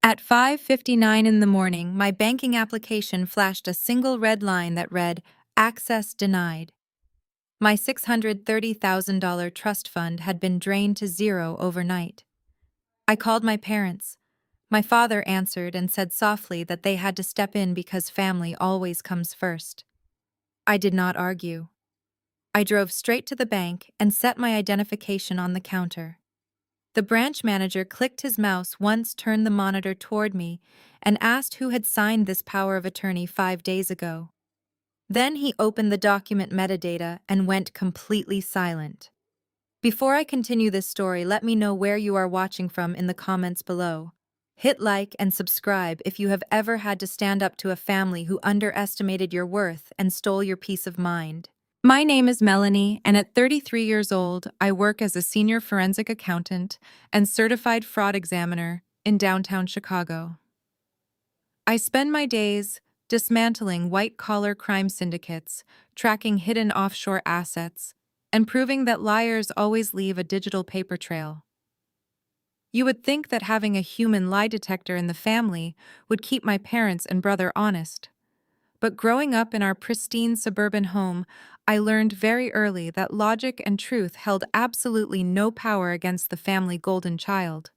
At 5:59 in the morning, my banking application flashed a single red line that read, "Access denied." My $630,000 trust fund had been drained to zero overnight. I called my parents. My father answered and said softly that they had to step in because family always comes first. I did not argue. I drove straight to the bank and set my identification on the counter. The branch manager clicked his mouse once, turned the monitor toward me, and asked who had signed this power of attorney 5 days ago. Then he opened the document metadata and went completely silent. Before I continue this story, let me know where you are watching from in the comments below. Hit like and subscribe if you have ever had to stand up to a family who underestimated your worth and stole your peace of mind. My name is Melanie, and at 33 years old, I work as a senior forensic accountant and certified fraud examiner in downtown Chicago. I spend my days dismantling white-collar crime syndicates, tracking hidden offshore assets, and proving that liars always leave a digital paper trail. You would think that having a human lie detector in the family would keep my parents and brother honest. But growing up in our pristine suburban home, I learned very early that logic and truth held absolutely no power against the family golden child.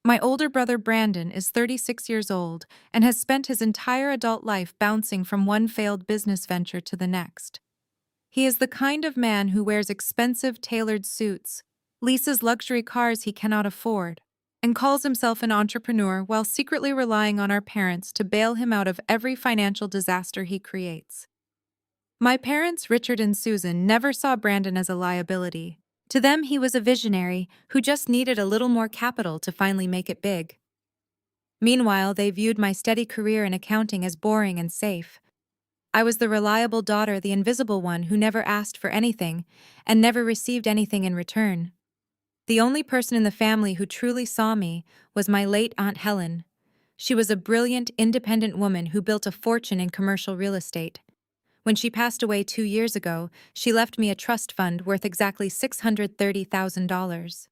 My older brother Brandon is 36 years old and has spent his entire adult life bouncing from one failed business venture to the next. He is the kind of man who wears expensive tailored suits, leases luxury cars he cannot afford, and calls himself an entrepreneur while secretly relying on our parents to bail him out of every financial disaster he creates. My parents, Richard and Susan, never saw Brandon as a liability. To them, he was a visionary who just needed a little more capital to finally make it big. Meanwhile, they viewed my steady career in accounting as boring and safe. I was the reliable daughter, the invisible one who never asked for anything and never received anything in return. The only person in the family who truly saw me was my late Aunt Helen. She was a brilliant, independent woman who built a fortune in commercial real estate. When she passed away 2 years ago, she left me a trust fund worth exactly $630,000.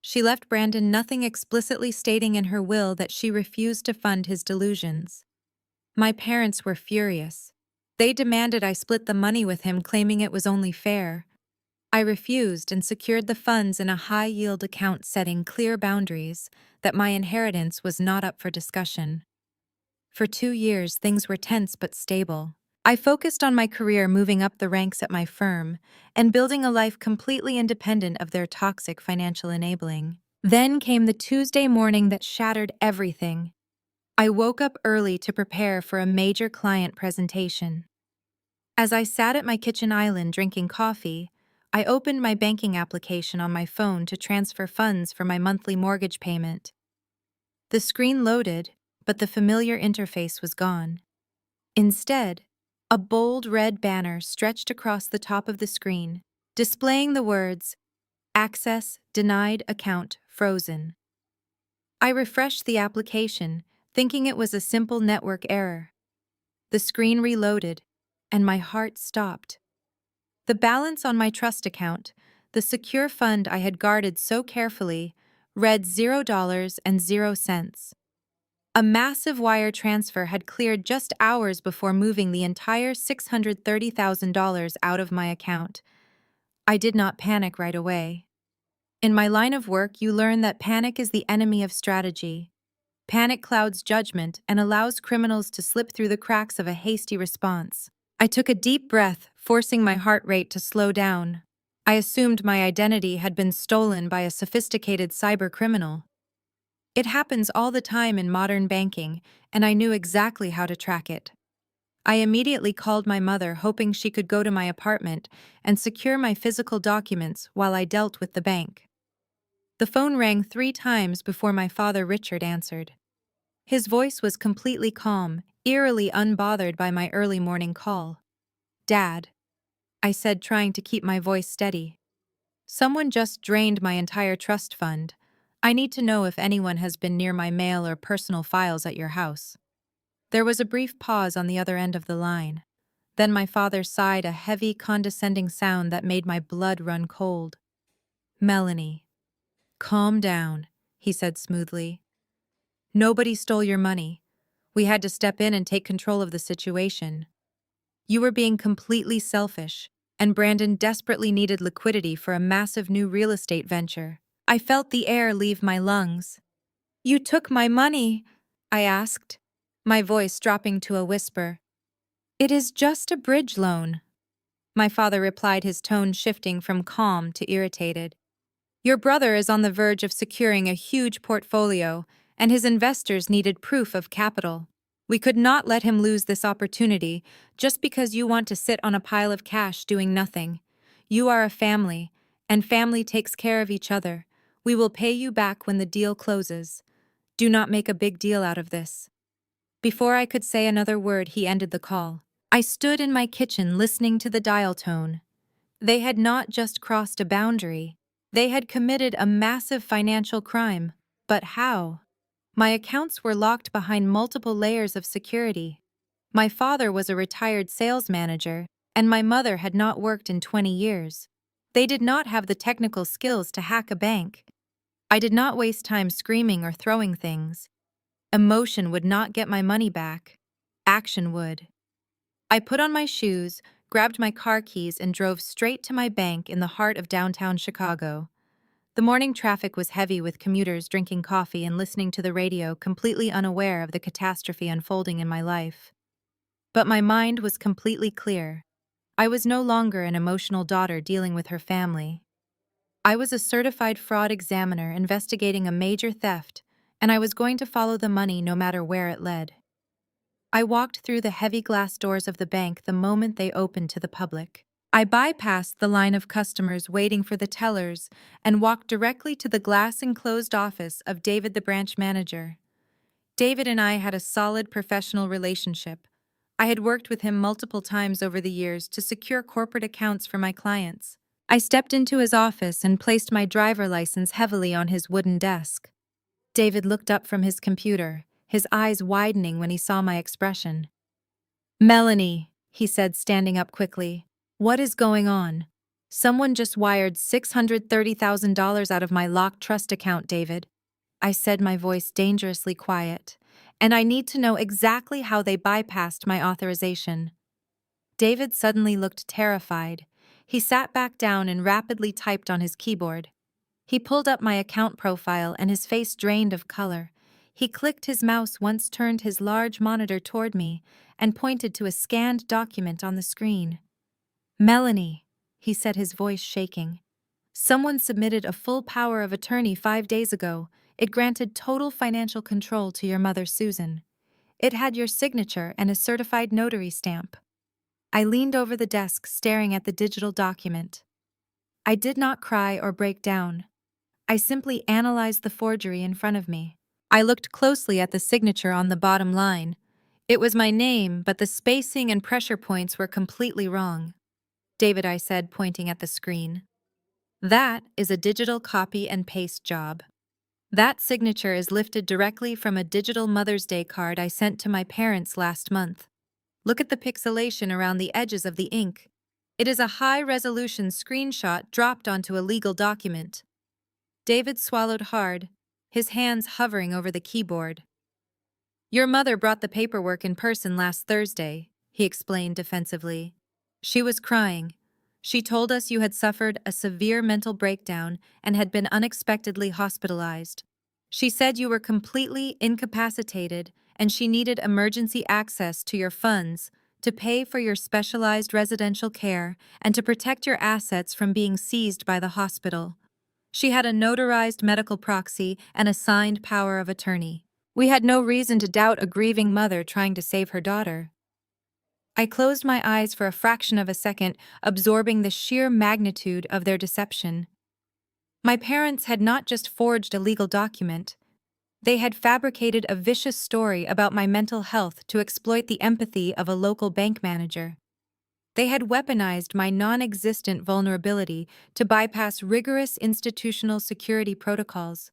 She left Brandon nothing, explicitly stating in her will that she refused to fund his delusions. My parents were furious. They demanded I split the money with him, claiming it was only fair. I refused and secured the funds in a high-yield account, setting clear boundaries that my inheritance was not up for discussion. For 2 years, things were tense but stable. I focused on my career, moving up the ranks at my firm, and building a life completely independent of their toxic financial enabling. Then came the Tuesday morning that shattered everything. I woke up early to prepare for a major client presentation. As I sat at my kitchen island drinking coffee, I opened my banking application on my phone to transfer funds for my monthly mortgage payment. The screen loaded, but the familiar interface was gone. Instead, a bold red banner stretched across the top of the screen, displaying the words, "Access denied, account frozen." I refreshed the application, thinking it was a simple network error. The screen reloaded, and my heart stopped. The balance on my trust account, the secure fund I had guarded so carefully, read $0.00. A massive wire transfer had cleared just hours before moving the entire $630,000 out of my account. I did not panic right away. In my line of work, you learn that panic is the enemy of strategy. Panic clouds judgment and allows criminals to slip through the cracks of a hasty response. I took a deep breath, forcing my heart rate to slow down. I assumed my identity had been stolen by a sophisticated cybercriminal. It happens all the time in modern banking, and I knew exactly how to track it. I immediately called my mother, hoping she could go to my apartment and secure my physical documents while I dealt with the bank. The phone rang 3 times before my father Richard answered. His voice was completely calm, eerily unbothered by my early morning call. "Dad," I said, trying to keep my voice steady. "Someone just drained my entire trust fund. I need to know if anyone has been near my mail or personal files at your house." There was a brief pause on the other end of the line. Then my father sighed, a heavy, condescending sound that made my blood run cold. "Melanie, calm down," he said smoothly. Nobody stole your money. We had to step in and take control of the situation. You were being completely selfish, and Brandon desperately needed liquidity for a massive new real estate venture. I felt the air leave my lungs. You took my money, I asked, my voice dropping to a whisper. It is just a bridge loan, my father replied, his tone shifting from calm to irritated. Your brother is on the verge of securing a huge portfolio, and his investors needed proof of capital. We could not let him lose this opportunity just because you want to sit on a pile of cash doing nothing. You are a family, and family takes care of each other. We will pay you back when the deal closes. Do not make a big deal out of this. Before I could say another word, he ended the call. I stood in my kitchen listening to the dial tone. They had not just crossed a boundary. They had committed a massive financial crime. But how? My accounts were locked behind multiple layers of security. My father was a retired sales manager, and my mother had not worked in 20 years. They did not have the technical skills to hack a bank. I did not waste time screaming or throwing things. Emotion would not get my money back. Action would. I put on my shoes, grabbed my car keys, and drove straight to my bank in the heart of downtown Chicago. The morning traffic was heavy with commuters drinking coffee and listening to the radio, completely unaware of the catastrophe unfolding in my life. But my mind was completely clear. I was no longer an emotional daughter dealing with her family. I was a certified fraud examiner investigating a major theft, and I was going to follow the money no matter where it led. I walked through the heavy glass doors of the bank the moment they opened to the public. I bypassed the line of customers waiting for the tellers and walked directly to the glass-enclosed office of David, the branch manager. David and I had a solid professional relationship. I had worked with him multiple times over the years to secure corporate accounts for my clients. I stepped into his office and placed my driver license heavily on his wooden desk. David looked up from his computer, his eyes widening when he saw my expression. Melanie, he said, standing up quickly. What is going on? Someone just wired $630,000 out of my locked trust account, David. I said, my voice dangerously quiet. And I need to know exactly how they bypassed my authorization. David suddenly looked terrified. He sat back down and rapidly typed on his keyboard. He pulled up my account profile and his face drained of color. He clicked his mouse, once turned his large monitor toward me, and pointed to a scanned document on the screen. Melanie, he said, his voice shaking. Someone submitted a full power of attorney 5 days ago. It granted total financial control to your mother, Susan. It had your signature and a certified notary stamp. I leaned over the desk, staring at the digital document. I did not cry or break down. I simply analyzed the forgery in front of me. I looked closely at the signature on the bottom line. It was my name, but the spacing and pressure points were completely wrong. David, I said, pointing at the screen. That is a digital copy and paste job. That signature is lifted directly from a digital Mother's Day card I sent to my parents last month. Look at the pixelation around the edges of the ink. It is a high-resolution screenshot dropped onto a legal document. David swallowed hard, his hands hovering over the keyboard. Your mother brought the paperwork in person last Thursday, he explained defensively. She was crying. She told us you had suffered a severe mental breakdown and had been unexpectedly hospitalized. She said you were completely incapacitated and she needed emergency access to your funds to pay for your specialized residential care and to protect your assets from being seized by the hospital. She had a notarized medical proxy and a signed power of attorney. We had no reason to doubt a grieving mother trying to save her daughter. I closed my eyes for a fraction of a second, absorbing the sheer magnitude of their deception. My parents had not just forged a legal document. They had fabricated a vicious story about my mental health to exploit the empathy of a local bank manager. They had weaponized my non-existent vulnerability to bypass rigorous institutional security protocols.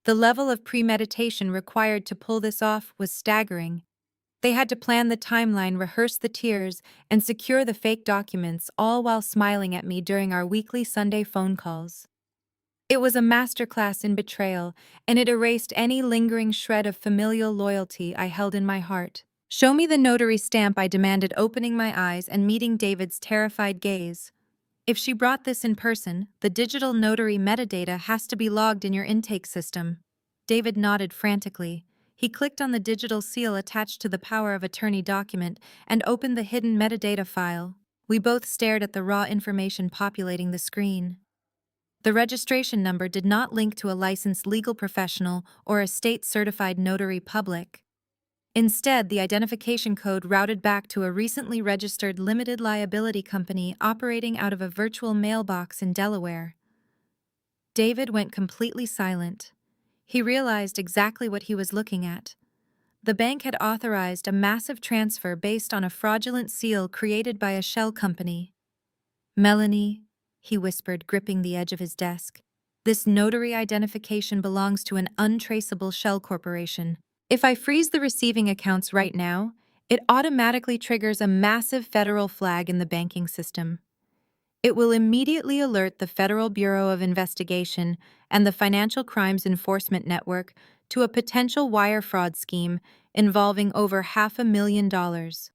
The level of premeditation required to pull this off was staggering. They had to plan the timeline, rehearse the tears, and secure the fake documents, all while smiling at me during our weekly Sunday phone calls. It was a masterclass in betrayal, and it erased any lingering shred of familial loyalty I held in my heart. "Show me the notary stamp," I demanded, opening my eyes and meeting David's terrified gaze. "If she brought this in person, the digital notary metadata has to be logged in your intake system." David nodded frantically. He clicked on the digital seal attached to the power of attorney document and opened the hidden metadata file. We both stared at the raw information populating the screen. The registration number did not link to a licensed legal professional or a state-certified notary public. Instead, the identification code routed back to a recently registered limited liability company operating out of a virtual mailbox in Delaware. David went completely silent. He realized exactly what he was looking at. The bank had authorized a massive transfer based on a fraudulent seal created by a shell company. "Melanie," he whispered, gripping the edge of his desk, "this notary identification belongs to an untraceable shell corporation. If I freeze the receiving accounts right now, it automatically triggers a massive federal flag in the banking system. It will immediately alert the Federal Bureau of Investigation and the Financial Crimes Enforcement Network to a potential wire fraud scheme involving over $500,000.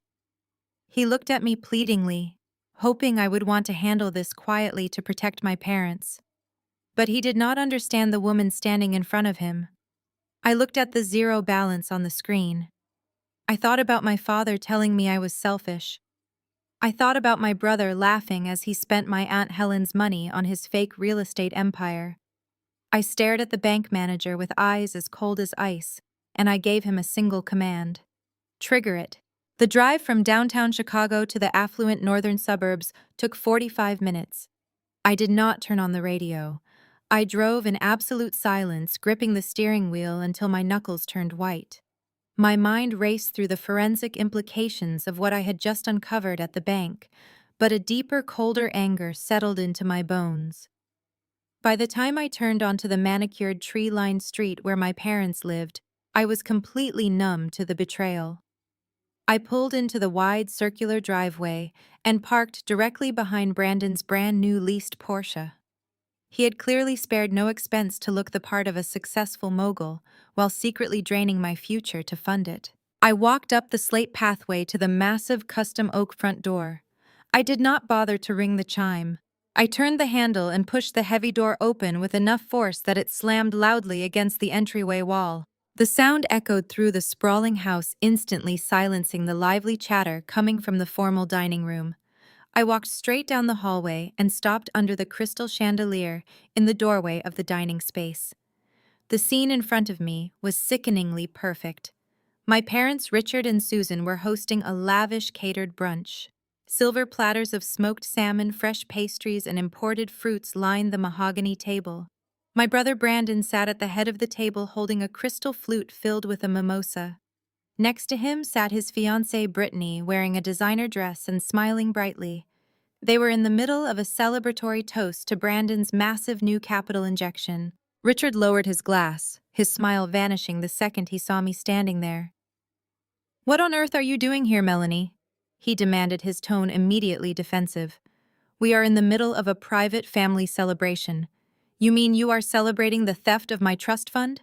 He looked at me pleadingly, hoping I would want to handle this quietly to protect my parents. But he did not understand the woman standing in front of him. I looked at the zero balance on the screen. I thought about my father telling me I was selfish. I thought about my brother laughing as he spent my Aunt Helen's money on his fake real estate empire. I stared at the bank manager with eyes as cold as ice, and I gave him a single command: trigger it. The drive from downtown Chicago to the affluent northern suburbs took 45 minutes. I did not turn on the radio. I drove in absolute silence, gripping the steering wheel until my knuckles turned white. My mind raced through the forensic implications of what I had just uncovered at the bank, but a deeper, colder anger settled into my bones. By the time I turned onto the manicured, tree-lined street where my parents lived, I was completely numb to the betrayal. I pulled into the wide, circular driveway and parked directly behind Brandon's brand-new leased Porsche. He had clearly spared no expense to look the part of a successful mogul, while secretly draining my future to fund it. I walked up the slate pathway to the massive custom oak front door. I did not bother to ring the chime. I turned the handle and pushed the heavy door open with enough force that it slammed loudly against the entryway wall. The sound echoed through the sprawling house, instantly silencing the lively chatter coming from the formal dining room. I walked straight down the hallway and stopped under the crystal chandelier in the doorway of the dining space. The scene in front of me was sickeningly perfect. My parents, Richard and Susan, were hosting a lavish catered brunch. Silver platters of smoked salmon, fresh pastries, and imported fruits lined the mahogany table. My brother Brandon sat at the head of the table holding a crystal flute filled with a mimosa. Next to him sat his fiancée Brittany, wearing a designer dress and smiling brightly. They were in the middle of a celebratory toast to Brandon's massive new capital injection. Richard lowered his glass, his smile vanishing the second he saw me standing there. "What on earth are you doing here, Melanie?" he demanded, his tone immediately defensive. "We are in the middle of a private family celebration. You mean you are celebrating the theft of my trust fund?"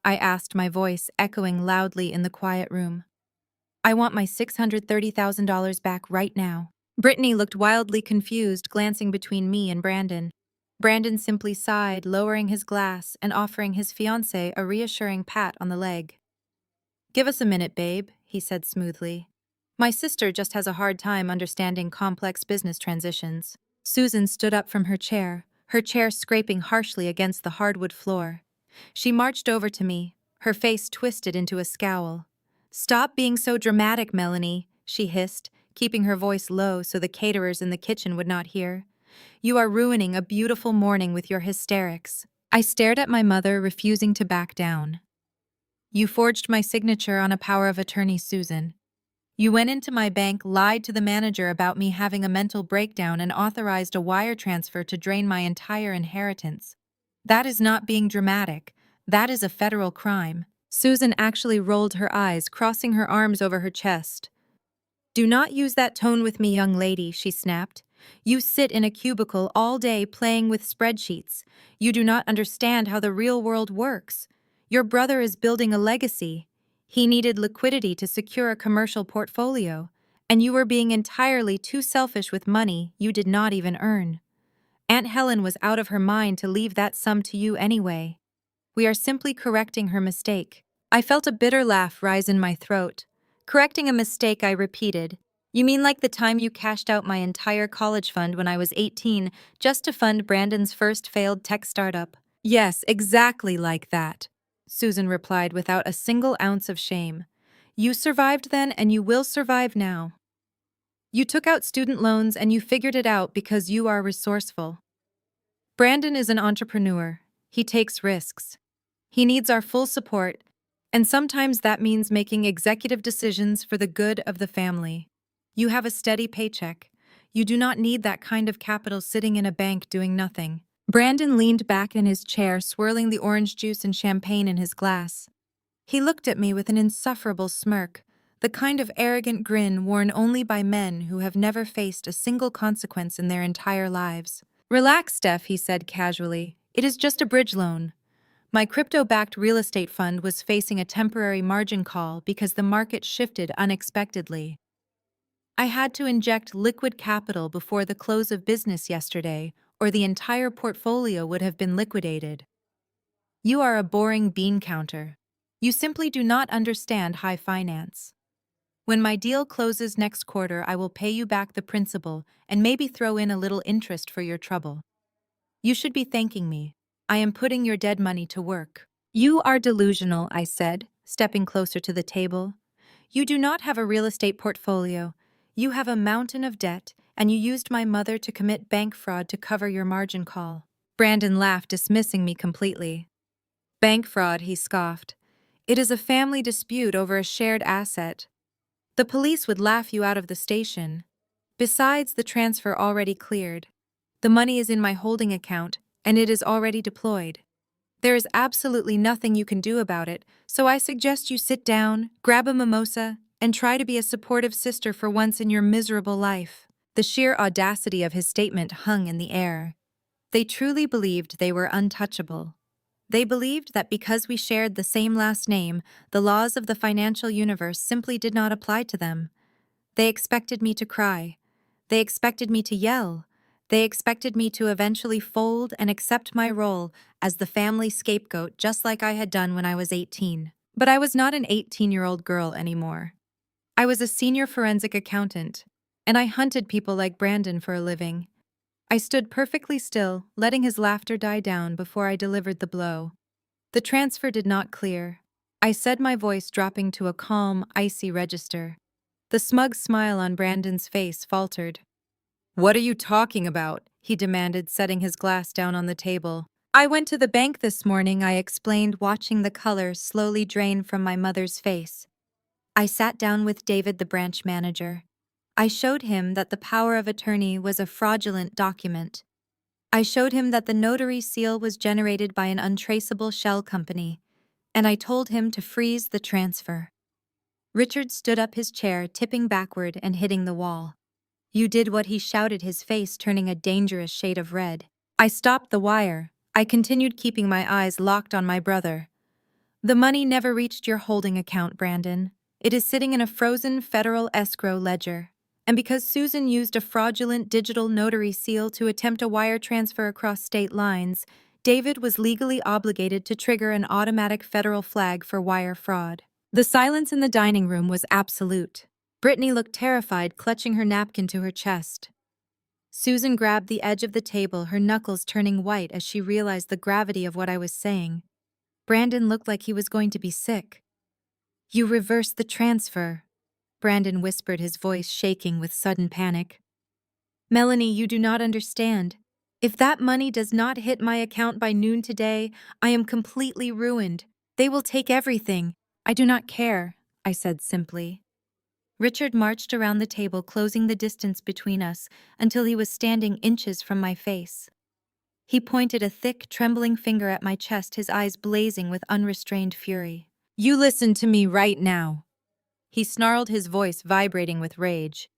I asked, my voice echoing loudly in the quiet room. "I want my $630,000 back right now." Brittany looked wildly confused, glancing between me and Brandon. Brandon simply sighed, lowering his glass and offering his fiancée a reassuring pat on the leg. "Give us a minute, babe," he said smoothly. "My sister just has a hard time understanding complex business transitions." Susan stood up from her chair scraping harshly against the hardwood floor. She marched over to me, her face twisted into a scowl. "Stop being so dramatic, Melanie," she hissed, keeping her voice low so the caterers in the kitchen would not hear. "You are ruining a beautiful morning with your hysterics." I stared at my mother, refusing to back down. "You forged my signature on a power of attorney, Susan. You went into my bank, lied to the manager about me having a mental breakdown, and authorized a wire transfer to drain my entire inheritance. That is not being dramatic. That is a federal crime." Susan actually rolled her eyes, crossing her arms over her chest. "Do not use that tone with me, young lady," she snapped. You sit in a cubicle all day playing with spreadsheets. You do not understand how the real world works. Your brother is building a legacy. He needed liquidity to secure a commercial portfolio, and you were being entirely too selfish with money you did not even earn. Aunt Helen was out of her mind to leave that sum to you anyway. We are simply correcting her mistake. I felt a bitter laugh rise in my throat. Correcting a mistake, I repeated. You mean like the time you cashed out my entire college fund when I was 18 just to fund Brandon's first failed tech startup? Yes, exactly like that, Susan replied without a single ounce of shame. You survived then and you will survive now. You took out student loans and you figured it out because you are resourceful. Brandon is an entrepreneur. He takes risks. He needs our full support, and sometimes that means making executive decisions for the good of the family. You have a steady paycheck. You do not need that kind of capital sitting in a bank doing nothing. Brandon leaned back in his chair, swirling the orange juice and champagne in his glass. He looked at me with an insufferable smirk, the kind of arrogant grin worn only by men who have never faced a single consequence in their entire lives. Relax, Steph, he said casually. It is just a bridge loan. My crypto-backed real estate fund was facing a temporary margin call because the market shifted unexpectedly. I had to inject liquid capital before the close of business yesterday, or the entire portfolio would have been liquidated. You are a boring bean counter. You simply do not understand high finance. When my deal closes next quarter, I will pay you back the principal and maybe throw in a little interest for your trouble. You should be thanking me. I am putting your dead money to work. You are delusional, I said, stepping closer to the table. You do not have a real estate portfolio. You have a mountain of debt, and you used my mother to commit bank fraud to cover your margin call. Brandon laughed, dismissing me completely. Bank fraud, he scoffed. It is a family dispute over a shared asset. The police would laugh you out of the station. Besides, the transfer already cleared. The money is in my holding account, and it is already deployed. There is absolutely nothing you can do about it, so I suggest you sit down, grab a mimosa, and try to be a supportive sister for once in your miserable life. The sheer audacity of his statement hung in the air. They truly believed they were untouchable. They believed that because we shared the same last name, the laws of the financial universe simply did not apply to them. They expected me to cry. They expected me to yell. They expected me to eventually fold and accept my role as the family scapegoat, just like I had done when I was 18. But I was not an 18-year-old girl anymore. I was a senior forensic accountant, and I hunted people like Brandon for a living. I stood perfectly still, letting his laughter die down before I delivered the blow. The transfer did not clear. I said, my voice dropping to a calm, icy register. The smug smile on Brandon's face faltered. What are you talking about? He demanded, setting his glass down on the table. I went to the bank this morning, I explained, watching the color slowly drain from my mother's face. I sat down with David, the branch manager. I showed him that the power of attorney was a fraudulent document. I showed him that the notary seal was generated by an untraceable shell company, and I told him to freeze the transfer. Richard stood up his chair, tipping backward and hitting the wall. You did what he shouted, his face turning a dangerous shade of red. I stopped the wire. I continued, keeping my eyes locked on my brother. The money never reached your holding account, Brandon. It is sitting in a frozen federal escrow ledger. And because Susan used a fraudulent digital notary seal to attempt a wire transfer across state lines, David was legally obligated to trigger an automatic federal flag for wire fraud. The silence in the dining room was absolute. Brittany looked terrified, clutching her napkin to her chest. Susan grabbed the edge of the table, her knuckles turning white as she realized the gravity of what I was saying. Brandon looked like he was going to be sick. You reversed the transfer, Brandon whispered, his voice shaking with sudden panic. Melanie, you do not understand. If that money does not hit my account by noon today, I am completely ruined. They will take everything. I do not care, I said simply. Richard marched around the table, closing the distance between us until he was standing inches from my face. He pointed a thick, trembling finger at my chest, his eyes blazing with unrestrained fury. You listen to me right now. He snarled, his voice vibrating with rage.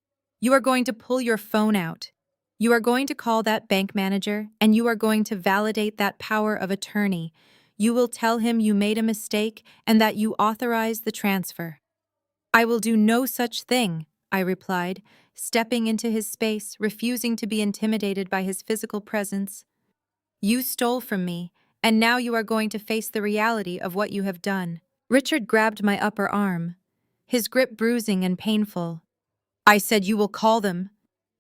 You are going to pull your phone out. You are going to call that bank manager, and you are going to validate that power of attorney. You will tell him you made a mistake and that you authorized the transfer. I will do no such thing, I replied, stepping into his space, refusing to be intimidated by his physical presence. You stole from me, and now you are going to face the reality of what you have done. Richard grabbed my upper arm, his grip bruising and painful. I said you will call them,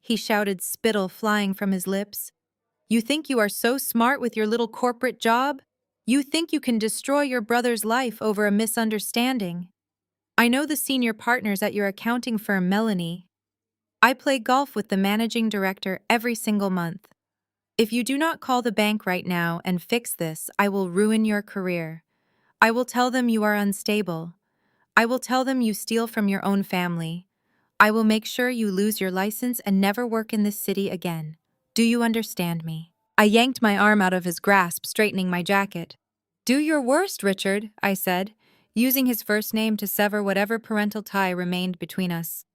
he shouted, spittle flying from his lips. You think you are so smart with your little corporate job? You think you can destroy your brother's life over a misunderstanding? I know the senior partners at your accounting firm, Melanie. I play golf with the managing director every single month. If you do not call the bank right now and fix this, I will ruin your career. I will tell them you are unstable. I will tell them you steal from your own family. I will make sure you lose your license and never work in this city again. Do you understand me? I yanked my arm out of his grasp, straightening my jacket. Do your worst, Richard, I said, using his first name to sever whatever parental tie remained between us.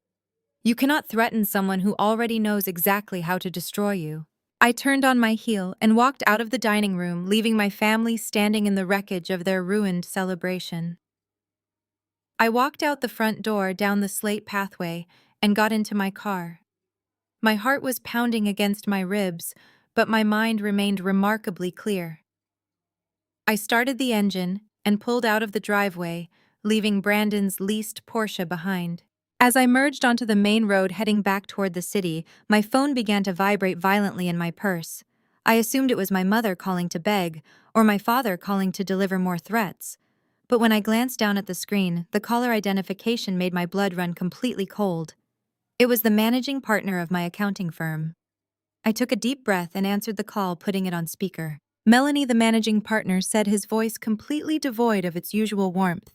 You cannot threaten someone who already knows exactly how to destroy you. I turned on my heel and walked out of the dining room, leaving my family standing in the wreckage of their ruined celebration. I walked out the front door down the slate pathway and got into my car. My heart was pounding against my ribs, but my mind remained remarkably clear. I started the engine and pulled out of the driveway, leaving Brandon's leased Porsche behind. As I merged onto the main road heading back toward the city, my phone began to vibrate violently in my purse. I assumed it was my mother calling to beg, or my father calling to deliver more threats. But when I glanced down at the screen, the caller identification made my blood run completely cold. It was the managing partner of my accounting firm. I took a deep breath and answered the call, putting it on speaker. Melanie, the managing partner, said, his voice completely devoid of its usual warmth.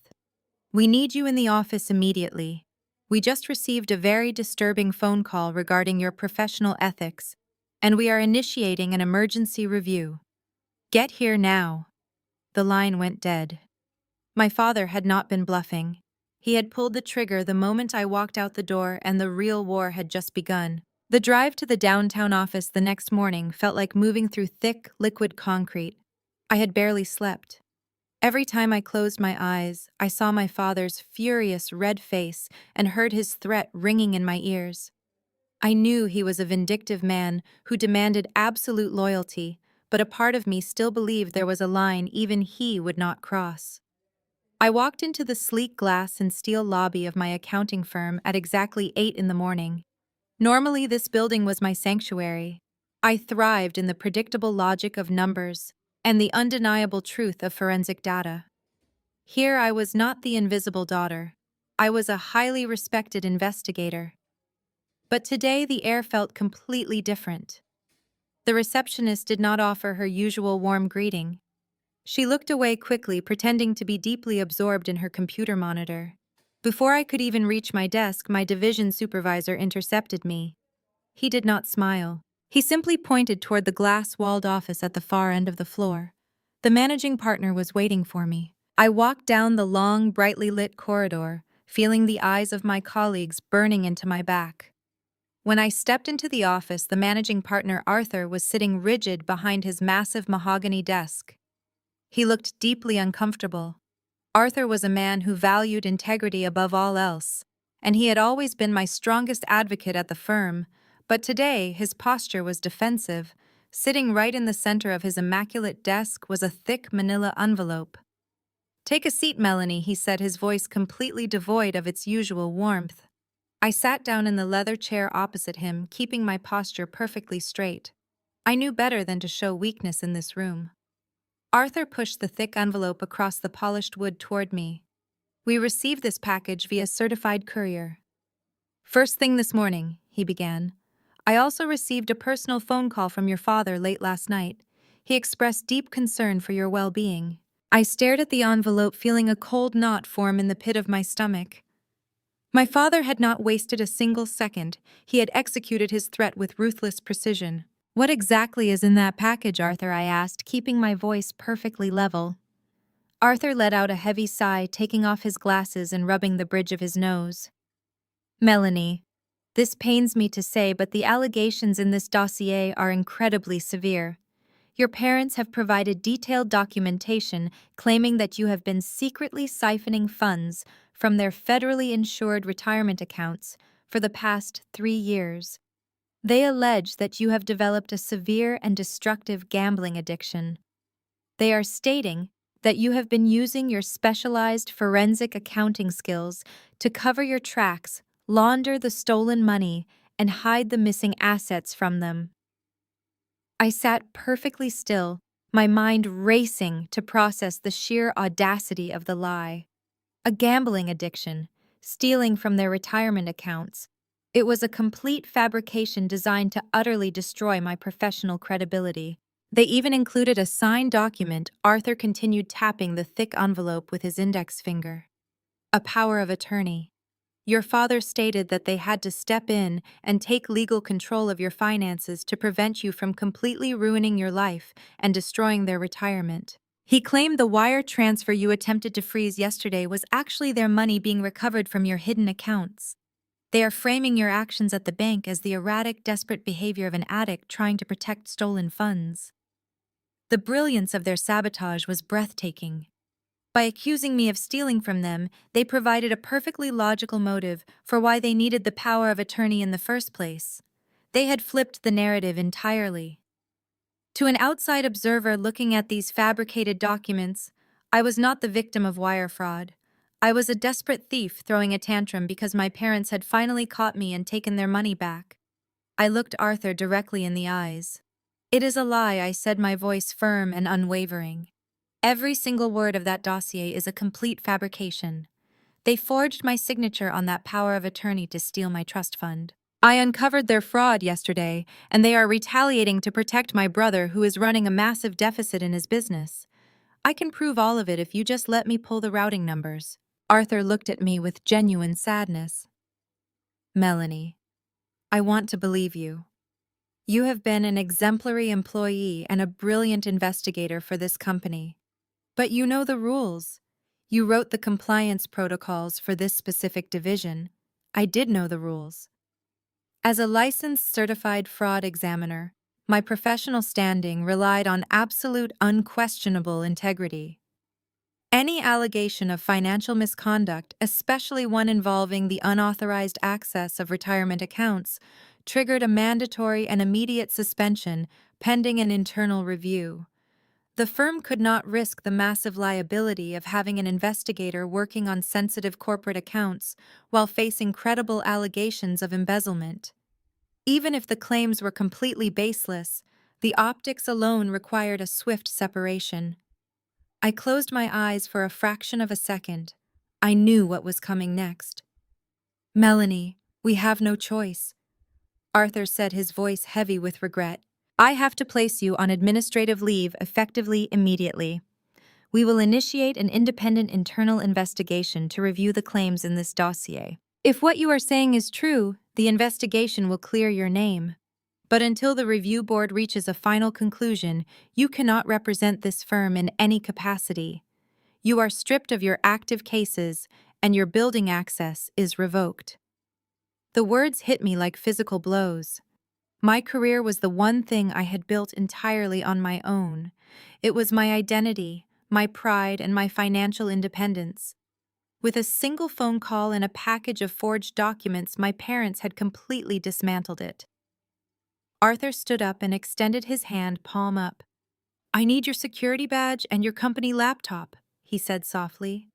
We need you in the office immediately. We just received a very disturbing phone call regarding your professional ethics, and we are initiating an emergency review. Get here now. The line went dead. My father had not been bluffing. He had pulled the trigger the moment I walked out the door, and the real war had just begun. The drive to the downtown office the next morning felt like moving through thick, liquid concrete. I had barely slept. Every time I closed my eyes, I saw my father's furious red face and heard his threat ringing in my ears. I knew he was a vindictive man who demanded absolute loyalty, but a part of me still believed there was a line even he would not cross. I walked into the sleek glass and steel lobby of my accounting firm at exactly 8 in the morning. Normally, this building was my sanctuary. I thrived in the predictable logic of numbers and the undeniable truth of forensic data. Here I was not the invisible daughter. I was a highly respected investigator. But today the air felt completely different. The receptionist did not offer her usual warm greeting. She looked away quickly, pretending to be deeply absorbed in her computer monitor. Before I could even reach my desk, my division supervisor intercepted me. He did not smile. He simply pointed toward the glass-walled office at the far end of the floor. The managing partner was waiting for me. I walked down the long, brightly lit corridor, feeling the eyes of my colleagues burning into my back. When I stepped into the office, the managing partner, Arthur, was sitting rigid behind his massive mahogany desk. He looked deeply uncomfortable. Arthur was a man who valued integrity above all else, and he had always been my strongest advocate at the firm, but today his posture was defensive. Sitting right in the center of his immaculate desk was a thick manila envelope. "Take a seat, Melanie," he said, his voice completely devoid of its usual warmth. I sat down in the leather chair opposite him, keeping my posture perfectly straight. I knew better than to show weakness in this room. Arthur pushed the thick envelope across the polished wood toward me. "We received this package via certified courier. First thing this morning," he began. "I also received a personal phone call from your father late last night. He expressed deep concern for your well-being." I stared at the envelope, feeling a cold knot form in the pit of my stomach. My father had not wasted a single second. He had executed his threat with ruthless precision. "What exactly is in that package, Arthur?" I asked, keeping my voice perfectly level. Arthur let out a heavy sigh, taking off his glasses and rubbing the bridge of his nose. "Melanie, This pains me to say, but the allegations in this dossier are incredibly severe. Your parents have provided detailed documentation claiming that you have been secretly siphoning funds from their federally insured retirement accounts for the past 3 years. They allege that you have developed a severe and destructive gambling addiction. They are stating that you have been using your specialized forensic accounting skills to cover your tracks, launder the stolen money, and hide the missing assets from them. I sat perfectly still, my mind racing to process the sheer audacity of the lie. A gambling addiction, stealing from their retirement accounts. It was a complete fabrication designed to utterly destroy my professional credibility. They even included a signed document. Arthur continued tapping the thick envelope with his index finger. A power of attorney. Your father stated that they had to step in and take legal control of your finances to prevent you from completely ruining your life and destroying their retirement. He claimed the wire transfer you attempted to freeze yesterday was actually their money being recovered from your hidden accounts. They are framing your actions at the bank as the erratic, desperate behavior of an addict trying to protect stolen funds. The brilliance of their sabotage was breathtaking. By accusing me of stealing from them, they provided a perfectly logical motive for why they needed the power of attorney in the first place. They had flipped the narrative entirely. To an outside observer looking at these fabricated documents, I was not the victim of wire fraud. I was a desperate thief throwing a tantrum because my parents had finally caught me and taken their money back. I looked Arthur directly in the eyes. "It is a lie," I said, my voice firm and unwavering. "Every single word of that dossier is a complete fabrication. They forged my signature on that power of attorney to steal my trust fund. I uncovered their fraud yesterday, and they are retaliating to protect my brother who is running a massive deficit in his business. I can prove all of it if you just let me pull the routing numbers." Arthur looked at me with genuine sadness. "Melanie, I want to believe you. You have been an exemplary employee and a brilliant investigator for this company. But you know the rules. You wrote the compliance protocols for this specific division. I did know the rules. As a licensed certified fraud examiner, my professional standing relied on absolute unquestionable integrity. Any allegation of financial misconduct, especially one involving the unauthorized access of retirement accounts, triggered a mandatory and immediate suspension pending an internal review. The firm could not risk the massive liability of having an investigator working on sensitive corporate accounts while facing credible allegations of embezzlement. Even if the claims were completely baseless, the optics alone required a swift separation. I closed my eyes for a fraction of a second. I knew what was coming next. "Melanie, we have no choice," Arthur said, his voice heavy with regret. "I have to place you on administrative leave effectively immediately. We will initiate an independent internal investigation to review the claims in this dossier. If what you are saying is true, the investigation will clear your name. But until the review board reaches a final conclusion, you cannot represent this firm in any capacity. You are stripped of your active cases, and your building access is revoked." The words hit me like physical blows. My career was the one thing I had built entirely on my own. It was my identity, my pride, and my financial independence. With a single phone call and a package of forged documents, my parents had completely dismantled it. Arthur stood up and extended his hand, palm up. "I need your security badge and your company laptop," he said softly.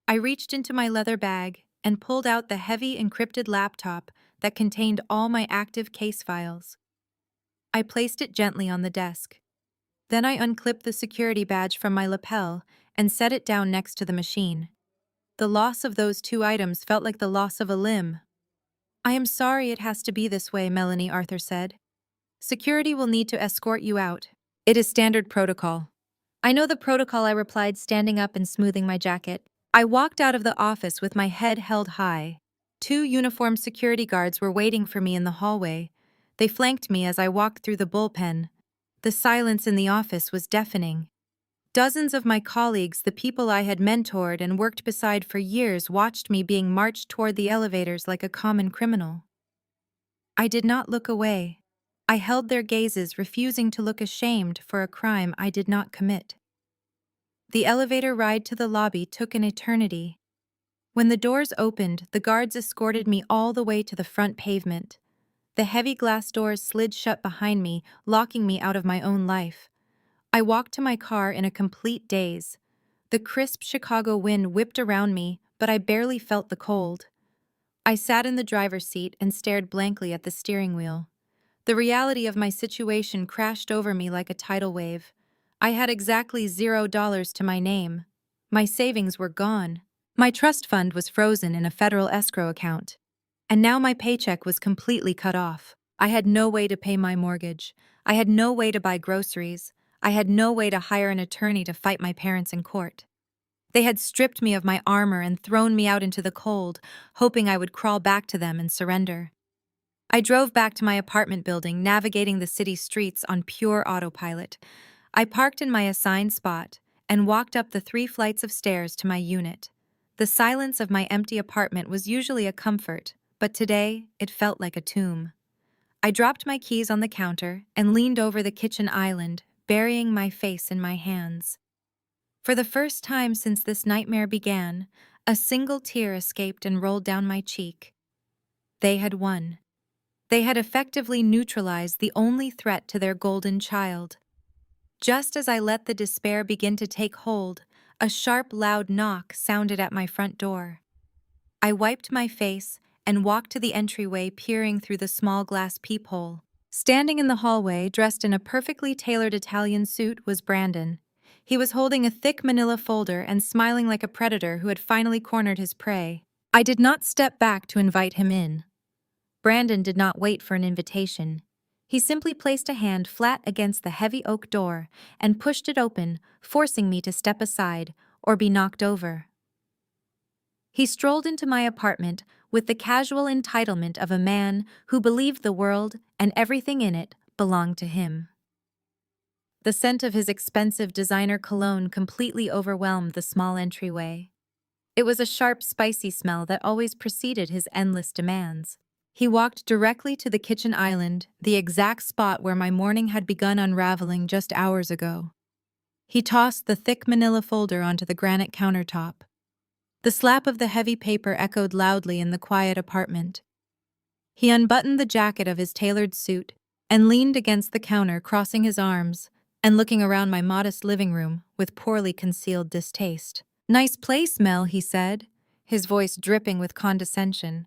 I reached into my leather bag and pulled out the heavy encrypted laptop that contained all my active case files. I placed it gently on the desk. Then I unclipped the security badge from my lapel and set it down next to the machine. The loss of those two items felt like the loss of a limb. "I am sorry it has to be this way, Melanie," Arthur said. "Security will need to escort you out. It is standard protocol." "I know the protocol," I replied, standing up and smoothing my jacket. I walked out of the office with my head held high. 2 uniformed security guards were waiting for me in the hallway. They flanked me as I walked through the bullpen. The silence in the office was deafening. Dozens of my colleagues, the people I had mentored and worked beside for years, watched me being marched toward the elevators like a common criminal. I did not look away. I held their gazes, refusing to look ashamed for a crime I did not commit. The elevator ride to the lobby took an eternity. When the doors opened, the guards escorted me all the way to the front pavement. The heavy glass doors slid shut behind me, locking me out of my own life. I walked to my car in a complete daze. The crisp Chicago wind whipped around me, but I barely felt the cold. I sat in the driver's seat and stared blankly at the steering wheel. The reality of my situation crashed over me like a tidal wave. I had exactly $0 to my name. My savings were gone. My trust fund was frozen in a federal escrow account. And now my paycheck was completely cut off. I had no way to pay my mortgage. I had no way to buy groceries. I had no way to hire an attorney to fight my parents in court. They had stripped me of my armor and thrown me out into the cold, hoping I would crawl back to them and surrender. I drove back to my apartment building, navigating the city streets on pure autopilot. I parked in my assigned spot and walked up the 3 flights of stairs to my unit. The silence of my empty apartment was usually a comfort, but today it felt like a tomb. I dropped my keys on the counter and leaned over the kitchen island, burying my face in my hands. For the first time since this nightmare began, a single tear escaped and rolled down my cheek. They had won. They had effectively neutralized the only threat to their golden child. Just as I let the despair begin to take hold, a sharp, loud knock sounded at my front door. I wiped my face and walked to the entryway, peering through the small glass peephole. Standing in the hallway, dressed in a perfectly tailored Italian suit, was Brandon. He was holding a thick manila folder and smiling like a predator who had finally cornered his prey. I did not step back to invite him in. Brandon did not wait for an invitation. He simply placed a hand flat against the heavy oak door and pushed it open, forcing me to step aside or be knocked over. He strolled into my apartment with the casual entitlement of a man who believed the world and everything in it belonged to him. The scent of his expensive designer cologne completely overwhelmed the small entryway. It was a sharp, spicy smell that always preceded his endless demands. He walked directly to the kitchen island, the exact spot where my morning had begun unraveling just hours ago. He tossed the thick manila folder onto the granite countertop. The slap of the heavy paper echoed loudly in the quiet apartment. He unbuttoned the jacket of his tailored suit and leaned against the counter, crossing his arms and looking around my modest living room with poorly concealed distaste. "Nice place, Mel," he said, his voice dripping with condescension.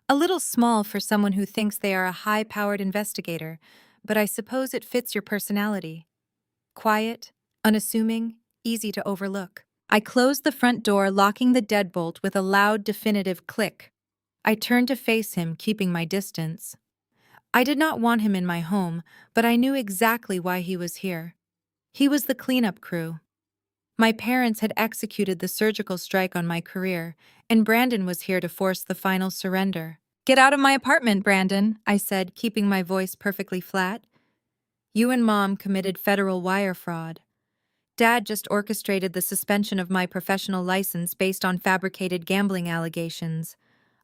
"A little small for someone who thinks they are a high-powered investigator, but I suppose it fits your personality. Quiet, unassuming, easy to overlook." I closed the front door, locking the deadbolt with a loud, definitive click. I turned to face him, keeping my distance. I did not want him in my home, but I knew exactly why he was here. He was the cleanup crew. My parents had executed the surgical strike on my career, and Brandon was here to force the final surrender. "Get out of my apartment, Brandon," I said, keeping my voice perfectly flat. "You and Mom committed federal wire fraud. Dad just orchestrated the suspension of my professional license based on fabricated gambling allegations.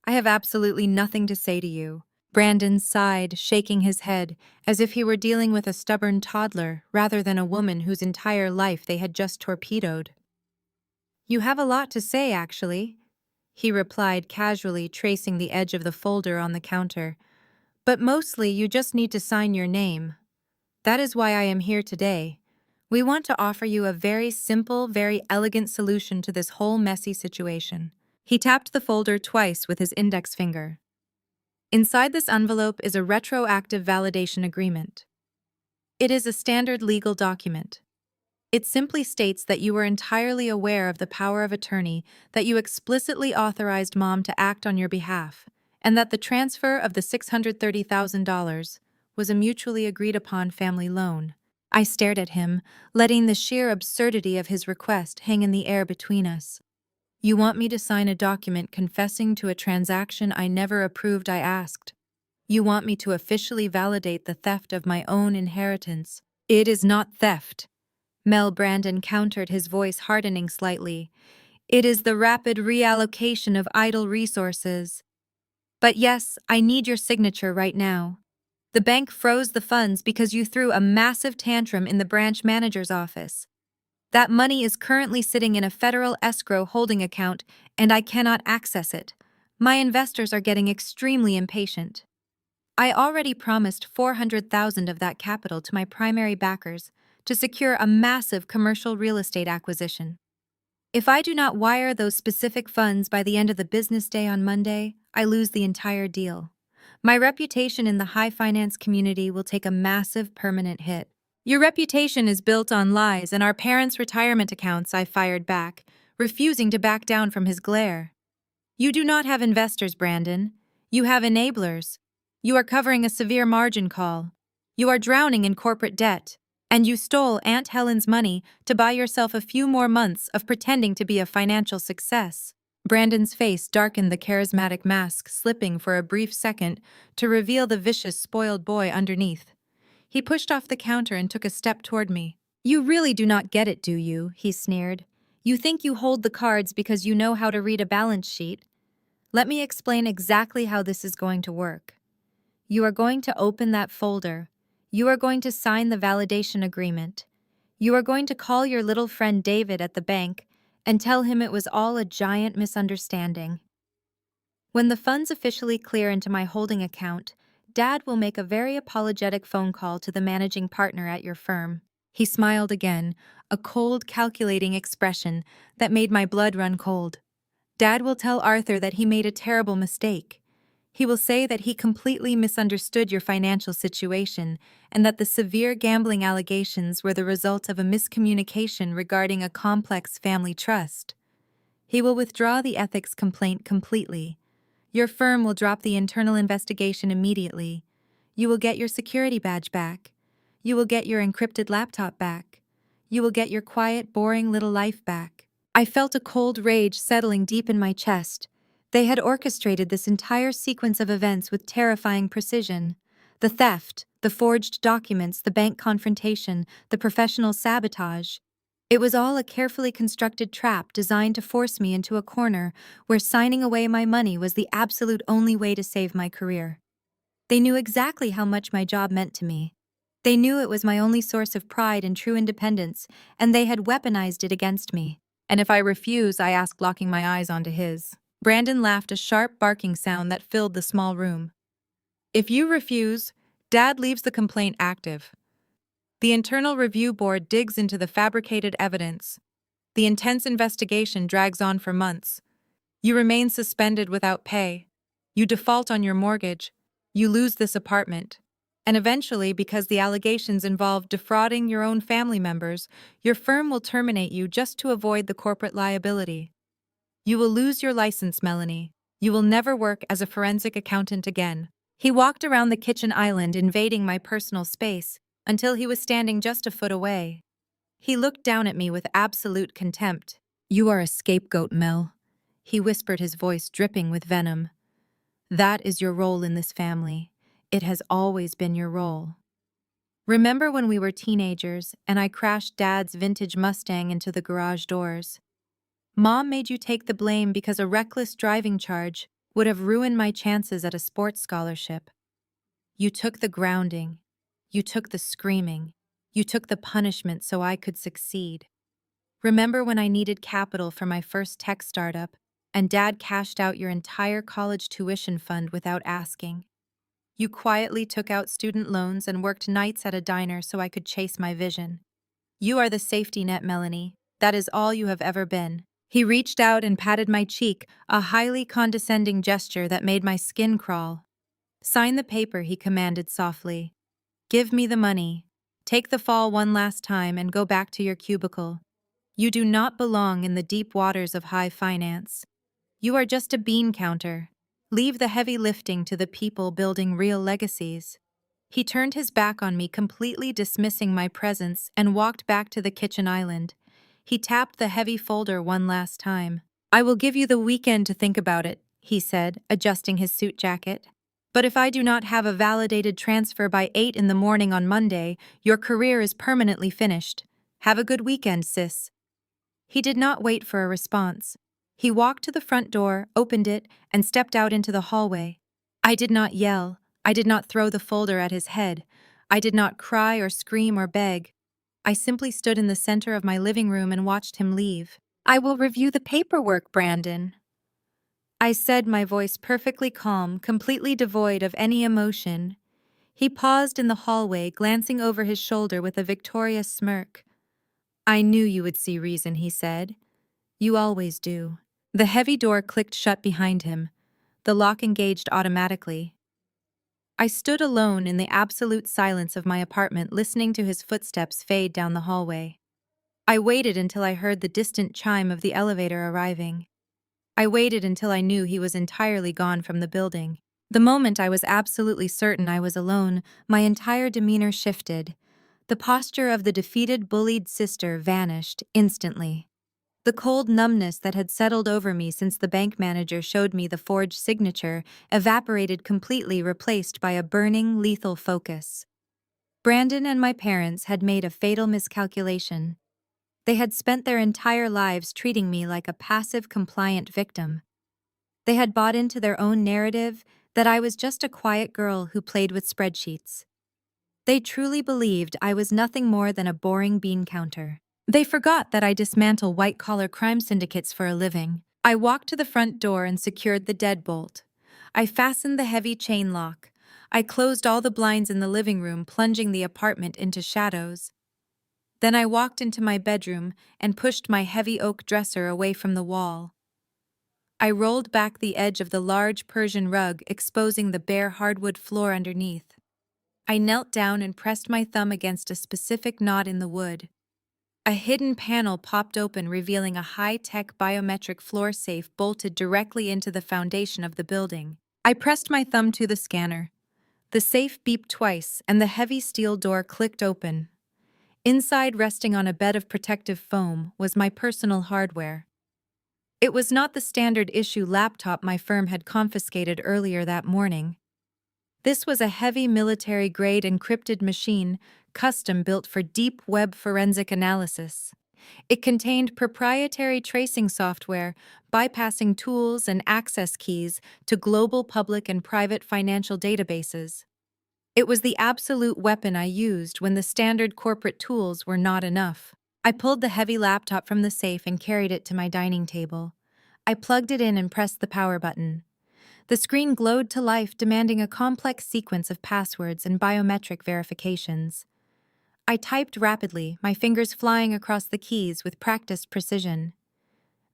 I have absolutely nothing to say to you." Brandon sighed, shaking his head, as if he were dealing with a stubborn toddler rather than a woman whose entire life they had just torpedoed. "You have a lot to say, actually," he replied casually, tracing the edge of the folder on the counter. "But mostly you just need to sign your name. That is why I am here today. We want to offer you a very simple, very elegant solution to this whole messy situation." He tapped the folder twice with his index finger. "Inside this envelope is a retroactive validation agreement. It is a standard legal document. It simply states that you were entirely aware of the power of attorney, that you explicitly authorized Mom to act on your behalf, and that the transfer of the $630,000 was a mutually agreed-upon family loan." I stared at him, letting the sheer absurdity of his request hang in the air between us. "You want me to sign a document confessing to a transaction I never approved?" I asked. "You want me to officially validate the theft of my own inheritance?" "It is not theft," Mel Brandon countered, his voice hardening slightly. "It is the rapid reallocation of idle resources." But yes, I need your signature right now. The bank froze the funds because you threw a massive tantrum in the branch manager's office. That money is currently sitting in a federal escrow holding account, and I cannot access it. My investors are getting extremely impatient. I already promised 400,000 of that capital to my primary backers to secure a massive commercial real estate acquisition. If I do not wire those specific funds by the end of the business day on Monday, I lose the entire deal. My reputation in the high finance community will take a massive permanent hit. Your reputation is built on lies and our parents' retirement accounts, I fired back, refusing to back down from his glare. You do not have investors, Brandon. You have enablers. You are covering a severe margin call. You are drowning in corporate debt. And you stole Aunt Helen's money to buy yourself a few more months of pretending to be a financial success. Brandon's face darkened, the charismatic mask slipping for a brief second to reveal the vicious, spoiled boy underneath. He pushed off the counter and took a step toward me. You really do not get it, do you? He sneered. You think you hold the cards because you know how to read a balance sheet. Let me explain exactly how this is going to work. You are going to open that folder. You are going to sign the validation agreement. You are going to call your little friend David at the bank and tell him it was all a giant misunderstanding. When the funds officially clear into my holding account, Dad will make a very apologetic phone call to the managing partner at your firm. He smiled again, a cold, calculating expression that made my blood run cold. Dad will tell Arthur that he made a terrible mistake. He will say that he completely misunderstood your financial situation and that the severe gambling allegations were the result of a miscommunication regarding a complex family trust. He will withdraw the ethics complaint completely. Your firm will drop the internal investigation immediately. You will get your security badge back. You will get your encrypted laptop back. You will get your quiet, boring little life back. I felt a cold rage settling deep in my chest. They had orchestrated this entire sequence of events with terrifying precision. The theft, the forged documents, the bank confrontation, the professional sabotage. It was all a carefully constructed trap designed to force me into a corner where signing away my money was the absolute only way to save my career. They knew exactly how much my job meant to me. They knew it was my only source of pride and true independence, and they had weaponized it against me. And if I refuse, I asked, locking my eyes onto his. Brandon laughed, a sharp barking sound that filled the small room. If you refuse, Dad leaves the complaint active. The internal review board digs into the fabricated evidence. The intense investigation drags on for months. You remain suspended without pay. You default on your mortgage. You lose this apartment. And eventually, because the allegations involve defrauding your own family members, your firm will terminate you just to avoid the corporate liability. You will lose your license, Melanie. You will never work as a forensic accountant again. He walked around the kitchen island, invading my personal space, until he was standing just a foot away. He looked down at me with absolute contempt. You are a scapegoat, Mel. He whispered, his voice dripping with venom. That is your role in this family. It has always been your role. Remember when we were teenagers and I crashed Dad's vintage Mustang into the garage doors? Mom made you take the blame because a reckless driving charge would have ruined my chances at a sports scholarship. You took the grounding. You took the screaming. You took the punishment so I could succeed. Remember when I needed capital for my first tech startup and Dad cashed out your entire college tuition fund without asking? You quietly took out student loans and worked nights at a diner so I could chase my vision. You are the safety net, Melanie. That is all you have ever been. He reached out and patted my cheek, a highly condescending gesture that made my skin crawl. Sign the paper, he commanded softly. Give me the money. Take the fall one last time and go back to your cubicle. You do not belong in the deep waters of high finance. You are just a bean counter. Leave the heavy lifting to the people building real legacies. He turned his back on me, completely dismissing my presence, and walked back to the kitchen island. He tapped the heavy folder one last time. I will give you the weekend to think about it, he said, adjusting his suit jacket. But if I do not have a validated transfer by 8 in the morning on Monday, your career is permanently finished. Have a good weekend, sis. He did not wait for a response. He walked to the front door, opened it, and stepped out into the hallway. I did not yell. I did not throw the folder at his head. I did not cry or scream or beg. I simply stood in the center of my living room and watched him leave. "I will review the paperwork, Brandon," I said, my voice perfectly calm, completely devoid of any emotion. He paused in the hallway, glancing over his shoulder with a victorious smirk. "I knew you would see reason," he said. "You always do." The heavy door clicked shut behind him. The lock engaged automatically. I stood alone in the absolute silence of my apartment, listening to his footsteps fade down the hallway. I waited until I heard the distant chime of the elevator arriving. I waited until I knew he was entirely gone from the building. The moment I was absolutely certain I was alone, my entire demeanor shifted. The posture of the defeated, bullied sister vanished instantly. The cold numbness that had settled over me since the bank manager showed me the forged signature evaporated completely, replaced by a burning, lethal focus. Brandon and my parents had made a fatal miscalculation. They had spent their entire lives treating me like a passive, compliant victim. They had bought into their own narrative that I was just a quiet girl who played with spreadsheets. They truly believed I was nothing more than a boring bean counter. They forgot that I dismantle white-collar crime syndicates for a living. I walked to the front door and secured the deadbolt. I fastened the heavy chain lock. I closed all the blinds in the living room, plunging the apartment into shadows. Then I walked into my bedroom and pushed my heavy oak dresser away from the wall. I rolled back the edge of the large Persian rug, exposing the bare hardwood floor underneath. I knelt down and pressed my thumb against a specific knot in the wood. A hidden panel popped open, revealing a high-tech biometric floor safe bolted directly into the foundation of the building. I pressed my thumb to the scanner. The safe beeped twice, and the heavy steel door clicked open. Inside, resting on a bed of protective foam, was my personal hardware. It was not the standard-issue laptop my firm had confiscated earlier that morning. This was a heavy military-grade encrypted machine, custom-built for deep web forensic analysis. It contained proprietary tracing software, bypassing tools and access keys to global public and private financial databases. It was the absolute weapon I used when the standard corporate tools were not enough. I pulled the heavy laptop from the safe and carried it to my dining table. I plugged it in and pressed the power button. The screen glowed to life, demanding a complex sequence of passwords and biometric verifications. I typed rapidly, my fingers flying across the keys with practiced precision.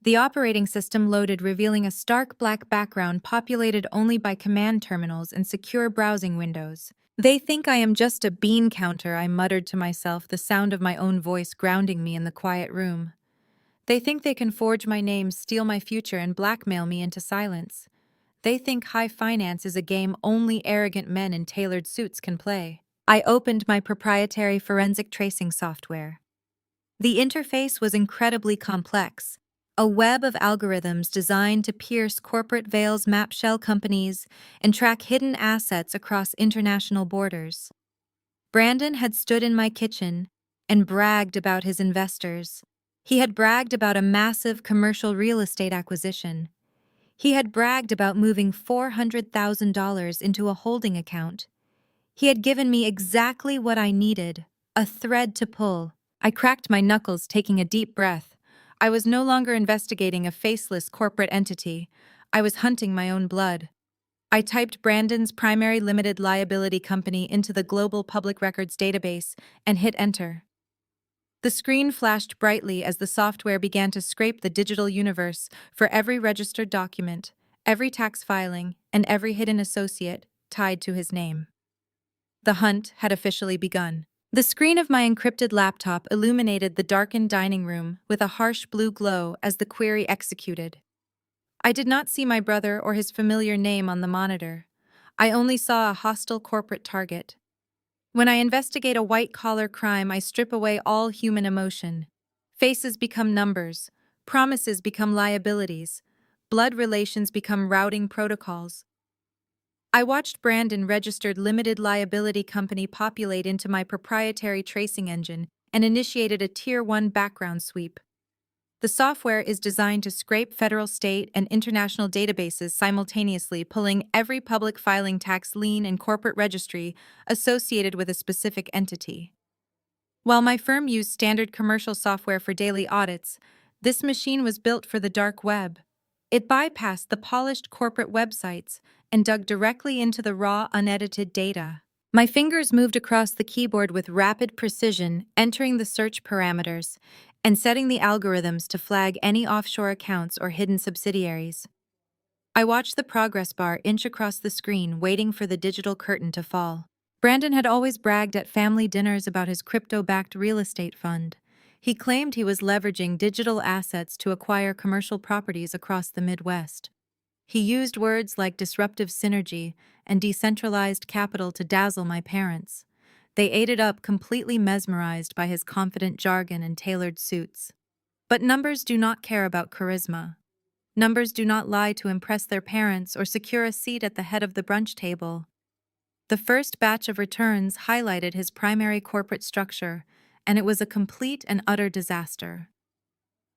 The operating system loaded, revealing a stark black background populated only by command terminals and secure browsing windows. "They think I am just a bean counter," I muttered to myself, the sound of my own voice grounding me in the quiet room. "They think they can forge my name, steal my future, and blackmail me into silence. They think high finance is a game only arrogant men in tailored suits can play." I opened my proprietary forensic tracing software. The interface was incredibly complex, a web of algorithms designed to pierce corporate veils, map shell companies, and track hidden assets across international borders. Brandon had stood in my kitchen and bragged about his investors. He had bragged about a massive commercial real estate acquisition. He had bragged about moving $400,000 into a holding account. He had given me exactly what I needed, a thread to pull. I cracked my knuckles, taking a deep breath. I was no longer investigating a faceless corporate entity. I was hunting my own blood. I typed Brandon's primary limited liability company into the global public records database and hit enter. The screen flashed brightly as the software began to scrape the digital universe for every registered document, every tax filing, and every hidden associate tied to his name. The hunt had officially begun. The screen of my encrypted laptop illuminated the darkened dining room with a harsh blue glow as the query executed. I did not see my brother or his familiar name on the monitor. I only saw a hostile corporate target. When I investigate a white-collar crime, I strip away all human emotion. Faces become numbers, promises become liabilities, blood relations become routing protocols. I watched Brandon registered limited liability company populate into my proprietary tracing engine and initiated a Tier 1 background sweep. The software is designed to scrape federal, state, and international databases simultaneously, pulling every public filing, tax lien, and corporate registry associated with a specific entity. While my firm used standard commercial software for daily audits, this machine was built for the dark web. It bypassed the polished corporate websites and dug directly into the raw, unedited data. My fingers moved across the keyboard with rapid precision, entering the search parameters and setting the algorithms to flag any offshore accounts or hidden subsidiaries. I watched the progress bar inch across the screen, waiting for the digital curtain to fall. Brandon had always bragged at family dinners about his crypto-backed real estate fund. He claimed he was leveraging digital assets to acquire commercial properties across the Midwest. He used words like disruptive synergy and decentralized capital to dazzle my parents. They ate it up, completely mesmerized by his confident jargon and tailored suits. But numbers do not care about charisma. Numbers do not lie to impress their parents or secure a seat at the head of the brunch table. The first batch of returns highlighted his primary corporate structure, and it was a complete and utter disaster.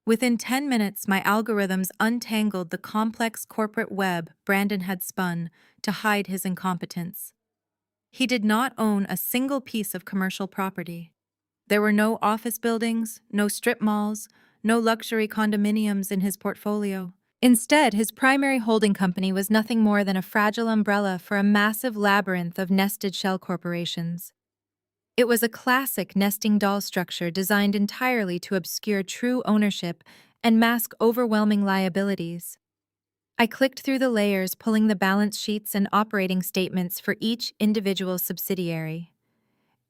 Within 10 minutes, my algorithms untangled the complex corporate web Brandon had spun to hide his incompetence. He did not own a single piece of commercial property. There were no office buildings, no strip malls, no luxury condominiums in his portfolio. Instead, his primary holding company was nothing more than a fragile umbrella for a massive labyrinth of nested shell corporations. It was a classic nesting doll structure designed entirely to obscure true ownership and mask overwhelming liabilities. I clicked through the layers, pulling the balance sheets and operating statements for each individual subsidiary.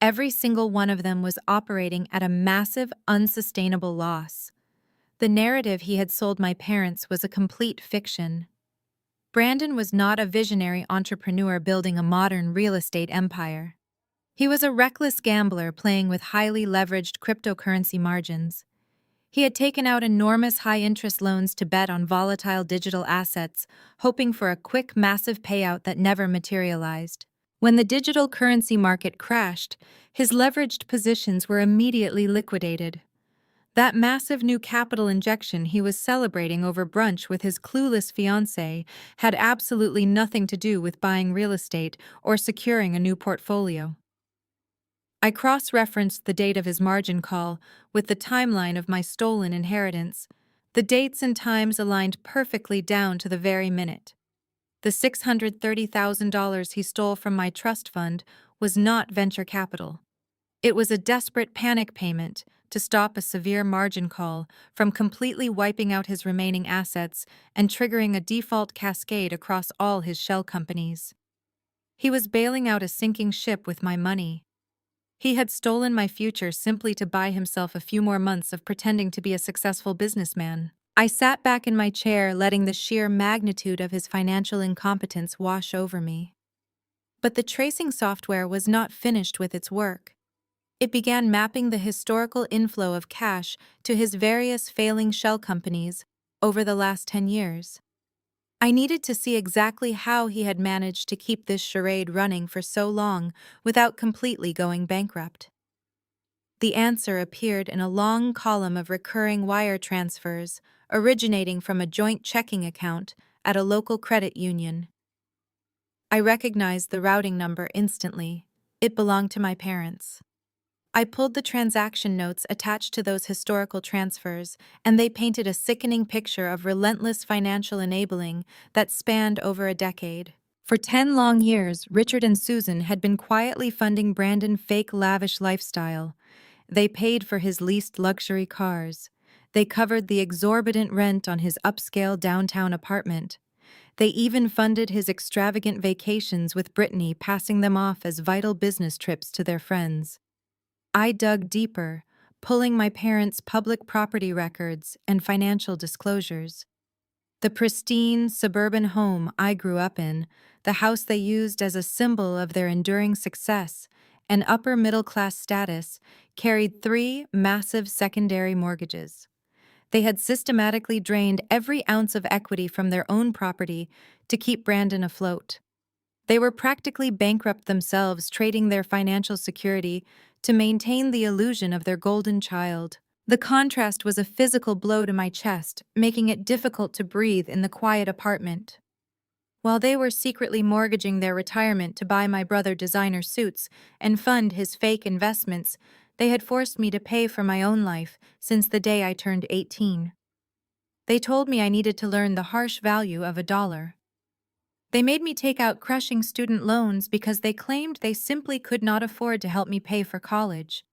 Every single one of them was operating at a massive, unsustainable loss. The narrative he had sold my parents was a complete fiction. Brandon was not a visionary entrepreneur building a modern real estate empire. He was a reckless gambler playing with highly leveraged cryptocurrency margins. He had taken out enormous high-interest loans to bet on volatile digital assets, hoping for a quick, massive payout that never materialized. When the digital currency market crashed, his leveraged positions were immediately liquidated. That massive new capital injection he was celebrating over brunch with his clueless fiancée had absolutely nothing to do with buying real estate or securing a new portfolio. I cross-referenced the date of his margin call with the timeline of my stolen inheritance. The dates and times aligned perfectly down to the very minute. The $630,000 he stole from my trust fund was not venture capital. It was a desperate panic payment to stop a severe margin call from completely wiping out his remaining assets and triggering a default cascade across all his shell companies. He was bailing out a sinking ship with my money. He had stolen my future simply to buy himself a few more months of pretending to be a successful businessman. I sat back in my chair, letting the sheer magnitude of his financial incompetence wash over me. But the tracing software was not finished with its work. It began mapping the historical inflow of cash to his various failing shell companies over the last 10 years. I needed to see exactly how he had managed to keep this charade running for so long without completely going bankrupt. The answer appeared in a long column of recurring wire transfers originating from a joint checking account at a local credit union. I recognized the routing number instantly. It belonged to my parents. I pulled the transaction notes attached to those historical transfers, and they painted a sickening picture of relentless financial enabling that spanned over a decade. For 10 long years, Richard and Susan had been quietly funding Brandon's fake lavish lifestyle. They paid for his leased luxury cars. They covered the exorbitant rent on his upscale downtown apartment. They even funded his extravagant vacations with Brittany, passing them off as vital business trips to their friends. I dug deeper, pulling my parents' public property records and financial disclosures. The pristine, suburban home I grew up in, the house they used as a symbol of their enduring success and upper middle-class status, carried 3 massive secondary mortgages. They had systematically drained every ounce of equity from their own property to keep Brandon afloat. They were practically bankrupt themselves, trading their financial security to maintain the illusion of their golden child. The contrast was a physical blow to my chest, making it difficult to breathe in the quiet apartment. While they were secretly mortgaging their retirement to buy my brother designer suits and fund his fake investments, they had forced me to pay for my own life since the day I turned 18. They told me I needed to learn the harsh value of $1. They made me take out crushing student loans because they claimed they simply could not afford to help me pay for college.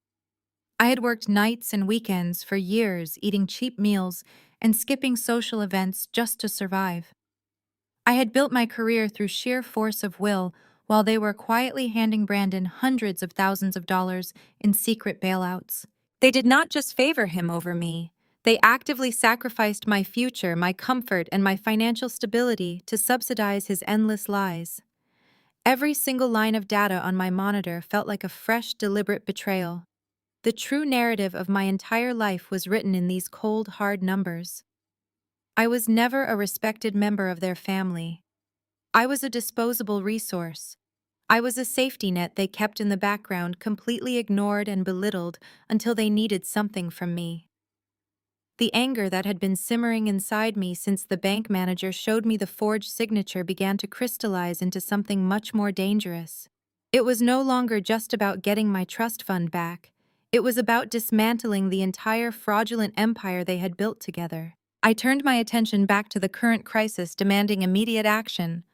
I had worked nights and weekends for years, eating cheap meals and skipping social events just to survive. I had built my career through sheer force of will while they were quietly handing Brandon hundreds of thousands of dollars in secret bailouts. They did not just favor him over me. They actively sacrificed my future, my comfort, and my financial stability to subsidize his endless lies. Every single line of data on my monitor felt like a fresh, deliberate betrayal. The true narrative of my entire life was written in these cold, hard numbers. I was never a respected member of their family. I was a disposable resource. I was a safety net they kept in the background, completely ignored and belittled until they needed something from me. The anger that had been simmering inside me since the bank manager showed me the forged signature began to crystallize into something much more dangerous. It was no longer just about getting my trust fund back. It was about dismantling the entire fraudulent empire they had built together. I turned my attention back to the current crisis, demanding immediate action.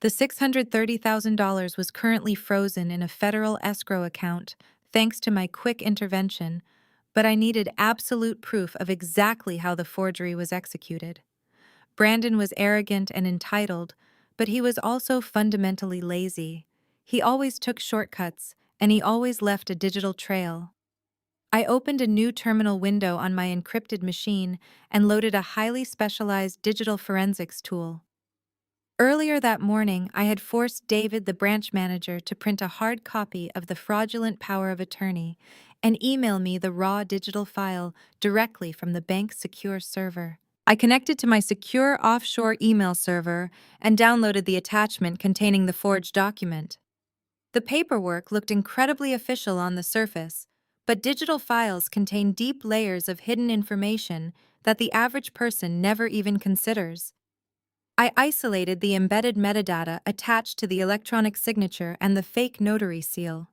The $630,000 was currently frozen in a federal escrow account, thanks to my quick intervention, but I needed absolute proof of exactly how the forgery was executed. Brandon was arrogant and entitled, but he was also fundamentally lazy. He always took shortcuts, and he always left a digital trail. I opened a new terminal window on my encrypted machine and loaded a highly specialized digital forensics tool. Earlier that morning, I had forced David, the branch manager, to print a hard copy of the fraudulent power of attorney and email me the raw digital file directly from the bank's secure server. I connected to my secure offshore email server and downloaded the attachment containing the forged document. The paperwork looked incredibly official on the surface, but digital files contain deep layers of hidden information that the average person never even considers. I isolated the embedded metadata attached to the electronic signature and the fake notary seal.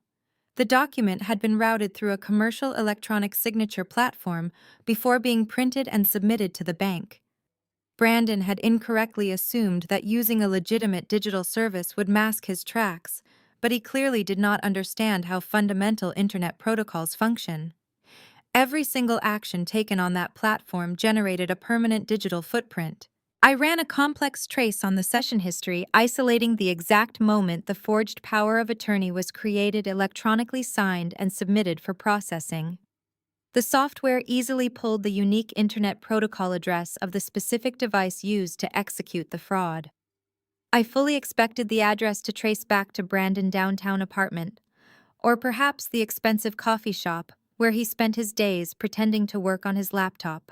The document had been routed through a commercial electronic signature platform before being printed and submitted to the bank. Brandon had incorrectly assumed that using a legitimate digital service would mask his tracks, but he clearly did not understand how fundamental internet protocols function. Every single action taken on that platform generated a permanent digital footprint. I ran a complex trace on the session history, isolating the exact moment the forged power of attorney was created, electronically signed, and submitted for processing. The software easily pulled the unique Internet Protocol address of the specific device used to execute the fraud. I fully expected the address to trace back to Brandon's downtown apartment, or perhaps the expensive coffee shop where he spent his days pretending to work on his laptop.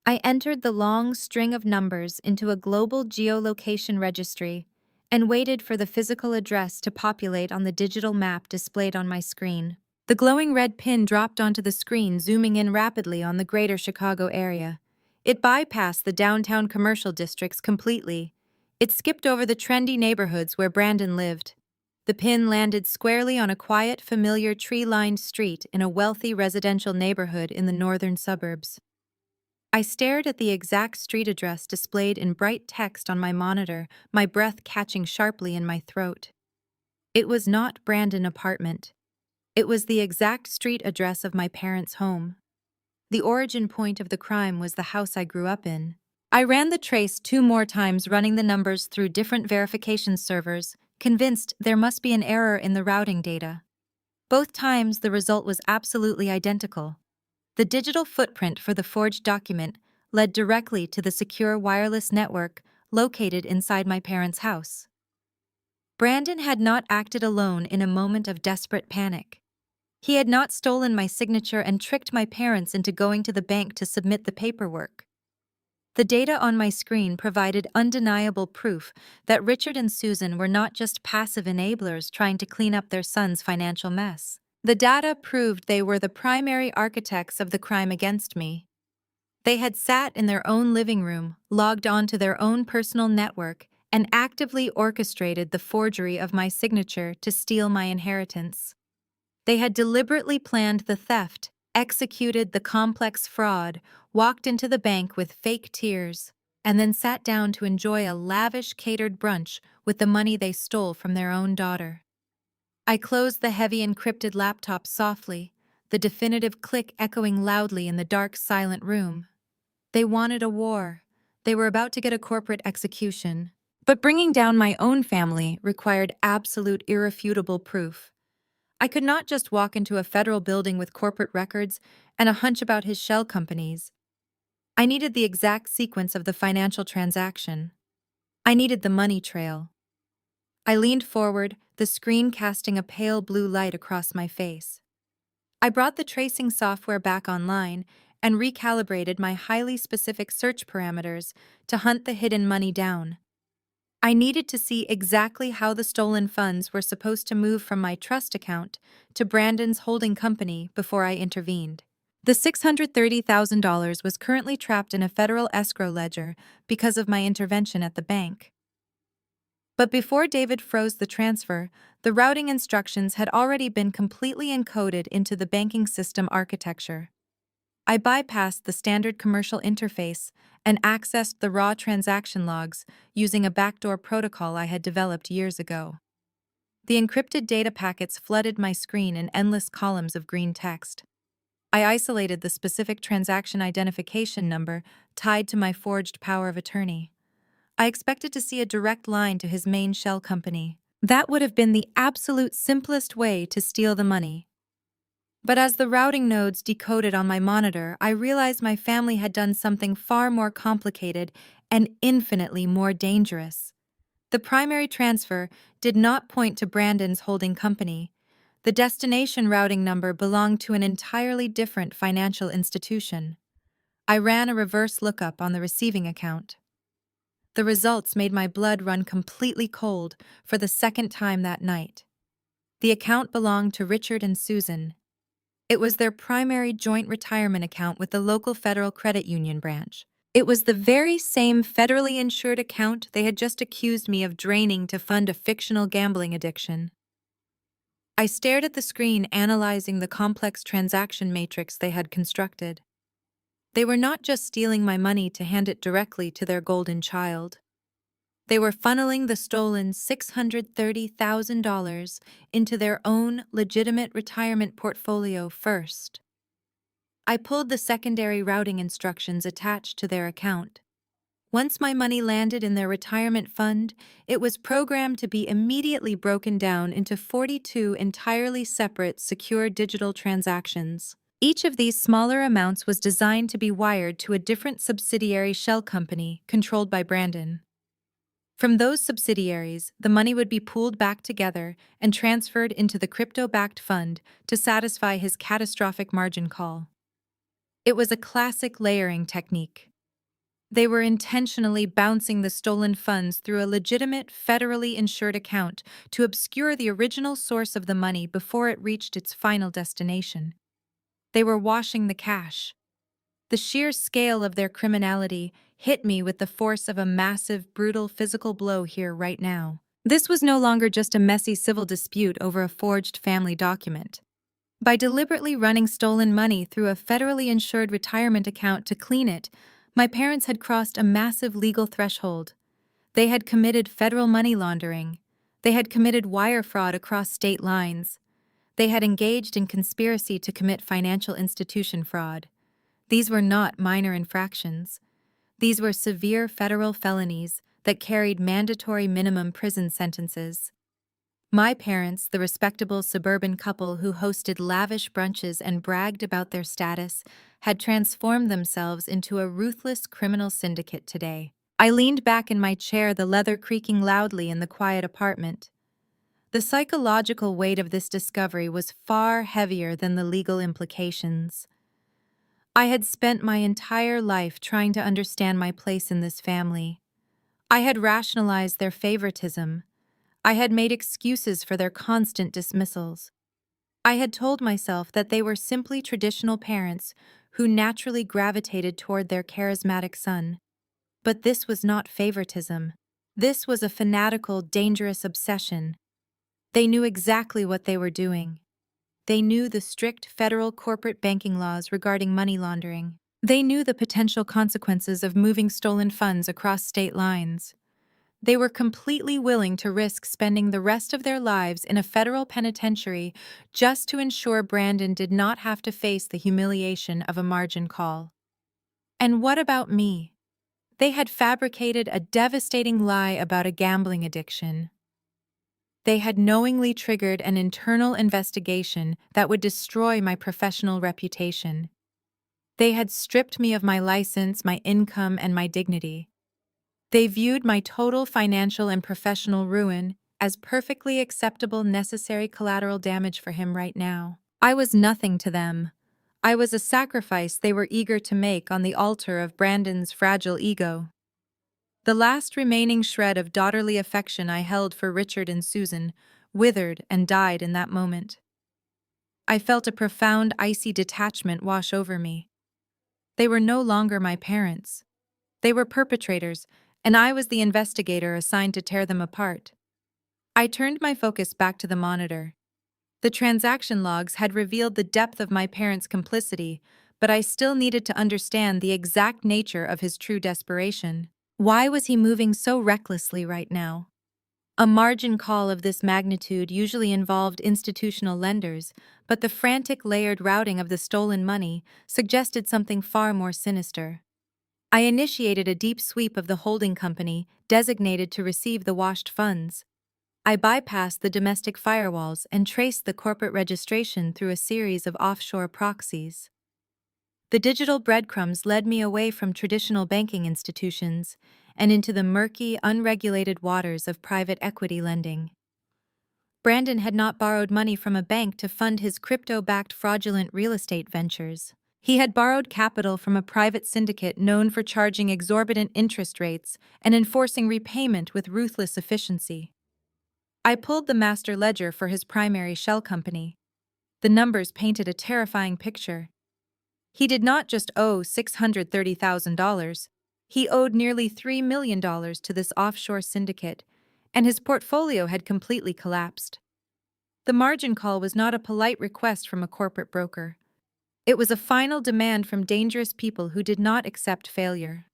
I entered the long string of numbers into a global geolocation registry and waited for the physical address to populate on the digital map displayed on my screen. The glowing red pin dropped onto the screen, zooming in rapidly on the greater Chicago area. It bypassed the downtown commercial districts completely. It skipped over the trendy neighborhoods where Brandon lived. The pin landed squarely on a quiet, familiar, tree-lined street in a wealthy residential neighborhood in the northern suburbs. I stared at the exact street address displayed in bright text on my monitor, my breath catching sharply in my throat. It was not Brandon apartment. It was the exact street address of my parents' home. The origin point of the crime was the house I grew up in. I ran the trace 2 more times, running the numbers through different verification servers, convinced there must be an error in the routing data. Both times, the result was absolutely identical. The digital footprint for the forged document led directly to the secure wireless network located inside my parents' house. Brandon had not acted alone in a moment of desperate panic. He had not stolen my signature and tricked my parents into going to the bank to submit the paperwork. The data on my screen provided undeniable proof that Richard and Susan were not just passive enablers trying to clean up their son's financial mess. The data proved they were the primary architects of the crime against me. They had sat in their own living room, logged onto their own personal network, and actively orchestrated the forgery of my signature to steal my inheritance. They had deliberately planned the theft, executed the complex fraud, walked into the bank with fake tears, and then sat down to enjoy a lavish catered brunch with the money they stole from their own daughter. I closed the heavy encrypted laptop softly, the definitive click echoing loudly in the dark, silent room. They wanted a war. They were about to get a corporate execution. But bringing down my own family required absolute, irrefutable proof. I could not just walk into a federal building with corporate records and a hunch about his shell companies. I needed the exact sequence of the financial transaction. I needed the money trail. I leaned forward, the screen casting a pale blue light across my face. I brought the tracing software back online and recalibrated my highly specific search parameters to hunt the hidden money down. I needed to see exactly how the stolen funds were supposed to move from my trust account to Brandon's holding company before I intervened. The $630,000 was currently trapped in a federal escrow ledger because of my intervention at the bank. But before David froze the transfer, the routing instructions had already been completely encoded into the banking system architecture. I bypassed the standard commercial interface and accessed the raw transaction logs using a backdoor protocol I had developed years ago. The encrypted data packets flooded my screen in endless columns of green text. I isolated the specific transaction identification number tied to my forged power of attorney. I expected to see a direct line to his main shell company. That would have been the absolute simplest way to steal the money. But as the routing nodes decoded on my monitor, I realized my family had done something far more complicated and infinitely more dangerous. The primary transfer did not point to Brandon's holding company. The destination routing number belonged to an entirely different financial institution. I ran a reverse lookup on the receiving account. The results made my blood run completely cold for the second time that night. The account belonged to Richard and Susan. It was their primary joint retirement account with the local federal credit union branch. It was the very same federally insured account they had just accused me of draining to fund a fictional gambling addiction. I stared at the screen, analyzing the complex transaction matrix they had constructed. They were not just stealing my money to hand it directly to their golden child. They were funneling the stolen $630,000 into their own legitimate retirement portfolio first. I pulled the secondary routing instructions attached to their account. Once my money landed in their retirement fund, it was programmed to be immediately broken down into 42 entirely separate secure digital transactions. Each of these smaller amounts was designed to be wired to a different subsidiary shell company controlled by Brandon. From those subsidiaries, the money would be pooled back together and transferred into the crypto-backed fund to satisfy his catastrophic margin call. It was a classic layering technique. They were intentionally bouncing the stolen funds through a legitimate, federally insured account to obscure the original source of the money before it reached its final destination. They were washing the cash. The sheer scale of their criminality hit me with the force of a massive, brutal physical blow here right now. This was no longer just a messy civil dispute over a forged family document. By deliberately running stolen money through a federally insured retirement account to clean it, my parents had crossed a massive legal threshold. They had committed federal money laundering. They had committed wire fraud across state lines. They had engaged in conspiracy to commit financial institution fraud. These were not minor infractions. These were severe federal felonies that carried mandatory minimum prison sentences. My parents, the respectable suburban couple who hosted lavish brunches and bragged about their status, had transformed themselves into a ruthless criminal syndicate today. I leaned back in my chair, the leather creaking loudly in the quiet apartment. The psychological weight of this discovery was far heavier than the legal implications. I had spent my entire life trying to understand my place in this family. I had rationalized their favoritism. I had made excuses for their constant dismissals. I had told myself that they were simply traditional parents who naturally gravitated toward their charismatic son. But this was not favoritism. This was a fanatical, dangerous obsession. They knew exactly what they were doing. They knew the strict federal corporate banking laws regarding money laundering. They knew the potential consequences of moving stolen funds across state lines. They were completely willing to risk spending the rest of their lives in a federal penitentiary just to ensure Brandon did not have to face the humiliation of a margin call. And what about me? They had fabricated a devastating lie about a gambling addiction. They had knowingly triggered an internal investigation that would destroy my professional reputation. They had stripped me of my license, my income, and my dignity. They viewed my total financial and professional ruin as perfectly acceptable necessary collateral damage for him right now. I was nothing to them. I was a sacrifice they were eager to make on the altar of Brandon's fragile ego. The last remaining shred of daughterly affection I held for Richard and Susan withered and died in that moment. I felt a profound, icy detachment wash over me. They were no longer my parents. They were perpetrators, and I was the investigator assigned to tear them apart. I turned my focus back to the monitor. The transaction logs had revealed the depth of my parents' complicity, but I still needed to understand the exact nature of his true desperation. Why was he moving so recklessly right now? A margin call of this magnitude usually involved institutional lenders, but the frantic layered routing of the stolen money suggested something far more sinister. I initiated a deep sweep of the holding company designated to receive the washed funds. I bypassed the domestic firewalls and traced the corporate registration through a series of offshore proxies. The digital breadcrumbs led me away from traditional banking institutions and into the murky, unregulated waters of private equity lending. Brandon had not borrowed money from a bank to fund his crypto-backed fraudulent real estate ventures. He had borrowed capital from a private syndicate known for charging exorbitant interest rates and enforcing repayment with ruthless efficiency. I pulled the master ledger for his primary shell company. The numbers painted a terrifying picture. He did not just owe $630,000, he owed nearly $3 million to this offshore syndicate, and his portfolio had completely collapsed. The margin call was not a polite request from a corporate broker. It was a final demand from dangerous people who did not accept failure.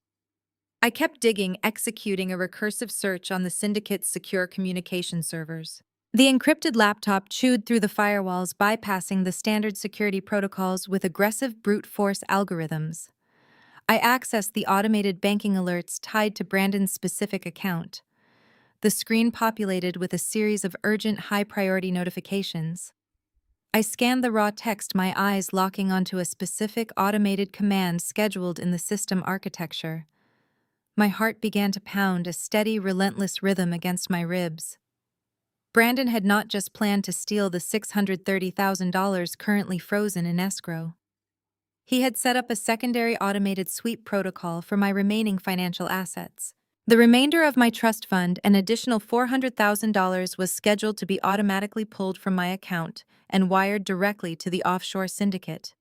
I kept digging, executing a recursive search on the syndicate's secure communication servers. The encrypted laptop chewed through the firewalls, bypassing the standard security protocols with aggressive brute force algorithms. I accessed the automated banking alerts tied to Brandon's specific account. The screen populated with a series of urgent, high-priority notifications. I scanned the raw text, my eyes locking onto a specific automated command scheduled in the system architecture. My heart began to pound, a steady, relentless rhythm against my ribs. Brandon had not just planned to steal the $630,000 currently frozen in escrow. He had set up a secondary automated sweep protocol for my remaining financial assets. The remainder of my trust fund, an additional $400,000, was scheduled to be automatically pulled from my account and wired directly to the offshore syndicate.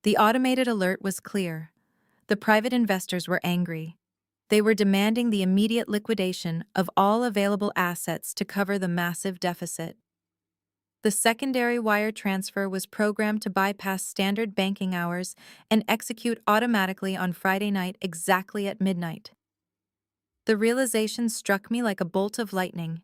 The automated alert was clear. The private investors were angry. They were demanding the immediate liquidation of all available assets to cover the massive deficit. The secondary wire transfer was programmed to bypass standard banking hours and execute automatically on Friday night exactly at midnight. The realization struck me like a bolt of lightning.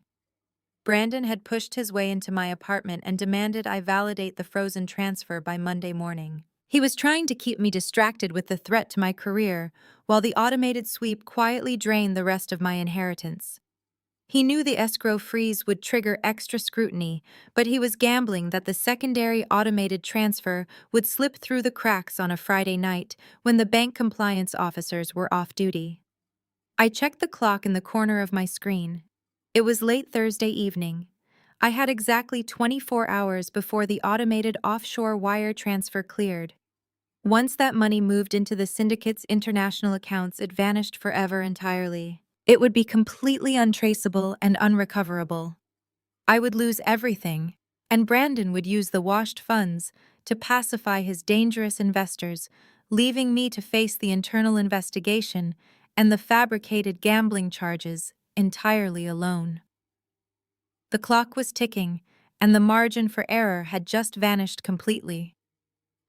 Brandon had pushed his way into my apartment and demanded I validate the frozen transfer by Monday morning. He was trying to keep me distracted with the threat to my career, while the automated sweep quietly drained the rest of my inheritance. He knew the escrow freeze would trigger extra scrutiny, but he was gambling that the secondary automated transfer would slip through the cracks on a Friday night when the bank compliance officers were off duty. I checked the clock in the corner of my screen. It was late Thursday evening. I had exactly 24 hours before the automated offshore wire transfer cleared. Once that money moved into the syndicate's international accounts, it vanished forever entirely. It would be completely untraceable and unrecoverable. I would lose everything and Brandon would use the washed funds to pacify his dangerous investors, leaving me to face the internal investigation and the fabricated gambling charges entirely alone. The clock was ticking, and the margin for error had just vanished completely.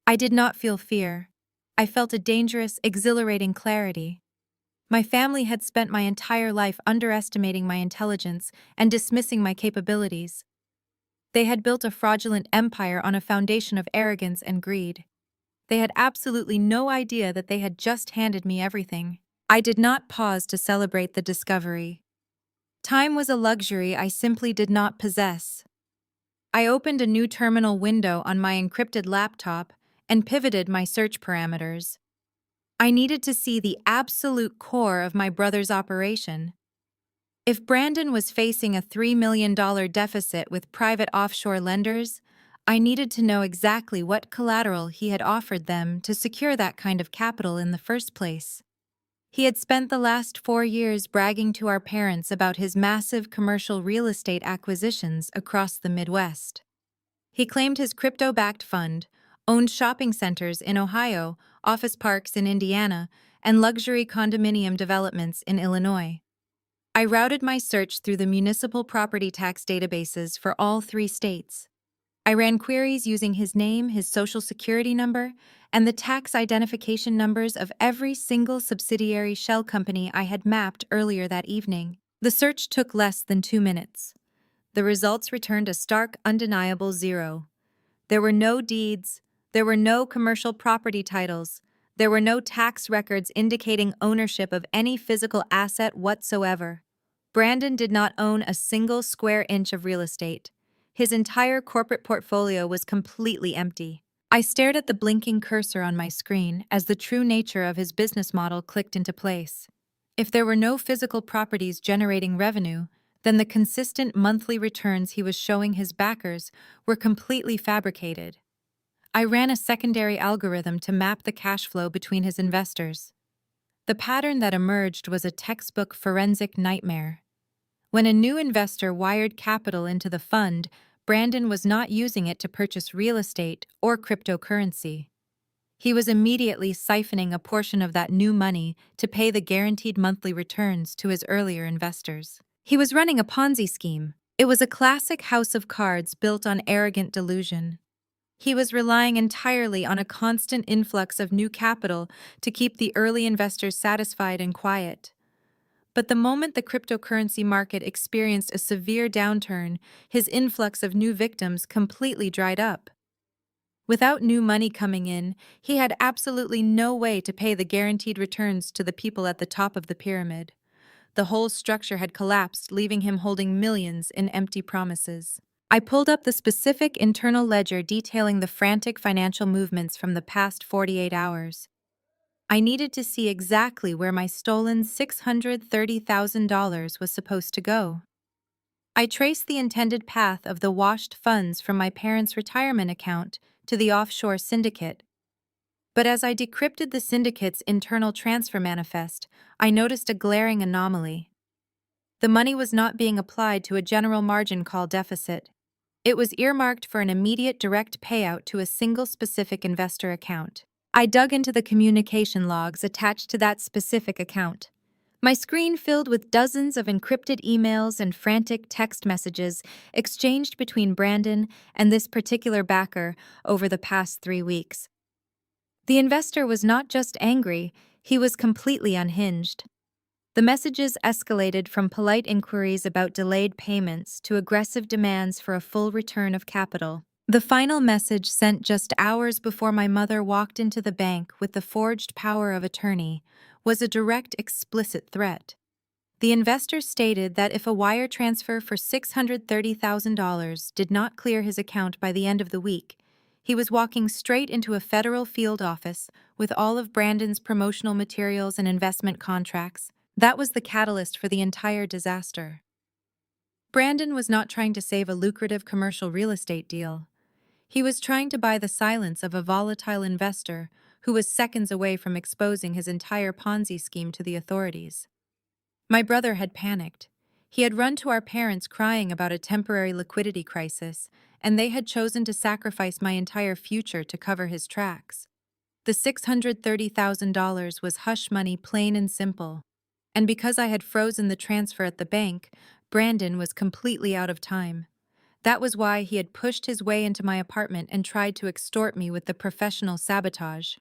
I did not feel fear. I felt a dangerous, exhilarating clarity. My family had spent my entire life underestimating my intelligence and dismissing my capabilities. They had built a fraudulent empire on a foundation of arrogance and greed. They had absolutely no idea that they had just handed me everything. I did not pause to celebrate the discovery. Time was a luxury I simply did not possess. I opened a new terminal window on my encrypted laptop and pivoted my search parameters. I needed to see the absolute core of my brother's operation. If Brandon was facing a $3 million deficit with private offshore lenders, I needed to know exactly what collateral he had offered them to secure that kind of capital in the first place. He had spent the last 4 years bragging to our parents about his massive commercial real estate acquisitions across the Midwest. He claimed his crypto-backed fund owned shopping centers in Ohio, office parks in Indiana, and luxury condominium developments in Illinois. I routed my search through the municipal property tax databases for all 3 states. I ran queries using his name, his social security number, and the tax identification numbers of every single subsidiary shell company I had mapped earlier that evening. The search took less than 2 minutes. The results returned a stark, undeniable 0. There were no deeds, there were no commercial property titles, there were no tax records indicating ownership of any physical asset whatsoever. Brandon did not own a single square inch of real estate. His entire corporate portfolio was completely empty. I stared at the blinking cursor on my screen as the true nature of his business model clicked into place. If there were no physical properties generating revenue, then the consistent monthly returns he was showing his backers were completely fabricated. I ran a secondary algorithm to map the cash flow between his investors. The pattern that emerged was a textbook forensic nightmare. When a new investor wired capital into the fund, Brandon was not using it to purchase real estate or cryptocurrency. He was immediately siphoning a portion of that new money to pay the guaranteed monthly returns to his earlier investors. He was running a Ponzi scheme. It was a classic house of cards built on arrogant delusion. He was relying entirely on a constant influx of new capital to keep the early investors satisfied and quiet. But the moment the cryptocurrency market experienced a severe downturn, his influx of new victims completely dried up. Without new money coming in, he had absolutely no way to pay the guaranteed returns to the people at the top of the pyramid. The whole structure had collapsed, leaving him holding millions in empty promises. I pulled up the specific internal ledger detailing the frantic financial movements from the past 48 hours. I needed to see exactly where my stolen $630,000 was supposed to go. I traced the intended path of the washed funds from my parents' retirement account to the offshore syndicate. But as I decrypted the syndicate's internal transfer manifest, I noticed a glaring anomaly. The money was not being applied to a general margin call deficit. It was earmarked for an immediate direct payout to a single specific investor account. I dug into the communication logs attached to that specific account. My screen filled with dozens of encrypted emails and frantic text messages exchanged between Brandon and this particular backer over the past 3 weeks. The investor was not just angry, he was completely unhinged. The messages escalated from polite inquiries about delayed payments to aggressive demands for a full return of capital. The final message, sent just hours before my mother walked into the bank with the forged power of attorney, was a direct, explicit threat. The investor stated that if a wire transfer for $630,000 did not clear his account by the end of the week, he was walking straight into a federal field office with all of Brandon's promotional materials and investment contracts. That was the catalyst for the entire disaster. Brandon was not trying to save a lucrative commercial real estate deal. He was trying to buy the silence of a volatile investor who was seconds away from exposing his entire Ponzi scheme to the authorities. My brother had panicked. He had run to our parents crying about a temporary liquidity crisis, and they had chosen to sacrifice my entire future to cover his tracks. The $630,000 was hush money, plain and simple. And because I had frozen the transfer at the bank, Brandon was completely out of time. That was why he had pushed his way into my apartment and tried to extort me with the professional sabotage.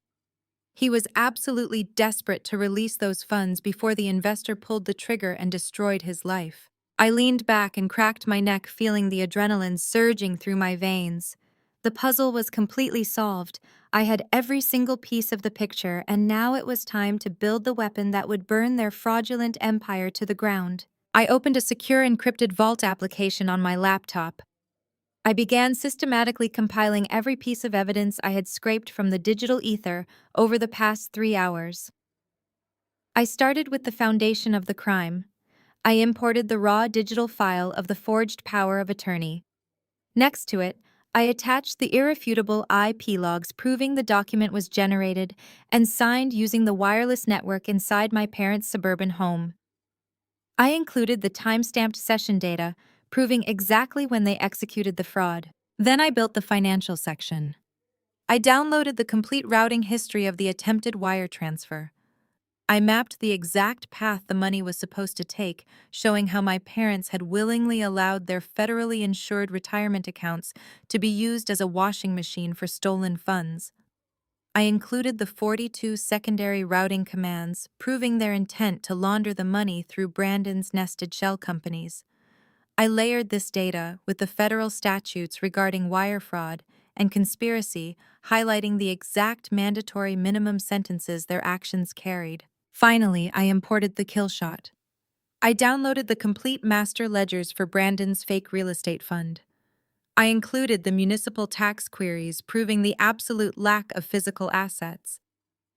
He was absolutely desperate to release those funds before the investor pulled the trigger and destroyed his life. I leaned back and cracked my neck, feeling the adrenaline surging through my veins. The puzzle was completely solved. I had every single piece of the picture, and now it was time to build the weapon that would burn their fraudulent empire to the ground. I opened a secure encrypted vault application on my laptop. I began systematically compiling every piece of evidence I had scraped from the digital ether over the past 3 hours. I started with the foundation of the crime. I imported the raw digital file of the forged power of attorney. Next to it, I attached the irrefutable IP logs proving the document was generated and signed using the wireless network inside my parents' suburban home. I included the time-stamped session data, proving exactly when they executed the fraud. Then I built the financial section. I downloaded the complete routing history of the attempted wire transfer. I mapped the exact path the money was supposed to take, showing how my parents had willingly allowed their federally insured retirement accounts to be used as a washing machine for stolen funds. I included the 42 secondary routing commands, proving their intent to launder the money through Brandon's nested shell companies. I layered this data with the federal statutes regarding wire fraud and conspiracy, highlighting the exact mandatory minimum sentences their actions carried. Finally, I imported the kill shot. I downloaded the complete master ledgers for Brandon's fake real estate fund. I included the municipal tax queries proving the absolute lack of physical assets.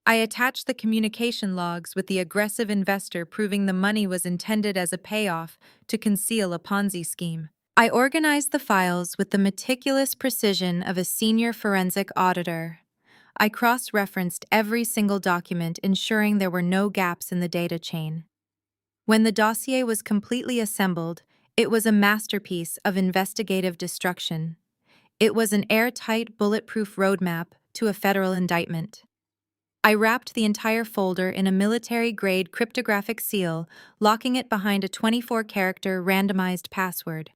I attached the communication logs with the aggressive investor proving the money was intended as a payoff to conceal a Ponzi scheme. I organized the files with the meticulous precision of a senior forensic auditor. I cross-referenced every single document, ensuring there were no gaps in the data chain. When the dossier was completely assembled, it was a masterpiece of investigative destruction. It was an airtight, bulletproof roadmap to a federal indictment. I wrapped the entire folder in a military-grade cryptographic seal, locking it behind a 24-character randomized password.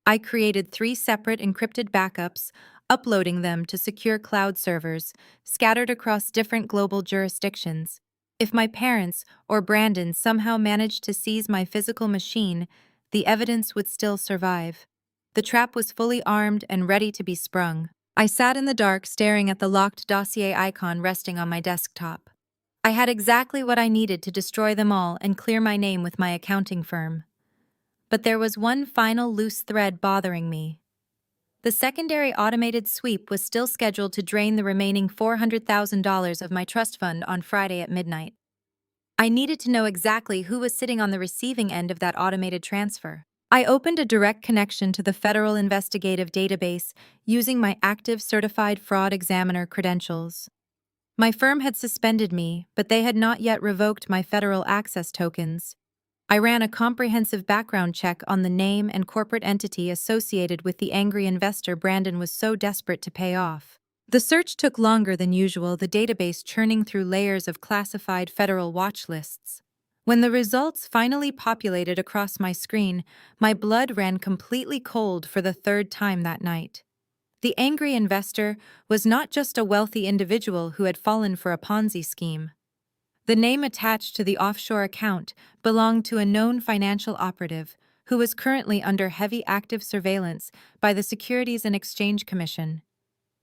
I created 3 separate encrypted backups, uploading them to secure cloud servers, scattered across different global jurisdictions. If my parents or Brandon somehow managed to seize my physical machine, the evidence would still survive. The trap was fully armed and ready to be sprung. I sat in the dark, staring at the locked dossier icon resting on my desktop. I had exactly what I needed to destroy them all and clear my name with my accounting firm. But there was one final loose thread bothering me. The secondary automated sweep was still scheduled to drain the remaining $400,000 of my trust fund on Friday at midnight. I needed to know exactly who was sitting on the receiving end of that automated transfer. I opened a direct connection to the Federal Investigative Database using my active Certified Fraud Examiner credentials. My firm had suspended me, but they had not yet revoked my federal access tokens. I ran a comprehensive background check on the name and corporate entity associated with the angry investor Brandon was so desperate to pay off. The search took longer than usual, the database churning through layers of classified federal watch lists. When the results finally populated across my screen, my blood ran completely cold for the 3rd time that night. The angry investor was not just a wealthy individual who had fallen for a Ponzi scheme. The name attached to the offshore account belonged to a known financial operative who was currently under heavy active surveillance by the Securities and Exchange Commission.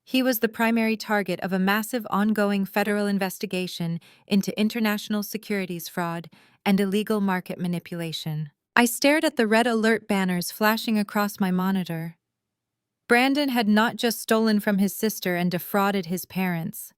He was the primary target of a massive ongoing federal investigation into international securities fraud and illegal market manipulation. I stared at the red alert banners flashing across my monitor. Brandon had not just stolen from his sister and defrauded his parents.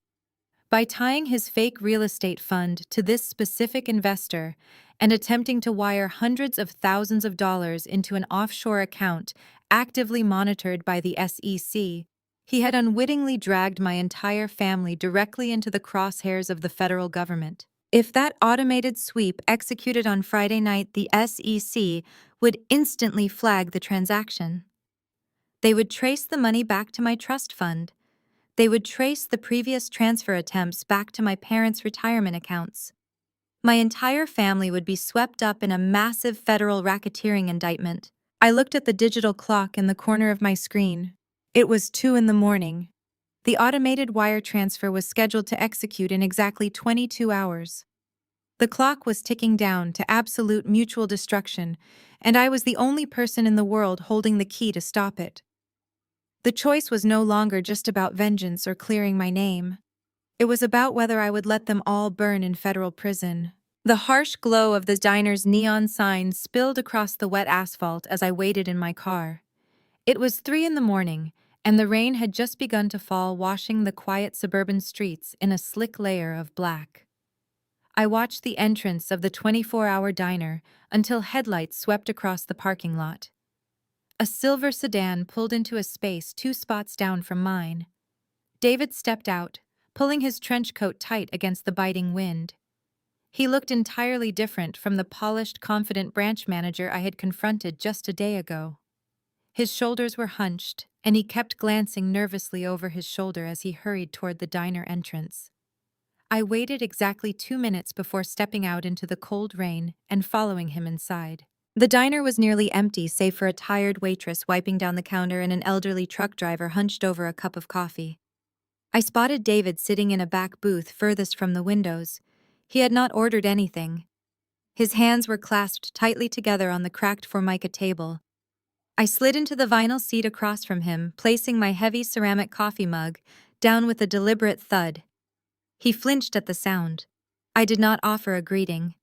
By tying his fake real estate fund to this specific investor and attempting to wire hundreds of thousands of dollars into an offshore account actively monitored by the SEC, he had unwittingly dragged my entire family directly into the crosshairs of the federal government. If that automated sweep executed on Friday night, the SEC would instantly flag the transaction. They would trace the money back to my trust fund. They would trace the previous transfer attempts back to my parents' retirement accounts. My entire family would be swept up in a massive federal racketeering indictment. I looked at the digital clock in the corner of my screen. It was 2 in the morning. The automated wire transfer was scheduled to execute in exactly 22 hours. The clock was ticking down to absolute mutual destruction, and I was the only person in the world holding the key to stop it. The choice was no longer just about vengeance or clearing my name. It was about whether I would let them all burn in federal prison. The harsh glow of the diner's neon sign spilled across the wet asphalt as I waited in my car. It was 3 in the morning, and the rain had just begun to fall, washing the quiet suburban streets in a slick layer of black. I watched the entrance of the 24-hour diner until headlights swept across the parking lot. A silver sedan pulled into a space 2 spots down from mine. David stepped out, pulling his trench coat tight against the biting wind. He looked entirely different from the polished, confident branch manager I had confronted just a day ago. His shoulders were hunched, and he kept glancing nervously over his shoulder as he hurried toward the diner entrance. I waited exactly 2 minutes before stepping out into the cold rain and following him inside. The diner was nearly empty save for a tired waitress wiping down the counter and an elderly truck driver hunched over a cup of coffee. I spotted David sitting in a back booth furthest from the windows. He had not ordered anything. His hands were clasped tightly together on the cracked Formica table. I slid into the vinyl seat across from him, placing my heavy ceramic coffee mug down with a deliberate thud. He flinched at the sound. I did not offer a greeting.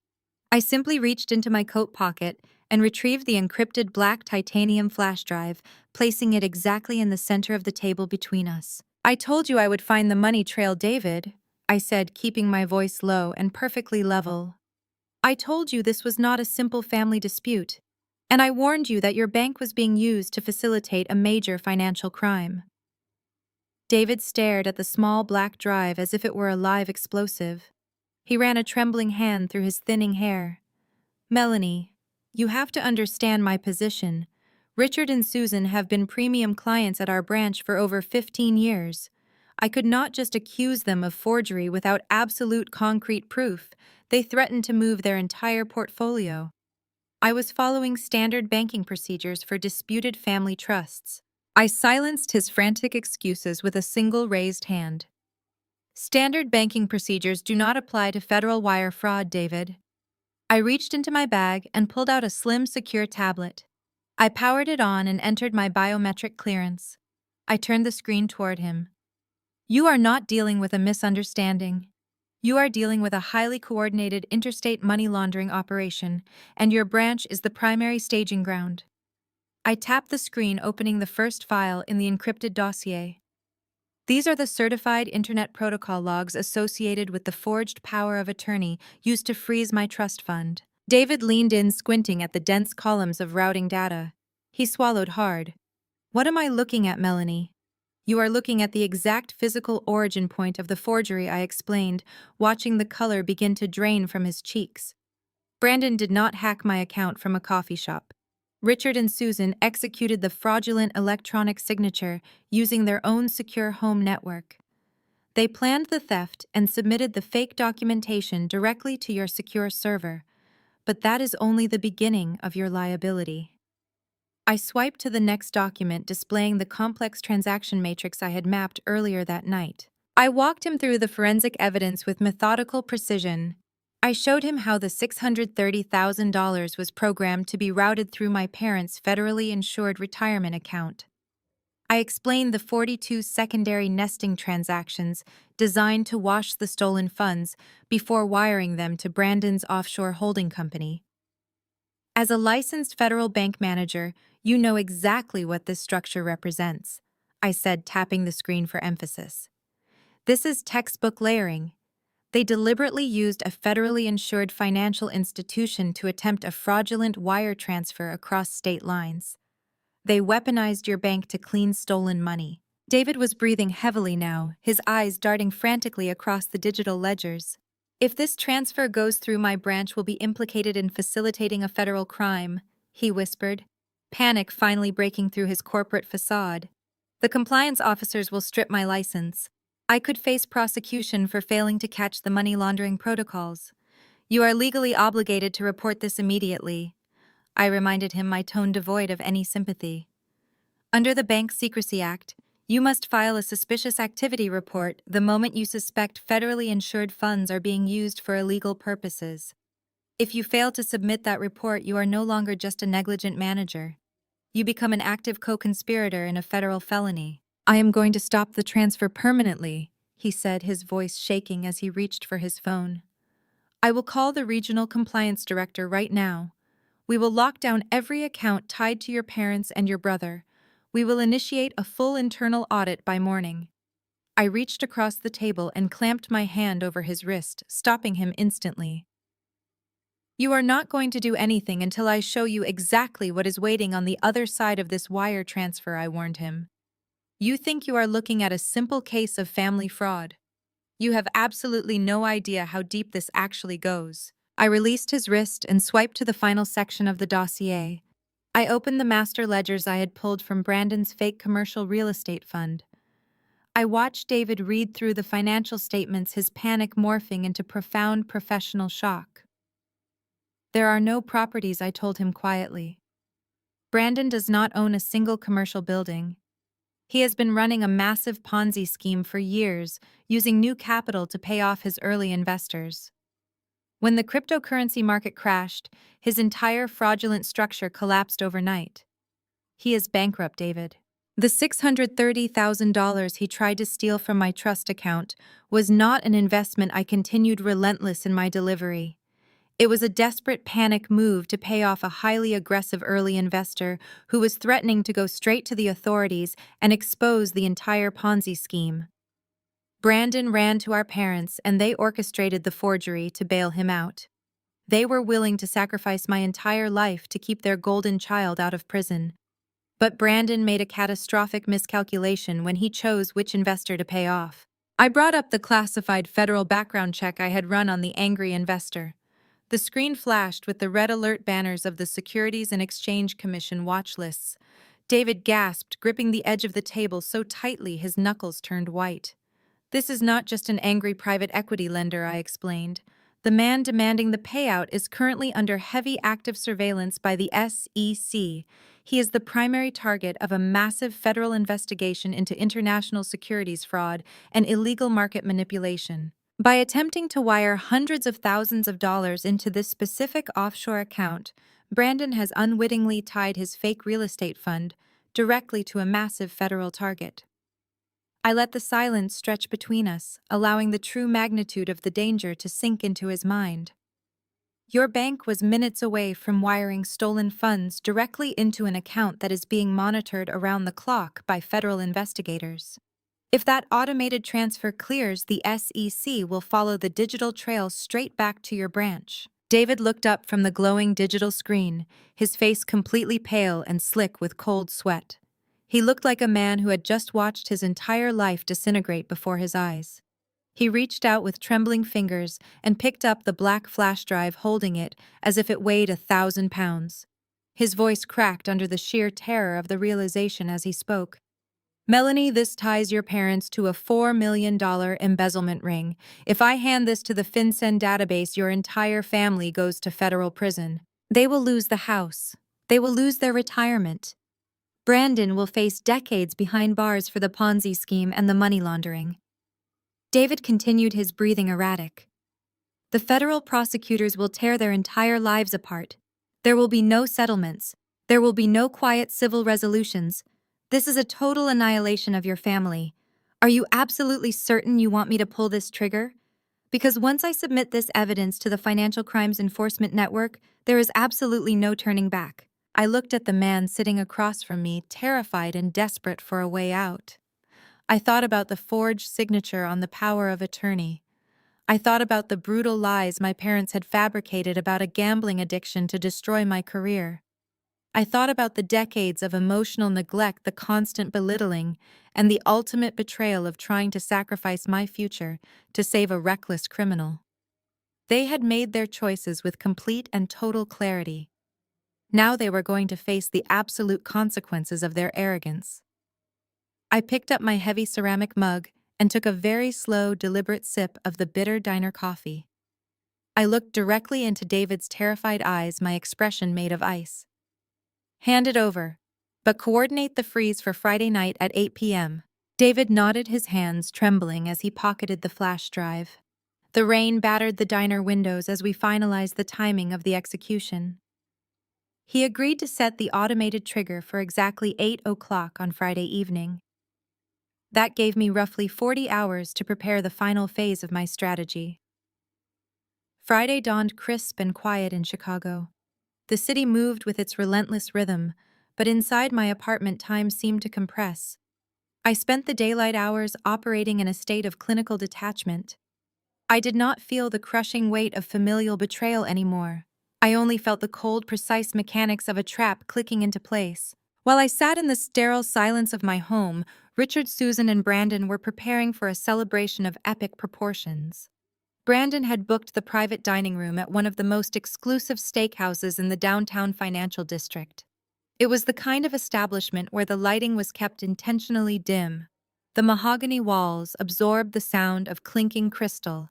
I simply reached into my coat pocket and retrieved the encrypted black titanium flash drive, placing it exactly in the center of the table between us. "I told you I would find the money trail, David," I said, keeping my voice low and perfectly level. "I told you this was not a simple family dispute, and I warned you that your bank was being used to facilitate a major financial crime." David stared at the small black drive as if it were a live explosive. He ran a trembling hand through his thinning hair. "Melanie, you have to understand my position. Richard and Susan have been premium clients at our branch for over 15 years. I could not just accuse them of forgery without absolute concrete proof. They threatened to move their entire portfolio. I was following standard banking procedures for disputed family trusts." I silenced his frantic excuses with a single raised hand. "Standard banking procedures do not apply to federal wire fraud, David." I reached into my bag and pulled out a slim, secure tablet. I powered it on and entered my biometric clearance. I turned the screen toward him. "You are not dealing with a misunderstanding. You are dealing with a highly coordinated interstate money laundering operation, and your branch is the primary staging ground." I tapped the screen, opening the first file in the encrypted dossier. "These are the certified Internet Protocol logs associated with the forged power of attorney used to freeze my trust fund." David leaned in, squinting at the dense columns of routing data. He swallowed hard. "What am I looking at, Melanie?" "You are looking at the exact physical origin point of the forgery," I explained, watching the color begin to drain from his cheeks. "Brandon did not hack my account from a coffee shop. Richard and Susan executed the fraudulent electronic signature using their own secure home network. They planned the theft and submitted the fake documentation directly to your secure server, but that is only the beginning of your liability." I swiped to the next document, displaying the complex transaction matrix I had mapped earlier that night. I walked him through the forensic evidence with methodical precision. I showed him how the $630,000 was programmed to be routed through my parents' federally insured retirement account. I explained the 42 secondary nesting transactions designed to wash the stolen funds before wiring them to Brandon's offshore holding company. "As a licensed federal bank manager, you know exactly what this structure represents," I said, tapping the screen for emphasis. "This is textbook layering. They deliberately used a federally insured financial institution to attempt a fraudulent wire transfer across state lines. They weaponized your bank to clean stolen money." David was breathing heavily now, his eyes darting frantically across the digital ledgers. If this transfer goes through, my branch will be implicated in facilitating a federal crime, he whispered, panic finally breaking through his corporate facade. The compliance officers will strip my license. I could face prosecution for failing to catch the money laundering protocols. You are legally obligated to report this immediately. I reminded him, my tone devoid of any sympathy. Under the Bank Secrecy Act, you must file a suspicious activity report the moment you suspect federally insured funds are being used for illegal purposes. If you fail to submit that report, you are no longer just a negligent manager. You become an active co-conspirator in a federal felony. I am going to stop the transfer permanently, he said, his voice shaking as he reached for his phone. I will call the regional compliance director right now. We will lock down every account tied to your parents and your brother. We will initiate a full internal audit by morning. I reached across the table and clamped my hand over his wrist, stopping him instantly. You are not going to do anything until I show you exactly what is waiting on the other side of this wire transfer, I warned him. You think you are looking at a simple case of family fraud. You have absolutely no idea how deep this actually goes. I released his wrist and swiped to the final section of the dossier. I opened the master ledgers I had pulled from Brandon's fake commercial real estate fund. I watched David read through the financial statements, his panic morphing into profound professional shock. There are no properties, I told him quietly. Brandon does not own a single commercial building. He has been running a massive Ponzi scheme for years, using new capital to pay off his early investors. When the cryptocurrency market crashed, his entire fraudulent structure collapsed overnight. He is bankrupt, David. The $630,000 he tried to steal from my trust account was not an investment. I continued relentless in my delivery. It was a desperate panic move to pay off a highly aggressive early investor who was threatening to go straight to the authorities and expose the entire Ponzi scheme. Brandon ran to our parents and they orchestrated the forgery to bail him out. They were willing to sacrifice my entire life to keep their golden child out of prison. But Brandon made a catastrophic miscalculation when he chose which investor to pay off. I brought up the classified federal background check I had run on the angry investor. The screen flashed with the red alert banners of the Securities and Exchange Commission watch lists. David gasped, gripping the edge of the table so tightly his knuckles turned white. This is not just an angry private equity lender, I explained. The man demanding the payout is currently under heavy active surveillance by the SEC. He is the primary target of a massive federal investigation into international securities fraud and illegal market manipulation. By attempting to wire hundreds of thousands of dollars into this specific offshore account, Brandon has unwittingly tied his fake real estate fund directly to a massive federal target. I let the silence stretch between us, allowing the true magnitude of the danger to sink into his mind. Your bank was minutes away from wiring stolen funds directly into an account that is being monitored around the clock by federal investigators. If that automated transfer clears, the SEC will follow the digital trail straight back to your branch. David looked up from the glowing digital screen, his face completely pale and slick with cold sweat. He looked like a man who had just watched his entire life disintegrate before his eyes. He reached out with trembling fingers and picked up the black flash drive, holding it as if it weighed 1,000 pounds. His voice cracked under the sheer terror of the realization as he spoke. Melanie, this ties your parents to a $4 million embezzlement ring. If I hand this to the FinCEN database, your entire family goes to federal prison. They will lose the house. They will lose their retirement. Brandon will face decades behind bars for the Ponzi scheme and the money laundering. David continued, his breathing erratic. The federal prosecutors will tear their entire lives apart. There will be no settlements. There will be no quiet civil resolutions. This is a total annihilation of your family. Are you absolutely certain you want me to pull this trigger? Because once I submit this evidence to the Financial Crimes Enforcement Network, there is absolutely no turning back. I looked at the man sitting across from me, terrified and desperate for a way out. I thought about the forged signature on the power of attorney. I thought about the brutal lies my parents had fabricated about a gambling addiction to destroy my career. I thought about the decades of emotional neglect, the constant belittling, and the ultimate betrayal of trying to sacrifice my future to save a reckless criminal. They had made their choices with complete and total clarity. Now they were going to face the absolute consequences of their arrogance. I picked up my heavy ceramic mug and took a very slow, deliberate sip of the bitter diner coffee. I looked directly into David's terrified eyes, my expression made of ice. "Hand it over, but coordinate the freeze for Friday night at 8 p.m. David nodded, his hands trembling as he pocketed the flash drive. The rain battered the diner windows as we finalized the timing of the execution. He agreed to set the automated trigger for exactly 8 o'clock on Friday evening. That gave me roughly 40 hours to prepare the final phase of my strategy. Friday dawned crisp and quiet in Chicago. The city moved with its relentless rhythm, but inside my apartment time seemed to compress. I spent the daylight hours operating in a state of clinical detachment. I did not feel the crushing weight of familial betrayal anymore. I only felt the cold, precise mechanics of a trap clicking into place. While I sat in the sterile silence of my home, Richard, Susan, and Brandon were preparing for a celebration of epic proportions. Brandon had booked the private dining room at one of the most exclusive steakhouses in the downtown financial district. It was the kind of establishment where the lighting was kept intentionally dim. The mahogany walls absorbed the sound of clinking crystal,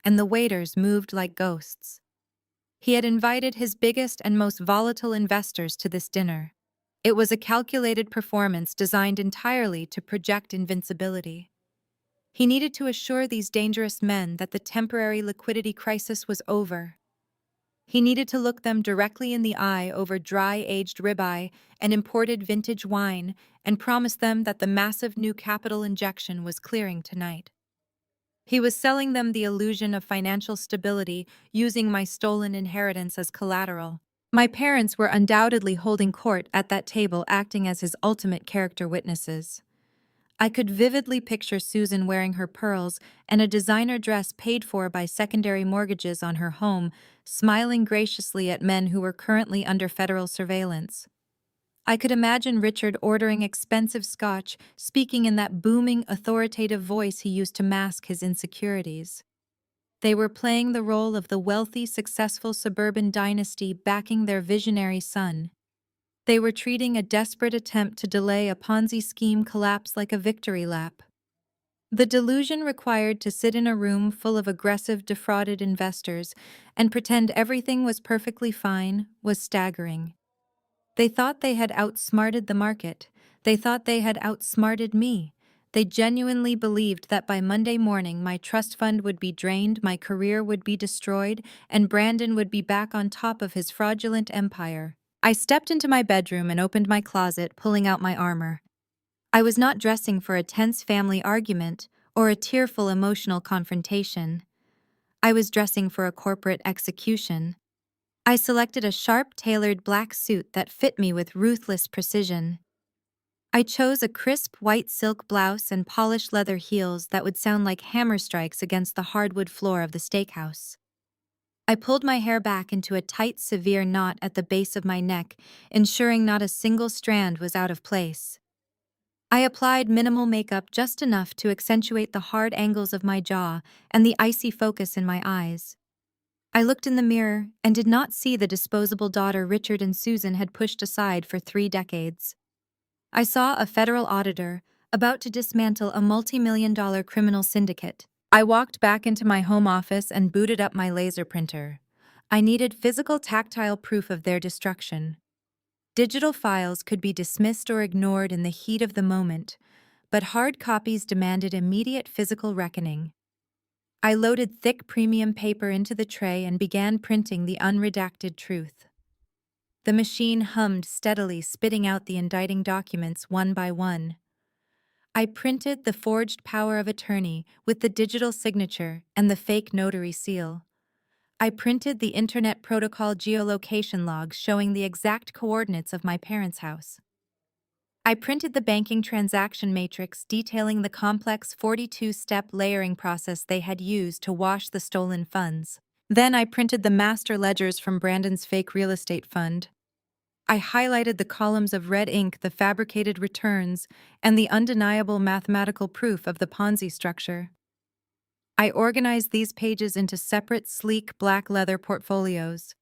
and the waiters moved like ghosts. He had invited his biggest and most volatile investors to this dinner. It was a calculated performance designed entirely to project invincibility. He needed to assure these dangerous men that the temporary liquidity crisis was over. He needed to look them directly in the eye over dry-aged ribeye and imported vintage wine and promise them that the massive new capital injection was clearing tonight. He was selling them the illusion of financial stability using my stolen inheritance as collateral. My parents were undoubtedly holding court at that table, acting as his ultimate character witnesses. I could vividly picture Susan wearing her pearls and a designer dress paid for by secondary mortgages on her home, smiling graciously at men who were currently under federal surveillance. I could imagine Richard ordering expensive scotch, speaking in that booming, authoritative voice he used to mask his insecurities. They were playing the role of the wealthy, successful suburban dynasty backing their visionary son. They were treating a desperate attempt to delay a Ponzi scheme collapse like a victory lap. The delusion required to sit in a room full of aggressive, defrauded investors and pretend everything was perfectly fine was staggering. They thought they had outsmarted the market. They thought they had outsmarted me. They genuinely believed that by Monday morning my trust fund would be drained, my career would be destroyed, and Brandon would be back on top of his fraudulent empire. I stepped into my bedroom and opened my closet, pulling out my armor. I was not dressing for a tense family argument or a tearful emotional confrontation. I was dressing for a corporate execution. I selected a sharp, tailored black suit that fit me with ruthless precision. I chose a crisp white silk blouse and polished leather heels that would sound like hammer strikes against the hardwood floor of the steakhouse. I pulled my hair back into a tight, severe knot at the base of my neck, ensuring not a single strand was out of place. I applied minimal makeup, just enough to accentuate the hard angles of my jaw and the icy focus in my eyes. I looked in the mirror and did not see the disposable daughter Richard and Susan had pushed aside for 3 decades. I saw a federal auditor about to dismantle a multi-million-dollar criminal syndicate. I walked back into my home office and booted up my laser printer. I needed physical, tactile proof of their destruction. Digital files could be dismissed or ignored in the heat of the moment, but hard copies demanded immediate physical reckoning. I loaded thick premium paper into the tray and began printing the unredacted truth. The machine hummed steadily, spitting out the indicting documents one by one. I printed the forged power of attorney with the digital signature and the fake notary seal. I printed the Internet Protocol geolocation logs showing the exact coordinates of my parents' house. I printed the banking transaction matrix detailing the complex 42-step layering process they had used to wash the stolen funds. Then I printed the master ledgers from Brandon's fake real estate fund. I highlighted the columns of red ink, the fabricated returns, and the undeniable mathematical proof of the Ponzi structure. I organized these pages into separate, sleek black leather portfolios.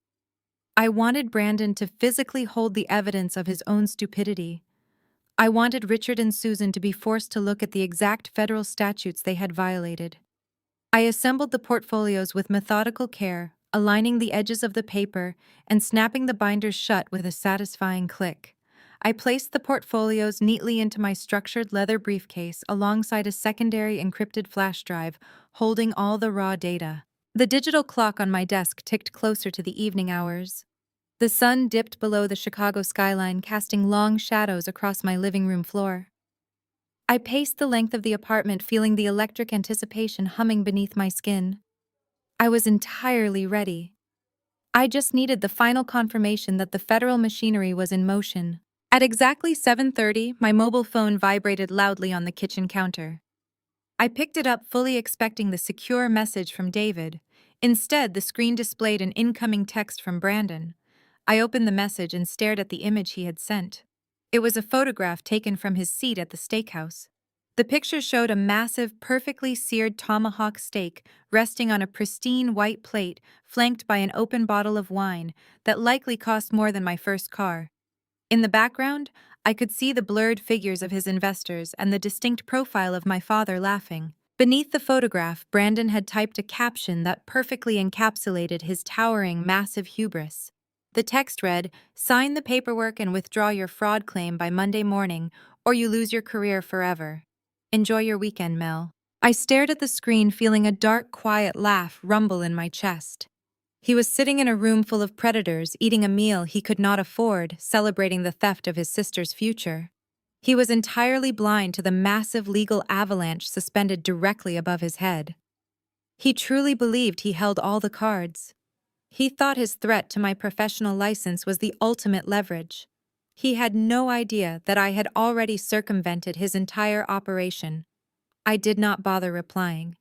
I wanted Brandon to physically hold the evidence of his own stupidity. I wanted Richard and Susan to be forced to look at the exact federal statutes they had violated. I assembled the portfolios with methodical care, aligning the edges of the paper and snapping the binders shut with a satisfying click. I placed the portfolios neatly into my structured leather briefcase alongside a secondary encrypted flash drive holding all the raw data. The digital clock on my desk ticked closer to the evening hours. The sun dipped below the Chicago skyline, casting long shadows across my living room floor. I paced the length of the apartment, feeling the electric anticipation humming beneath my skin. I was entirely ready. I just needed the final confirmation that the federal machinery was in motion. At exactly 7:30, my mobile phone vibrated loudly on the kitchen counter. I picked it up, fully expecting the secure message from David. Instead, the screen displayed an incoming text from Brandon. I opened the message and stared at the image he had sent. It was a photograph taken from his seat at the steakhouse. The picture showed a massive, perfectly seared tomahawk steak resting on a pristine white plate, flanked by an open bottle of wine that likely cost more than my first car. In the background, I could see the blurred figures of his investors and the distinct profile of my father laughing. Beneath the photograph, Brandon had typed a caption that perfectly encapsulated his towering, massive hubris. The text read, "Sign the paperwork and withdraw your fraud claim by Monday morning, or you lose your career forever. Enjoy your weekend, Mel." I stared at the screen, feeling a dark, quiet laugh rumble in my chest. He was sitting in a room full of predators, eating a meal he could not afford, celebrating the theft of his sister's future. He was entirely blind to the massive legal avalanche suspended directly above his head. He truly believed he held all the cards. He thought his threat to my professional license was the ultimate leverage. He had no idea that I had already circumvented his entire operation. I did not bother replying.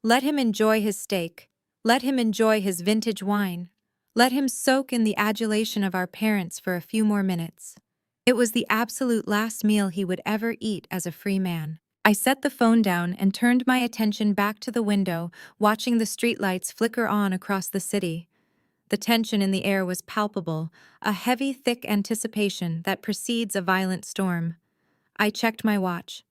Let him enjoy his steak. Let him enjoy his vintage wine. Let him soak in the adulation of our parents for a few more minutes. It was the absolute last meal he would ever eat as a free man. I set the phone down and turned my attention back to the window, watching the streetlights flicker on across the city. The tension in the air was palpable, a heavy, thick anticipation that precedes a violent storm. I checked my watch.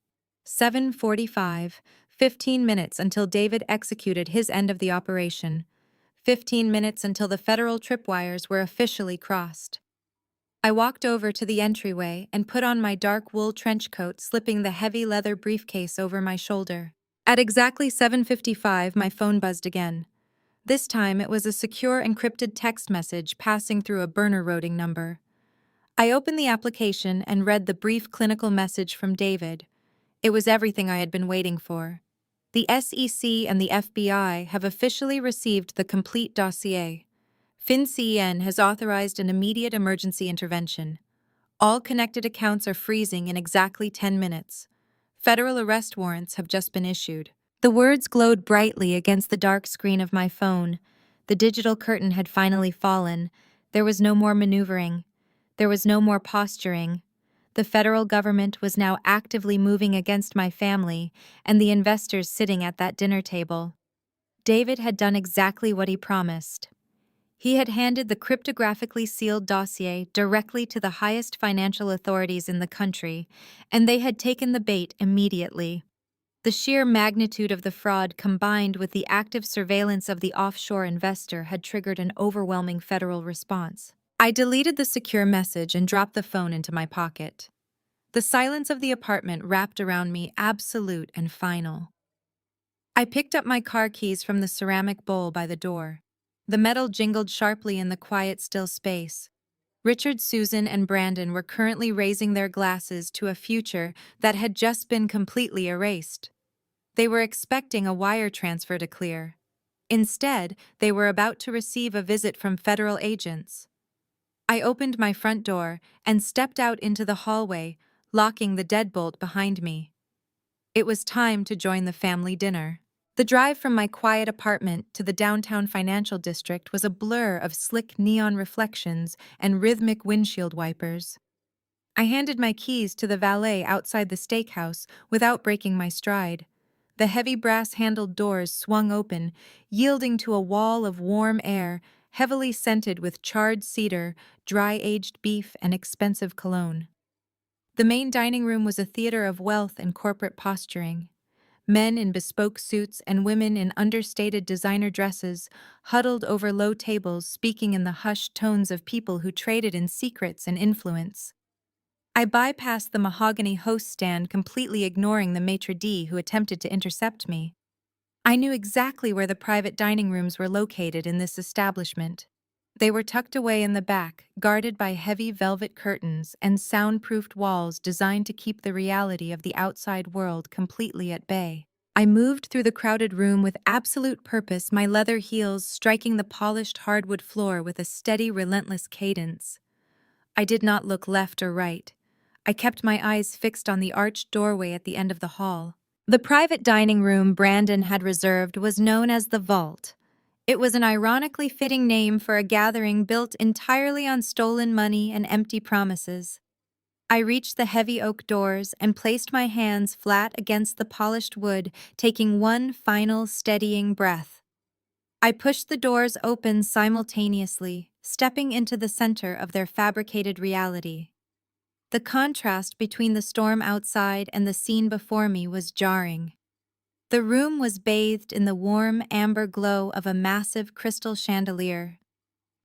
7:45, 15 minutes until David executed his end of the operation. 15 minutes until the federal tripwires were officially crossed. I walked over to the entryway and put on my dark wool trench coat, slipping the heavy leather briefcase over my shoulder. At exactly 7:55, my phone buzzed again. This time, it was a secure encrypted text message passing through a burner routing number. I opened the application and read the brief clinical message from David. It was everything I had been waiting for. The SEC and the FBI have officially received the complete dossier. FinCEN has authorized an immediate emergency intervention. All connected accounts are freezing in exactly 10 minutes. Federal arrest warrants have just been issued. The words glowed brightly against the dark screen of my phone. The digital curtain had finally fallen. There was no more maneuvering. There was no more posturing. The federal government was now actively moving against my family and the investors sitting at that dinner table. David had done exactly what he promised. He had handed the cryptographically sealed dossier directly to the highest financial authorities in the country, and they had taken the bait immediately. The sheer magnitude of the fraud, combined with the active surveillance of the offshore investor, had triggered an overwhelming federal response. I deleted the secure message and dropped the phone into my pocket. The silence of the apartment wrapped around me, absolute and final. I picked up my car keys from the ceramic bowl by the door. The metal jingled sharply in the quiet, still space. Richard, Susan, and Brandon were currently raising their glasses to a future that had just been completely erased. They were expecting a wire transfer to clear. Instead, they were about to receive a visit from federal agents. I opened my front door and stepped out into the hallway, locking the deadbolt behind me. It was time to join the family dinner. The drive from my quiet apartment to the downtown financial district was a blur of slick neon reflections and rhythmic windshield wipers. I handed my keys to the valet outside the steakhouse without breaking my stride. The heavy brass-handled doors swung open, yielding to a wall of warm air, heavily scented with charred cedar, dry-aged beef, and expensive cologne. The main dining room was a theater of wealth and corporate posturing. Men in bespoke suits and women in understated designer dresses huddled over low tables, speaking in the hushed tones of people who traded in secrets and influence. I bypassed the mahogany host stand, completely ignoring the maitre d' who attempted to intercept me. I knew exactly where the private dining rooms were located in this establishment. They were tucked away in the back, guarded by heavy velvet curtains and soundproofed walls designed to keep the reality of the outside world completely at bay. I moved through the crowded room with absolute purpose, my leather heels striking the polished hardwood floor with a steady, relentless cadence. I did not look left or right. I kept my eyes fixed on the arched doorway at the end of the hall. The private dining room Brandon had reserved was known as the Vault. It was an ironically fitting name for a gathering built entirely on stolen money and empty promises. I reached the heavy oak doors and placed my hands flat against the polished wood, taking one final steadying breath. I pushed the doors open simultaneously, stepping into the center of their fabricated reality. The contrast between the storm outside and the scene before me was jarring. The room was bathed in the warm amber glow of a massive crystal chandelier.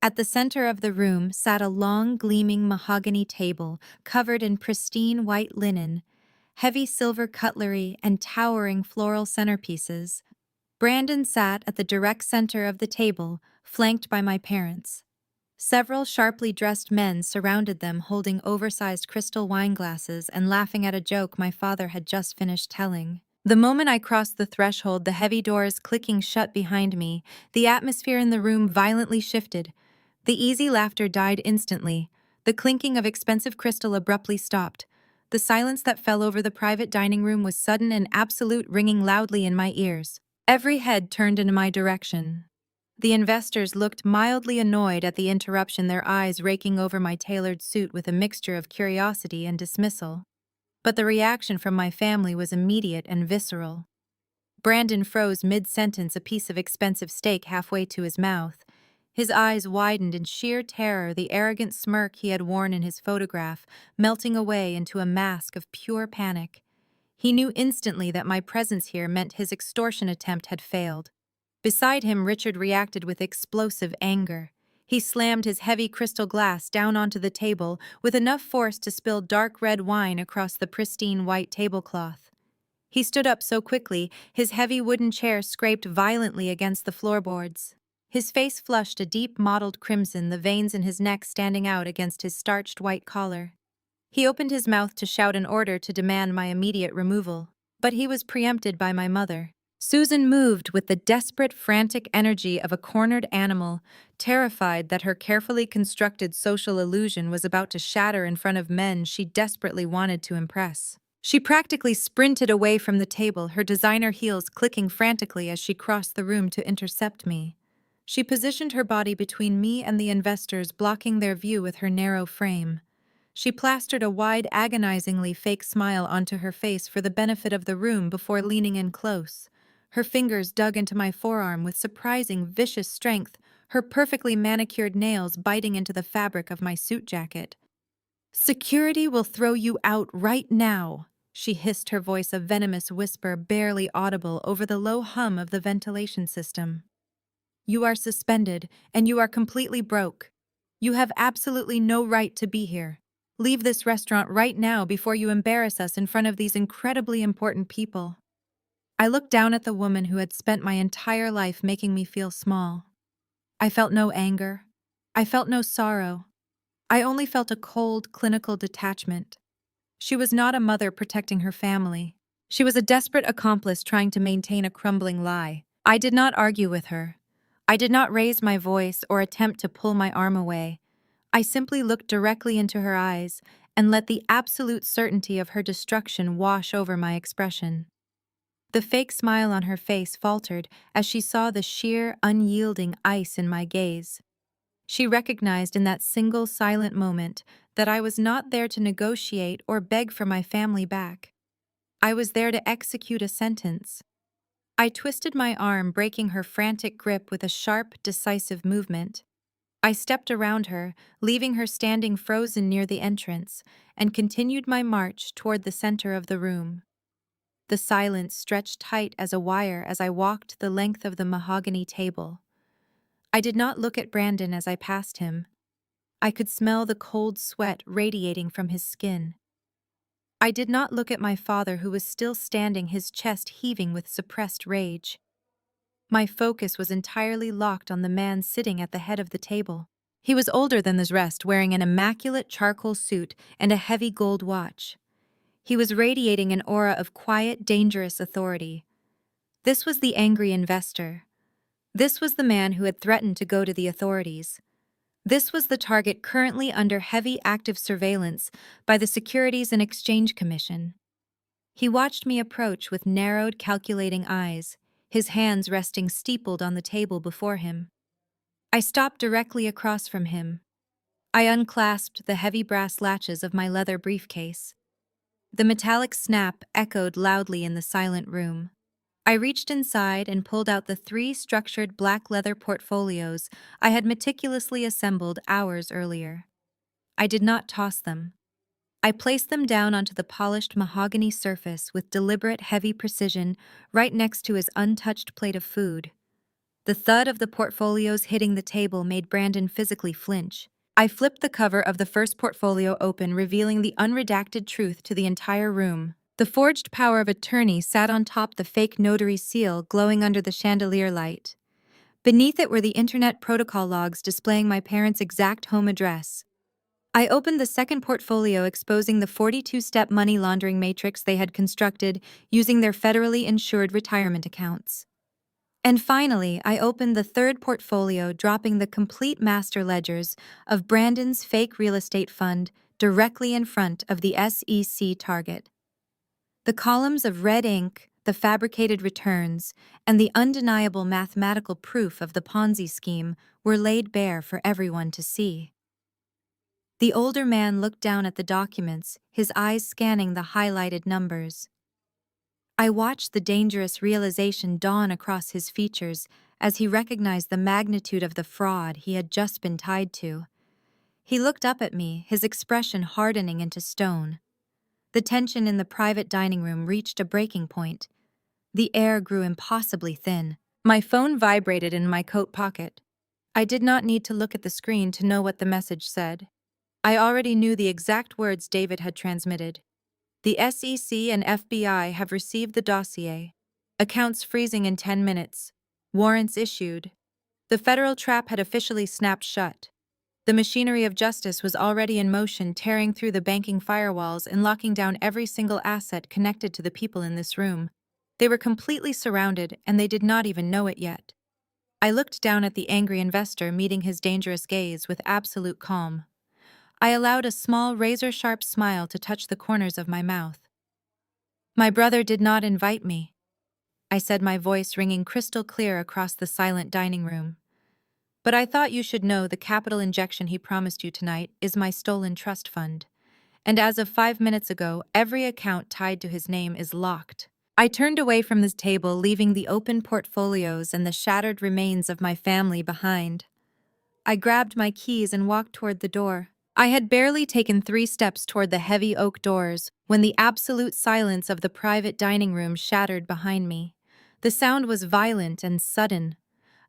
At the center of the room sat a long, gleaming mahogany table covered in pristine white linen, heavy silver cutlery, and towering floral centerpieces. Brandon sat at the direct center of the table, flanked by my parents. Several sharply dressed men surrounded them, holding oversized crystal wine glasses and laughing at a joke my father had just finished telling. The moment I crossed the threshold, the heavy doors clicking shut behind me, the atmosphere in the room violently shifted. The easy laughter died instantly. The clinking of expensive crystal abruptly stopped. The silence that fell over the private dining room was sudden and absolute, ringing loudly in my ears. Every head turned in my direction. The investors looked mildly annoyed at the interruption, their eyes raking over my tailored suit with a mixture of curiosity and dismissal. But the reaction from my family was immediate and visceral. Brandon froze mid-sentence, a piece of expensive steak halfway to his mouth. His eyes widened in sheer terror, the arrogant smirk he had worn in his photograph melting away into a mask of pure panic. He knew instantly that my presence here meant his extortion attempt had failed. Beside him, Richard reacted with explosive anger. He slammed his heavy crystal glass down onto the table with enough force to spill dark red wine across the pristine white tablecloth. He stood up so quickly, his heavy wooden chair scraped violently against the floorboards. His face flushed a deep mottled crimson, the veins in his neck standing out against his starched white collar. He opened his mouth to shout an order to demand my immediate removal, but he was preempted by my mother. Susan moved with the desperate, frantic energy of a cornered animal, terrified that her carefully constructed social illusion was about to shatter in front of men she desperately wanted to impress. She practically sprinted away from the table, her designer heels clicking frantically as she crossed the room to intercept me. She positioned her body between me and the investors, blocking their view with her narrow frame. She plastered a wide, agonizingly fake smile onto her face for the benefit of the room before leaning in close. Her fingers dug into my forearm with surprising, vicious strength, her perfectly manicured nails biting into the fabric of my suit jacket. "Security will throw you out right now," she hissed, her voice a venomous whisper barely audible over the low hum of the ventilation system. "You are suspended, and you are completely broke. You have absolutely no right to be here. Leave this restaurant right now before you embarrass us in front of these incredibly important people." I looked down at the woman who had spent my entire life making me feel small. I felt no anger. I felt no sorrow. I only felt a cold, clinical detachment. She was not a mother protecting her family. She was a desperate accomplice trying to maintain a crumbling lie. I did not argue with her. I did not raise my voice or attempt to pull my arm away. I simply looked directly into her eyes and let the absolute certainty of her destruction wash over my expression. The fake smile on her face faltered as she saw the sheer, unyielding ice in my gaze. She recognized in that single silent moment that I was not there to negotiate or beg for my family back. I was there to execute a sentence. I twisted my arm, breaking her frantic grip with a sharp, decisive movement. I stepped around her, leaving her standing frozen near the entrance, and continued my march toward the center of the room. The silence stretched tight as a wire as I walked the length of the mahogany table. I did not look at Brandon as I passed him. I could smell the cold sweat radiating from his skin. I did not look at my father, who was still standing, his chest heaving with suppressed rage. My focus was entirely locked on the man sitting at the head of the table. He was older than the rest, wearing an immaculate charcoal suit and a heavy gold watch. He was radiating an aura of quiet, dangerous authority. This was the angry investor. This was the man who had threatened to go to the authorities. This was the target currently under heavy active surveillance by the Securities and Exchange Commission. He watched me approach with narrowed, calculating eyes, his hands resting steepled on the table before him. I stopped directly across from him. I unclasped the heavy brass latches of my leather briefcase. The metallic snap echoed loudly in the silent room. I reached inside and pulled out the 3 structured black leather portfolios I had meticulously assembled hours earlier. I did not toss them. I placed them down onto the polished mahogany surface with deliberate, heavy precision right next to his untouched plate of food. The thud of the portfolios hitting the table made Brandon physically flinch. I flipped the cover of the first portfolio open, revealing the unredacted truth to the entire room. The forged power of attorney sat on top the fake notary seal, glowing under the chandelier light. Beneath it were the internet protocol logs displaying my parents' exact home address. I opened the second portfolio, exposing the 42-step money laundering matrix they had constructed using their federally insured retirement accounts. And finally, I opened the third portfolio, dropping the complete master ledgers of Brandon's fake real estate fund directly in front of the SEC target. The columns of red ink, the fabricated returns, and the undeniable mathematical proof of the Ponzi scheme were laid bare for everyone to see. The older man looked down at the documents, his eyes scanning the highlighted numbers. I watched the dangerous realization dawn across his features as he recognized the magnitude of the fraud he had just been tied to. He looked up at me, his expression hardening into stone. The tension in the private dining room reached a breaking point. The air grew impossibly thin. My phone vibrated in my coat pocket. I did not need to look at the screen to know what the message said. I already knew the exact words David had transmitted. The SEC and FBI have received the dossier. Accounts freezing in 10 minutes. Warrants issued. The federal trap had officially snapped shut. The machinery of justice was already in motion, tearing through the banking firewalls and locking down every single asset connected to the people in this room. They were completely surrounded, and they did not even know it yet. I looked down at the angry investor, meeting his dangerous gaze with absolute calm. I allowed a small, razor-sharp smile to touch the corners of my mouth. "My brother did not invite me," I said, my voice ringing crystal clear across the silent dining room. "But I thought you should know the capital injection he promised you tonight is my stolen trust fund. And as of 5 minutes ago, every account tied to his name is locked." I turned away from the table, leaving the open portfolios and the shattered remains of my family behind. I grabbed my keys and walked toward the door. I had barely taken 3 steps toward the heavy oak doors when the absolute silence of the private dining room shattered behind me. The sound was violent and sudden.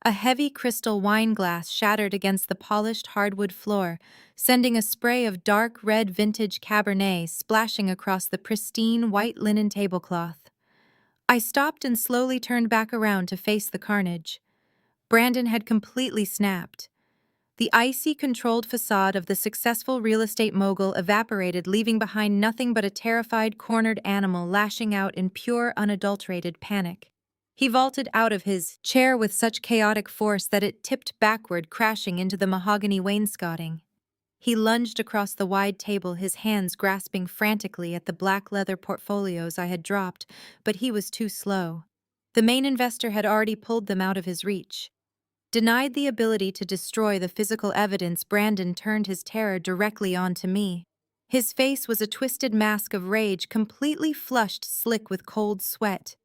A heavy crystal wine glass shattered against the polished hardwood floor, sending a spray of dark red vintage Cabernet splashing across the pristine white linen tablecloth. I stopped and slowly turned back around to face the carnage. Brandon had completely snapped. The icy, controlled facade of the successful real estate mogul evaporated, leaving behind nothing but a terrified, cornered animal lashing out in pure, unadulterated panic. He vaulted out of his chair with such chaotic force that it tipped backward, crashing into the mahogany wainscoting. He lunged across the wide table, his hands grasping frantically at the black leather portfolios I had dropped, but he was too slow. The main investor had already pulled them out of his reach. Denied the ability to destroy the physical evidence, Brandon turned his terror directly onto me. His face was a twisted mask of rage, completely flushed slick with cold sweat.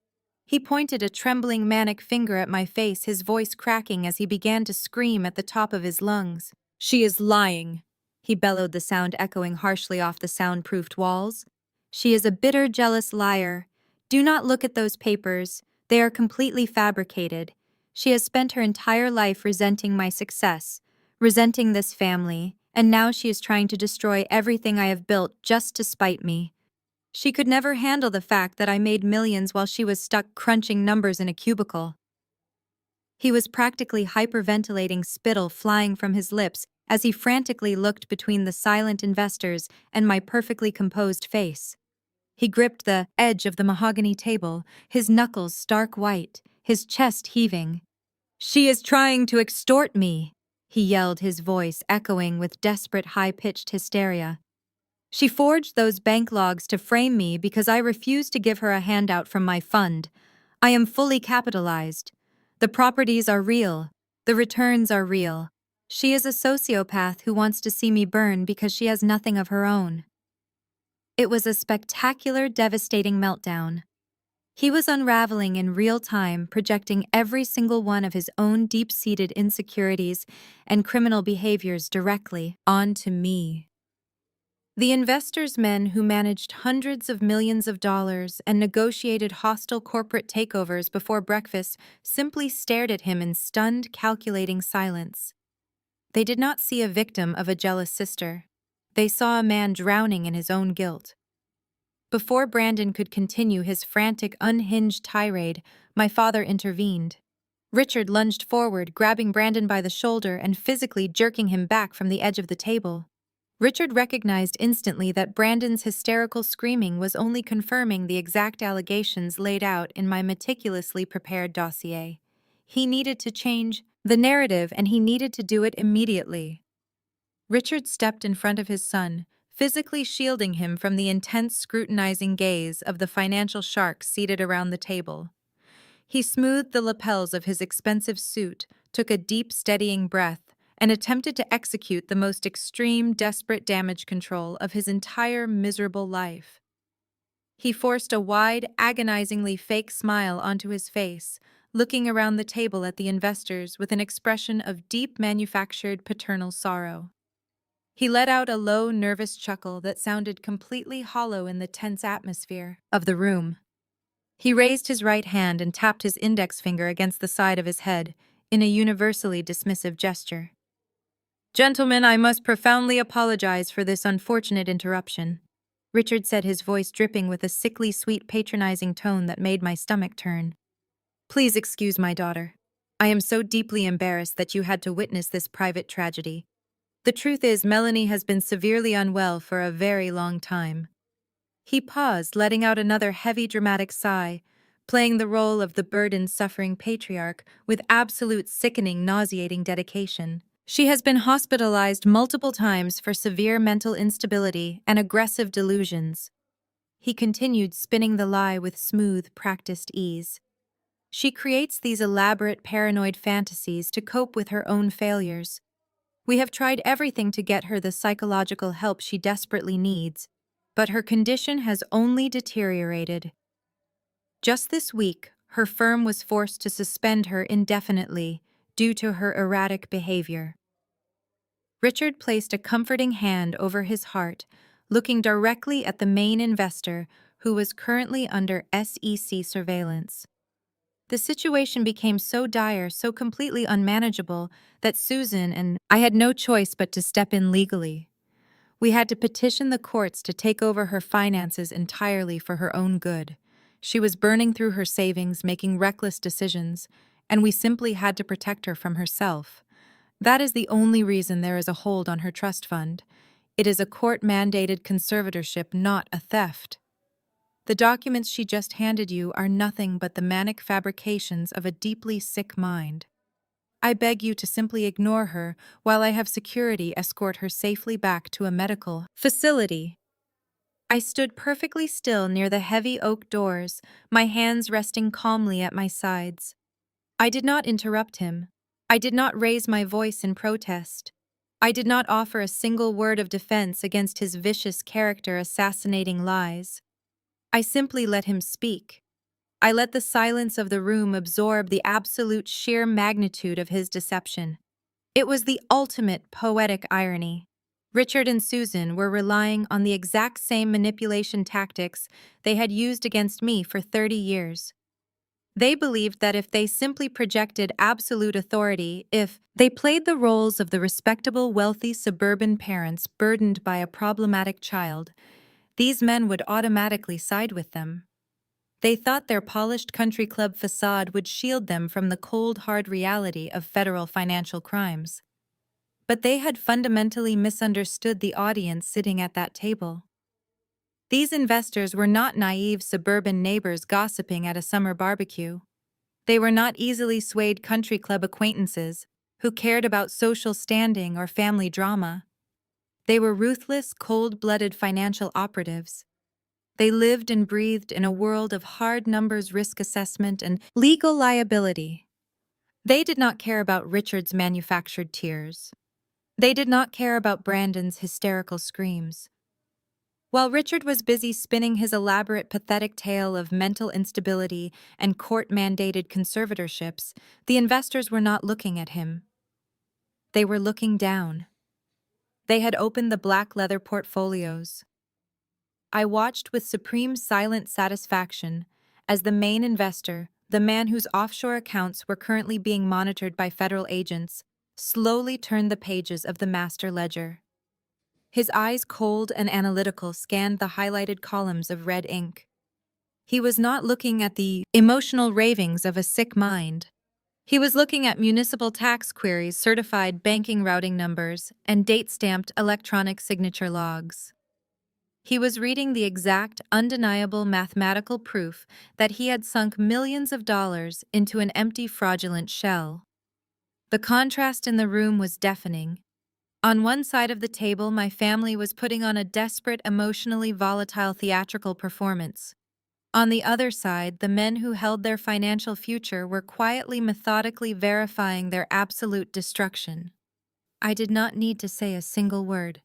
He pointed a trembling manic finger at my face, his voice cracking as he began to scream at the top of his lungs. "She is lying," he bellowed, the sound echoing harshly off the soundproofed walls. "She is a bitter, jealous liar. Do not look at those papers. They are completely fabricated. She has spent her entire life resenting my success, resenting this family, and now she is trying to destroy everything I have built just to spite me. She could never handle the fact that I made millions while she was stuck crunching numbers in a cubicle." He was practically hyperventilating, spittle flying from his lips as he frantically looked between the silent investors and my perfectly composed face. He gripped the edge of the mahogany table, his knuckles stark white, his chest heaving. "She is trying to extort me," he yelled, his voice echoing with desperate high-pitched hysteria. "She forged those bank logs to frame me because I refused to give her a handout from my fund. I am fully capitalized. The properties are real. The returns are real. She is a sociopath who wants to see me burn because she has nothing of her own." It was a spectacular, devastating meltdown. He was unraveling in real time, projecting every single one of his own deep-seated insecurities and criminal behaviors directly onto me. The investors' men who managed hundreds of millions of dollars and negotiated hostile corporate takeovers before breakfast simply stared at him in stunned, calculating silence. They did not see a victim of a jealous sister. They saw a man drowning in his own guilt. Before Brandon could continue his frantic, unhinged tirade, my father intervened. Richard lunged forward, grabbing Brandon by the shoulder and physically jerking him back from the edge of the table. Richard recognized instantly that Brandon's hysterical screaming was only confirming the exact allegations laid out in my meticulously prepared dossier. He needed to change the narrative, and he needed to do it immediately. Richard stepped in front of his son, physically shielding him from the intense, scrutinizing gaze of the financial sharks seated around the table. He smoothed the lapels of his expensive suit, took a deep, steadying breath, and attempted to execute the most extreme, desperate damage control of his entire miserable life. He forced a wide, agonizingly fake smile onto his face, looking around the table at the investors with an expression of deep, manufactured paternal sorrow. He let out a low, nervous chuckle that sounded completely hollow in the tense atmosphere of the room. He raised his right hand and tapped his index finger against the side of his head in a universally dismissive gesture. "Gentlemen, I must profoundly apologize for this unfortunate interruption," Richard said, his voice dripping with a sickly sweet patronizing tone that made my stomach turn. "Please excuse my daughter. I am so deeply embarrassed that you had to witness this private tragedy. The truth is, Melanie has been severely unwell for a very long time." He paused, letting out another heavy, dramatic sigh, playing the role of the burden-suffering patriarch with absolute sickening, nauseating dedication. "She has been hospitalized multiple times for severe mental instability and aggressive delusions." He continued, spinning the lie with smooth, practiced ease. "She creates these elaborate paranoid fantasies to cope with her own failures. We have tried everything to get her the psychological help she desperately needs, but her condition has only deteriorated. Just this week, her firm was forced to suspend her indefinitely due to her erratic behavior." Richard placed a comforting hand over his heart, looking directly at the main investor, who was currently under SEC surveillance. The situation became so dire, so completely unmanageable, that Susan and I had no choice but to step in legally. We had to petition the courts to take over her finances entirely for her own good. She was burning through her savings, making reckless decisions, and we simply had to protect her from herself. That is the only reason there is a hold on her trust fund. It is a court-mandated conservatorship, not a theft. The documents she just handed you are nothing but the manic fabrications of a deeply sick mind. I beg you to simply ignore her while I have security escort her safely back to a medical facility." I stood perfectly still near the heavy oak doors, my hands resting calmly at my sides. I did not interrupt him. I did not raise my voice in protest. I did not offer a single word of defense against his vicious character assassinating lies. I simply let him speak. I let the silence of the room absorb the absolute sheer magnitude of his deception. It was the ultimate poetic irony. Richard and Susan were relying on the exact same manipulation tactics they had used against me for 30 years. They believed that if they simply projected absolute authority, if they played the roles of the respectable, wealthy suburban parents burdened by a problematic child, these men would automatically side with them. They thought their polished country club facade would shield them from the cold, hard reality of federal financial crimes. But they had fundamentally misunderstood the audience sitting at that table. These investors were not naive suburban neighbors gossiping at a summer barbecue. They were not easily swayed country club acquaintances who cared about social standing or family drama. They were ruthless, cold-blooded financial operatives. They lived and breathed in a world of hard numbers, risk assessment, and legal liability. They did not care about Richard's manufactured tears. They did not care about Brandon's hysterical screams. While Richard was busy spinning his elaborate, pathetic tale of mental instability and court-mandated conservatorships, the investors were not looking at him. They were looking down. They had opened the black leather portfolios. I watched with supreme silent satisfaction as the main investor, the man whose offshore accounts were currently being monitored by federal agents, slowly turned the pages of the master ledger. His eyes, cold and analytical, scanned the highlighted columns of red ink. He was not looking at the emotional ravings of a sick mind. He was looking at municipal tax queries, certified banking routing numbers, and date-stamped electronic signature logs. He was reading the exact, undeniable mathematical proof that he had sunk millions of dollars into an empty, fraudulent shell. The contrast in the room was deafening. On one side of the table, my family was putting on a desperate, emotionally volatile theatrical performance. On the other side, the men who held their financial future were quietly, methodically verifying their absolute destruction. I did not need to say a single word.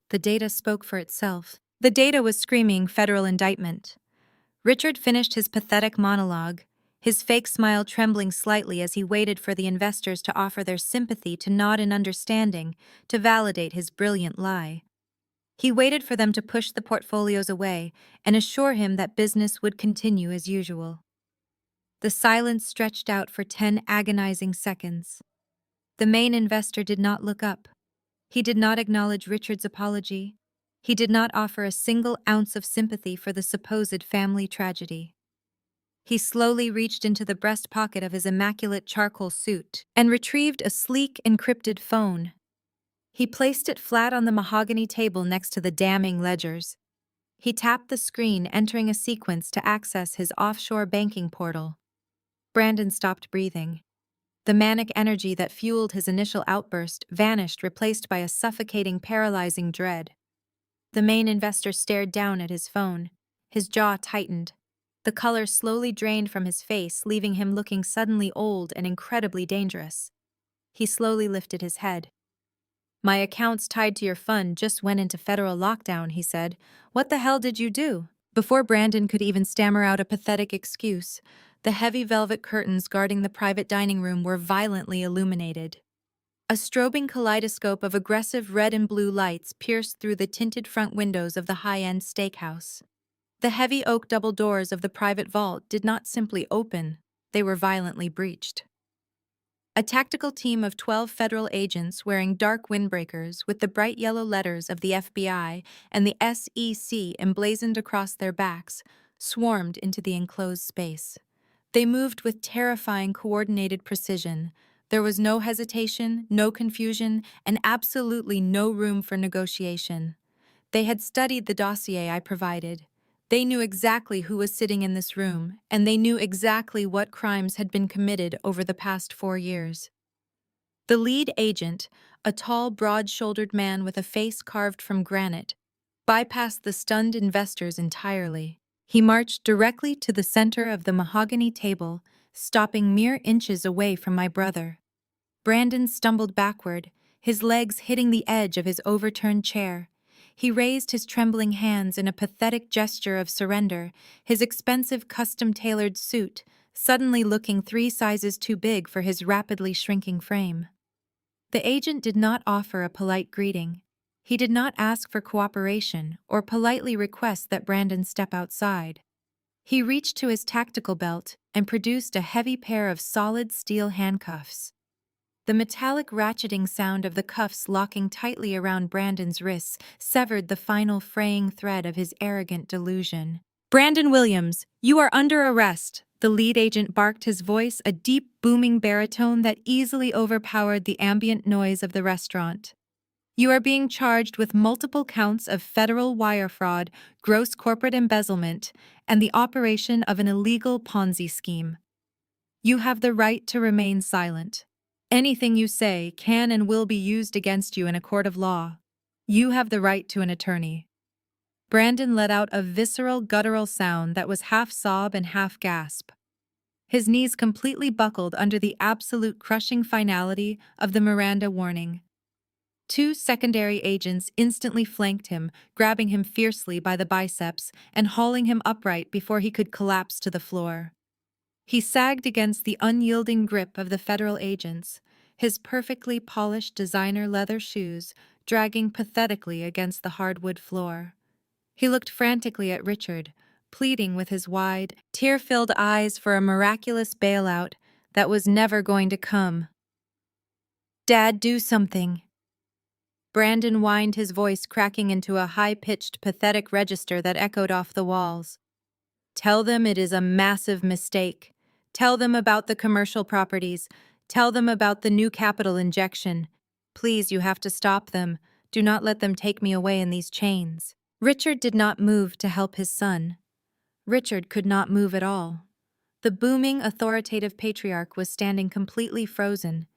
The data spoke for itself. The data was screaming federal indictment. Richard finished his pathetic monologue, his fake smile trembling slightly as he waited for the investors to offer their sympathy, to nod in understanding, to validate his brilliant lie. He waited for them to push the portfolios away and assure him that business would continue as usual. The silence stretched out for 10 agonizing seconds. The main investor did not look up. He did not acknowledge Richard's apology. He did not offer a single ounce of sympathy for the supposed family tragedy. He slowly reached into the breast pocket of his immaculate charcoal suit and retrieved a sleek, encrypted phone. He placed it flat on the mahogany table next to the damning ledgers. He tapped the screen, entering a sequence to access his offshore banking portal. Brandon stopped breathing. The manic energy that fueled his initial outburst vanished, replaced by a suffocating, paralyzing dread. The main investor stared down at his phone. His jaw tightened. The color slowly drained from his face, leaving him looking suddenly old and incredibly dangerous. He slowly lifted his head. "My accounts tied to your fund just went into federal lockdown," he said. "What the hell did you do?" Before Brandon could even stammer out a pathetic excuse, the heavy velvet curtains guarding the private dining room were violently illuminated. A strobing kaleidoscope of aggressive red and blue lights pierced through the tinted front windows of the high-end steakhouse. The heavy oak double doors of the private vault did not simply open, they were violently breached. A tactical team of 12 federal agents wearing dark windbreakers with the bright yellow letters of the FBI and the SEC emblazoned across their backs swarmed into the enclosed space. They moved with terrifying coordinated precision. There was no hesitation, no confusion, and absolutely no room for negotiation. They had studied the dossier I provided. They knew exactly who was sitting in this room, and they knew exactly what crimes had been committed over the past 4 years. The lead agent, a tall, broad-shouldered man with a face carved from granite, bypassed the stunned investors entirely. He marched directly to the center of the mahogany table, stopping mere inches away from my brother. Brandon stumbled backward, his legs hitting the edge of his overturned chair. He raised his trembling hands in a pathetic gesture of surrender, his expensive custom-tailored suit suddenly looking 3 sizes too big for his rapidly shrinking frame. The agent did not offer a polite greeting. He did not ask for cooperation or politely request that Brandon step outside. He reached to his tactical belt and produced a heavy pair of solid steel handcuffs. The metallic ratcheting sound of the cuffs locking tightly around Brandon's wrists severed the final fraying thread of his arrogant delusion. "Brandon Williams, you are under arrest," the lead agent barked, his voice a deep, booming baritone that easily overpowered the ambient noise of the restaurant. "You are being charged with multiple counts of federal wire fraud, gross corporate embezzlement, and the operation of an illegal Ponzi scheme. You have the right to remain silent. Anything you say can and will be used against you in a court of law. You have the right to an attorney." Brandon let out a visceral, guttural sound that was half sob and half gasp. His knees completely buckled under the absolute crushing finality of the Miranda warning. 2 secondary agents instantly flanked him, grabbing him fiercely by the biceps and hauling him upright before he could collapse to the floor. He sagged against the unyielding grip of the federal agents, his perfectly polished designer leather shoes dragging pathetically against the hardwood floor. He looked frantically at Richard, pleading with his wide, tear-filled eyes for a miraculous bailout that was never going to come. "Dad, do something." Brandon whined, his voice cracking into a high-pitched, pathetic register that echoed off the walls. "Tell them it is a massive mistake. Tell them about the commercial properties. Tell them about the new capital injection. Please, you have to stop them. Do not let them take me away in these chains." Richard did not move to help his son. Richard could not move at all. The booming, authoritative patriarch was standing completely frozen,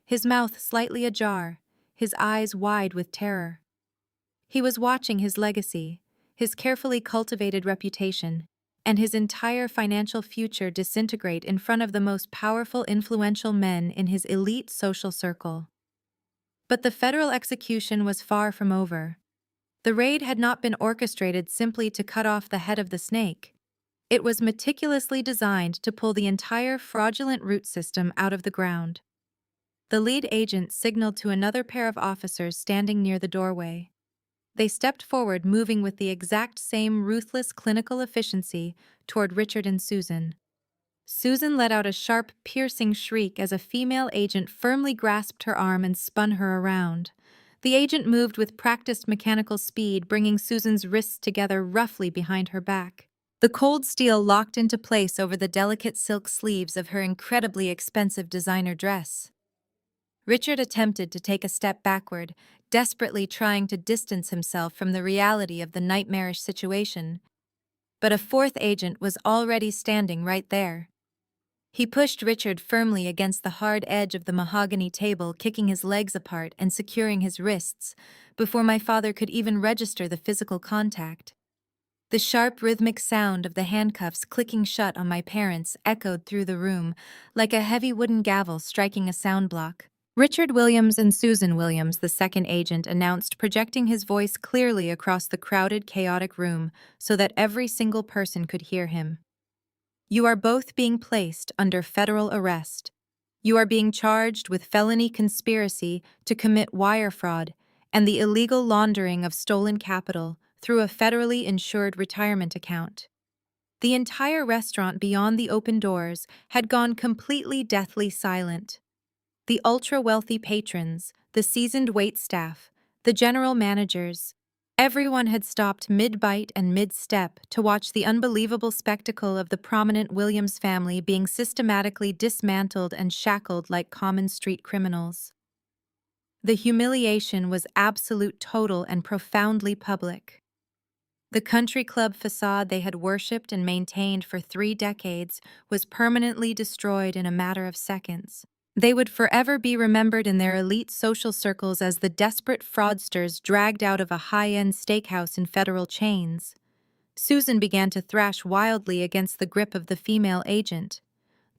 his mouth slightly ajar, his eyes wide with terror. He was watching his legacy, his carefully cultivated reputation, and his entire financial future disintegrate in front of the most powerful, influential men in his elite social circle. But the federal execution was far from over. The raid had not been orchestrated simply to cut off the head of the snake. It was meticulously designed to pull the entire fraudulent root system out of the ground. The lead agent signaled to another pair of officers standing near the doorway. They stepped forward, moving with the exact same ruthless clinical efficiency toward Richard and Susan. Susan let out a sharp, piercing shriek as a female agent firmly grasped her arm and spun her around. The agent moved with practiced mechanical speed, bringing Susan's wrists together roughly behind her back. The cold steel locked into place over the delicate silk sleeves of her incredibly expensive designer dress. Richard attempted to take a step backward, desperately trying to distance himself from the reality of the nightmarish situation. But a fourth agent was already standing right there. He pushed Richard firmly against the hard edge of the mahogany table, kicking his legs apart and securing his wrists, before my father could even register the physical contact. The sharp, rhythmic sound of the handcuffs clicking shut on my parents echoed through the room, like a heavy wooden gavel striking a sound block. "Richard Williams and Susan Williams," the second agent announced, projecting his voice clearly across the crowded, chaotic room so that every single person could hear him. "You are both being placed under federal arrest. You are being charged with felony conspiracy to commit wire fraud and the illegal laundering of stolen capital through a federally insured retirement account." The entire restaurant beyond the open doors had gone completely deathly silent. The ultra-wealthy patrons, the seasoned waitstaff, the general managers, everyone had stopped mid-bite and mid-step to watch the unbelievable spectacle of the prominent Williams family being systematically dismantled and shackled like common street criminals. The humiliation was absolute, total, and profoundly public. The country club facade they had worshipped and maintained for 3 decades was permanently destroyed in a matter of seconds. They would forever be remembered in their elite social circles as the desperate fraudsters dragged out of a high-end steakhouse in federal chains. Susan began to thrash wildly against the grip of the female agent.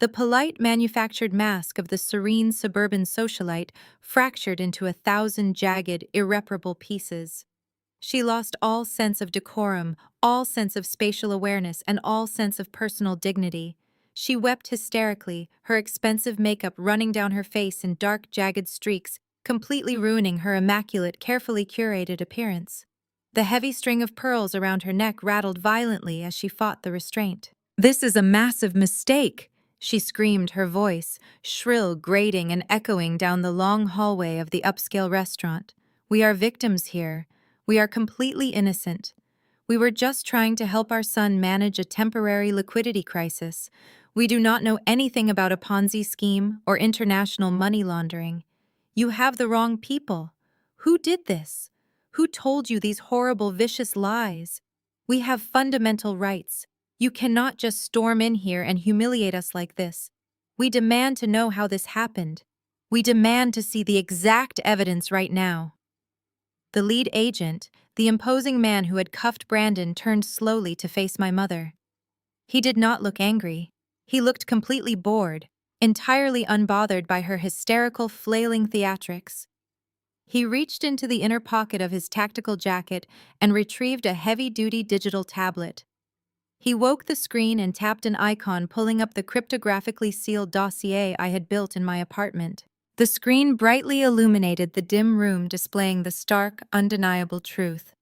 The polite manufactured mask of the serene suburban socialite fractured into 1,000 jagged, irreparable pieces. She lost all sense of decorum, all sense of spatial awareness, and all sense of personal dignity. She wept hysterically, her expensive makeup running down her face in dark, jagged streaks, completely ruining her immaculate, carefully curated appearance. The heavy string of pearls around her neck rattled violently as she fought the restraint. "This is a massive mistake!" she screamed, her voice, shrill, grating, and echoing down the long hallway of the upscale restaurant. "We are victims here. We are completely innocent. We were just trying to help our son manage a temporary liquidity crisis. We do not know anything about a Ponzi scheme or international money laundering. You have the wrong people. Who did this? Who told you these horrible, vicious lies? We have fundamental rights. You cannot just storm in here and humiliate us like this. We demand to know how this happened. We demand to see the exact evidence right now." The lead agent, the imposing man who had cuffed Brandon, turned slowly to face my mother. He did not look angry. He looked completely bored, entirely unbothered by her hysterical, flailing theatrics. He reached into the inner pocket of his tactical jacket and retrieved a heavy-duty digital tablet. He woke the screen and tapped an icon, pulling up the cryptographically sealed dossier I had built in my apartment. The screen brightly illuminated the dim room, displaying the stark, undeniable truth.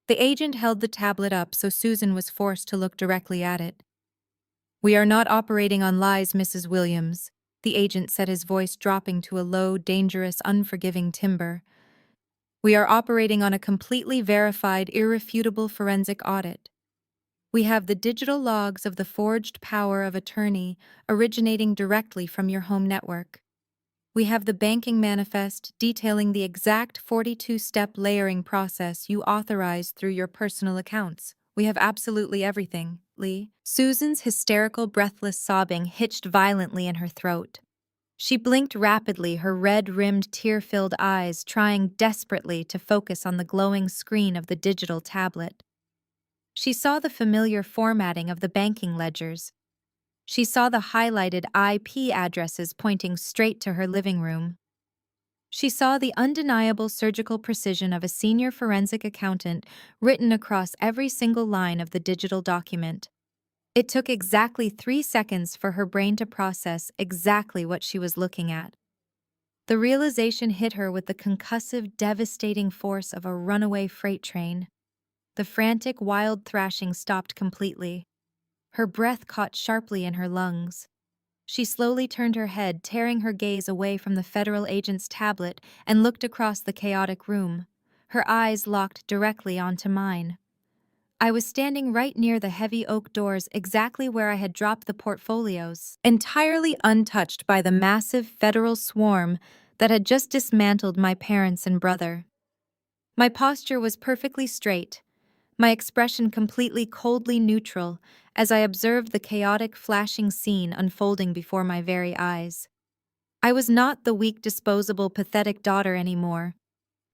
The agent held the tablet up so Susan was forced to look directly at it. "We are not operating on lies, Mrs. Williams," the agent said, his voice dropping to a low, dangerous, unforgiving timbre. "We are operating on a completely verified, irrefutable forensic audit. We have the digital logs of the forged power of attorney originating directly from your home network. We have the banking manifest detailing the exact 42-step layering process you authorized through your personal accounts. We have absolutely everything, Lee." Susan's hysterical, breathless sobbing hitched violently in her throat. She blinked rapidly, her red-rimmed, tear-filled eyes trying desperately to focus on the glowing screen of the digital tablet. She saw the familiar formatting of the banking ledgers. She saw the highlighted IP addresses pointing straight to her living room. She saw the undeniable surgical precision of a senior forensic accountant written across every single line of the digital document. It took exactly 3 seconds for her brain to process exactly what she was looking at. The realization hit her with the concussive, devastating force of a runaway freight train. The frantic, wild thrashing stopped completely. Her breath caught sharply in her lungs. She slowly turned her head, tearing her gaze away from the federal agent's tablet, and looked across the chaotic room. Her eyes locked directly onto mine. I was standing right near the heavy oak doors, exactly where I had dropped the portfolios, entirely untouched by the massive federal swarm that had just dismantled my parents and brother. My posture was perfectly straight, my expression completely coldly neutral as I observed the chaotic, flashing scene unfolding before my very eyes. I was not the weak, disposable, pathetic daughter anymore.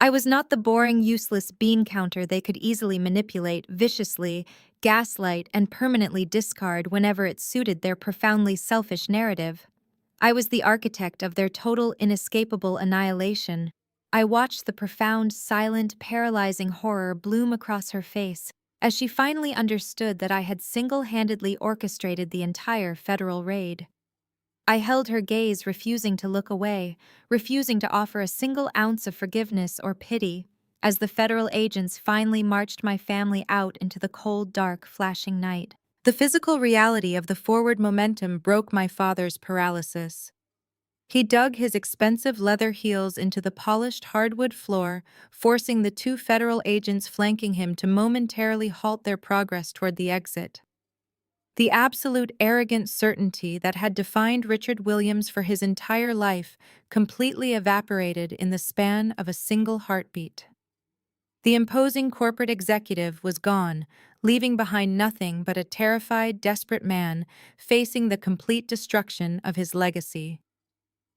I was not the boring, useless bean counter they could easily manipulate, viciously, gaslight, and permanently discard whenever it suited their profoundly selfish narrative. I was the architect of their total, inescapable annihilation. I watched the profound, silent, paralyzing horror bloom across her face as she finally understood that I had single-handedly orchestrated the entire federal raid. I held her gaze, refusing to look away, refusing to offer a single ounce of forgiveness or pity, as the federal agents finally marched my family out into the cold, dark, flashing night. The physical reality of the forward momentum broke my father's paralysis. He dug his expensive leather heels into the polished hardwood floor, forcing the 2 federal agents flanking him to momentarily halt their progress toward the exit. The absolute arrogant certainty that had defined Richard Williams for his entire life completely evaporated in the span of a single heartbeat. The imposing corporate executive was gone, leaving behind nothing but a terrified, desperate man facing the complete destruction of his legacy.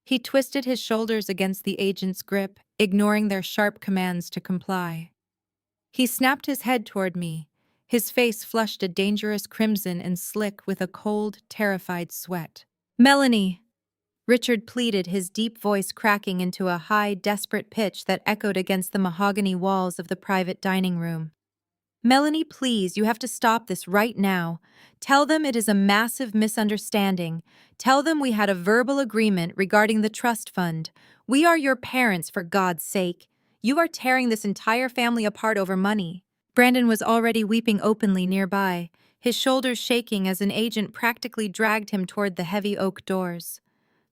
He twisted his shoulders against the agent's grip, ignoring their sharp commands to comply. He snapped his head toward me, his face flushed a dangerous crimson and slick with a cold, terrified sweat. "Melanie!" Richard pleaded, his deep voice cracking into a high, desperate pitch that echoed against the mahogany walls of the private dining room. Melanie, please, you have to stop this right now. Tell them it is a massive misunderstanding. Tell them we had a verbal agreement regarding the trust fund. We are your parents, for God's sake. You are tearing this entire family apart over money. Brandon was already weeping openly nearby, his shoulders shaking as an agent practically dragged him toward the heavy oak doors.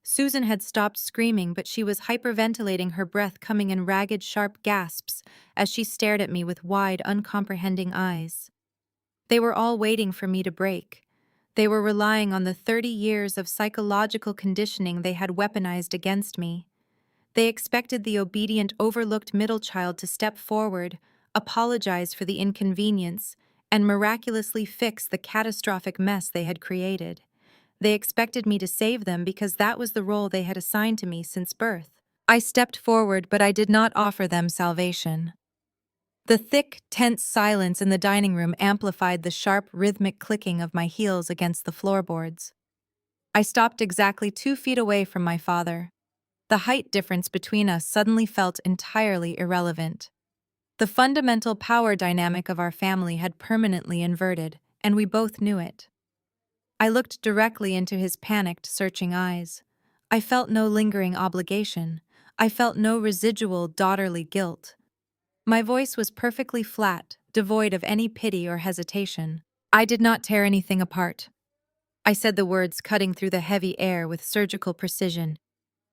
Susan had stopped screaming, but she was hyperventilating, her breath coming in ragged, sharp gasps as she stared at me with wide, uncomprehending eyes. They were all waiting for me to break. They were relying on the 30 years of psychological conditioning they had weaponized against me. They expected the obedient, overlooked middle child to step forward, apologize for the inconvenience, and miraculously fix the catastrophic mess they had created. They expected me to save them because that was the role they had assigned to me since birth. I stepped forward, but I did not offer them salvation. The thick, tense silence in the dining room amplified the sharp, rhythmic clicking of my heels against the floorboards. I stopped exactly 2 feet away from my father. The height difference between us suddenly felt entirely irrelevant. The fundamental power dynamic of our family had permanently inverted, and we both knew it. I looked directly into his panicked, searching eyes. I felt no lingering obligation. I felt no residual daughterly guilt. My voice was perfectly flat, devoid of any pity or hesitation. I did not tear anything apart. I said the words cutting through the heavy air with surgical precision.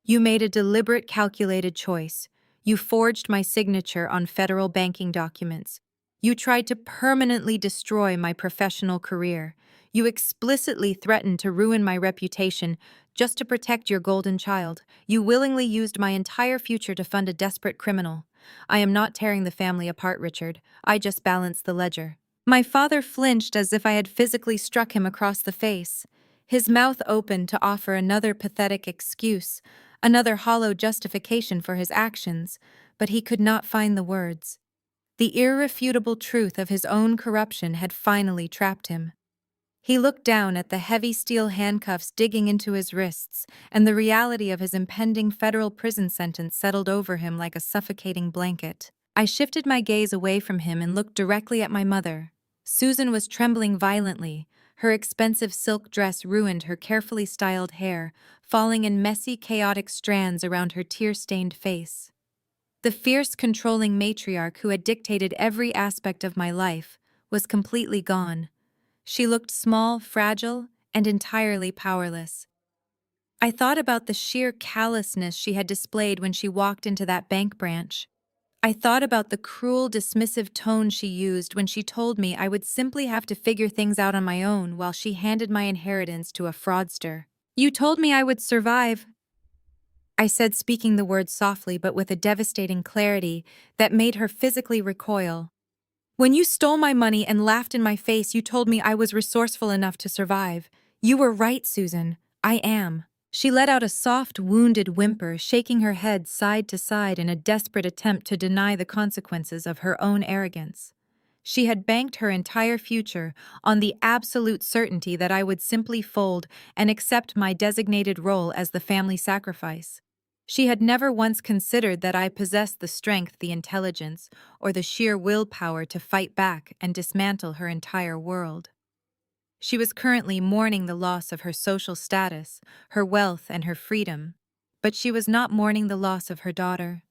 You made a deliberate, calculated choice. You forged my signature on federal banking documents. You tried to permanently destroy my professional career. You explicitly threatened to ruin my reputation just to protect your golden child. You willingly used my entire future to fund a desperate criminal. I am not tearing the family apart, Richard. I just balanced the ledger. My father flinched as if I had physically struck him across the face. His mouth opened to offer another pathetic excuse, another hollow justification for his actions, but he could not find the words. The irrefutable truth of his own corruption had finally trapped him. He looked down at the heavy steel handcuffs digging into his wrists, and the reality of his impending federal prison sentence settled over him like a suffocating blanket. I shifted my gaze away from him and looked directly at my mother. Susan was trembling violently. Her expensive silk dress ruined her carefully styled hair, falling in messy, chaotic strands around her tear-stained face. The fierce, controlling matriarch who had dictated every aspect of my life was completely gone. She looked small, fragile, and entirely powerless. I thought about the sheer callousness she had displayed when she walked into that bank branch. I thought about the cruel, dismissive tone she used when she told me I would simply have to figure things out on my own while she handed my inheritance to a fraudster. You told me I would survive, I said, speaking the words softly but with a devastating clarity that made her physically recoil. When you stole my money and laughed in my face, you told me I was resourceful enough to survive. You were right, Susan. I am. She let out a soft, wounded whimper, shaking her head side to side in a desperate attempt to deny the consequences of her own arrogance. She had banked her entire future on the absolute certainty that I would simply fold and accept my designated role as the family sacrifice. She had never once considered that I possessed the strength, the intelligence, or the sheer willpower to fight back and dismantle her entire world. She was currently mourning the loss of her social status, her wealth, and her freedom, but she was not mourning the loss of her daughter.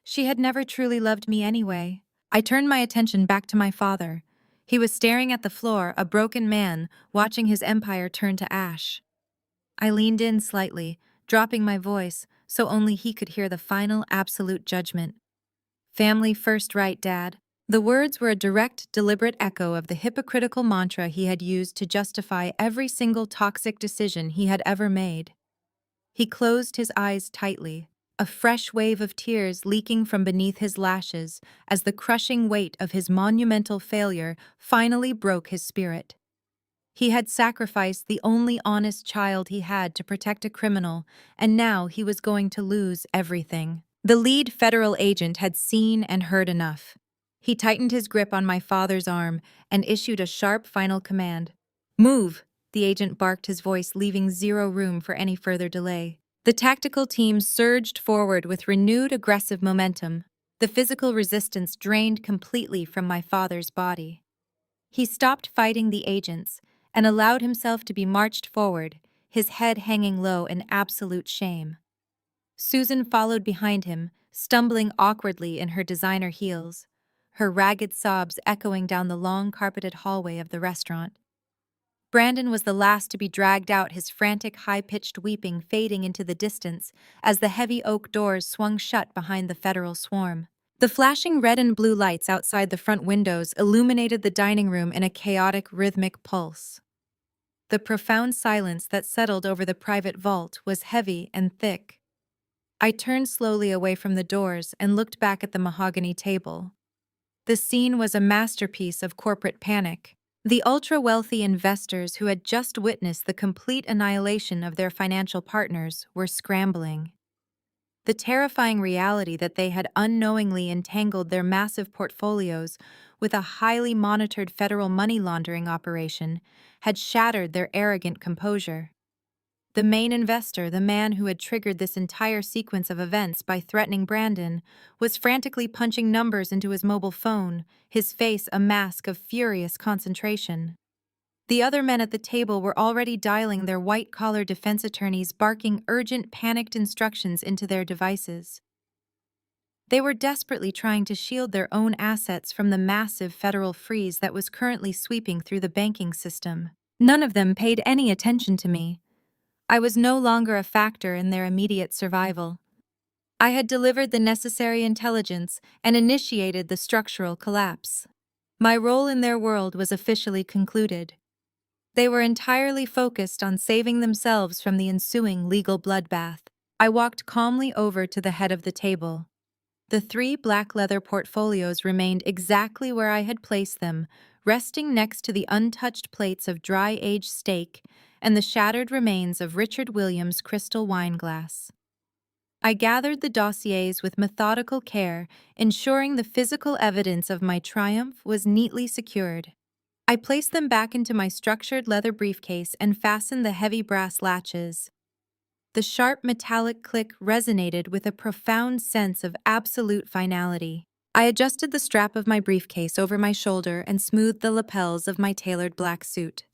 She had never truly loved me anyway. I turned my attention back to my father. He was staring at the floor, a broken man, watching his empire turn to ash. I leaned in slightly, dropping my voice, so only he could hear the final, absolute judgment. Family first, right, Dad? The words were a direct, deliberate echo of the hypocritical mantra he had used to justify every single toxic decision he had ever made. He closed his eyes tightly, a fresh wave of tears leaking from beneath his lashes as the crushing weight of his monumental failure finally broke his spirit. He had sacrificed the only honest child he had to protect a criminal, and now he was going to lose everything. The lead federal agent had seen and heard enough. He tightened his grip on my father's arm and issued a sharp final command. "Move!" The agent barked, his voice leaving zero room for any further delay. The tactical team surged forward with renewed aggressive momentum. The physical resistance drained completely from my father's body. He stopped fighting the agents and allowed himself to be marched forward, his head hanging low in absolute shame. Susan followed behind him, stumbling awkwardly in her designer heels, her ragged sobs echoing down the long carpeted hallway of the restaurant. Brandon was the last to be dragged out, his frantic, high-pitched weeping fading into the distance as the heavy oak doors swung shut behind the federal swarm. The flashing red and blue lights outside the front windows illuminated the dining room in a chaotic, rhythmic pulse. The profound silence that settled over the private vault was heavy and thick. I turned slowly away from the doors and looked back at the mahogany table. The scene was a masterpiece of corporate panic. The ultra-wealthy investors who had just witnessed the complete annihilation of their financial partners were scrambling. The terrifying reality that they had unknowingly entangled their massive portfolios with a highly monitored federal money laundering operation had shattered their arrogant composure. The main investor, the man who had triggered this entire sequence of events by threatening Brandon, was frantically punching numbers into his mobile phone, his face a mask of furious concentration. The other men at the table were already dialing their white-collar defense attorneys, barking urgent, panicked instructions into their devices. They were desperately trying to shield their own assets from the massive federal freeze that was currently sweeping through the banking system. None of them paid any attention to me. I was no longer a factor in their immediate survival. I had delivered the necessary intelligence and initiated the structural collapse. My role in their world was officially concluded. They were entirely focused on saving themselves from the ensuing legal bloodbath. I walked calmly over to the head of the table. The 3 black leather portfolios remained exactly where I had placed them, resting next to the untouched plates of dry-aged steak and the shattered remains of Richard Williams' crystal wine glass. I gathered the dossiers with methodical care, ensuring the physical evidence of my triumph was neatly secured. I placed them back into my structured leather briefcase and fastened the heavy brass latches. The sharp metallic click resonated with a profound sense of absolute finality. I adjusted the strap of my briefcase over my shoulder and smoothed the lapels of my tailored black suit.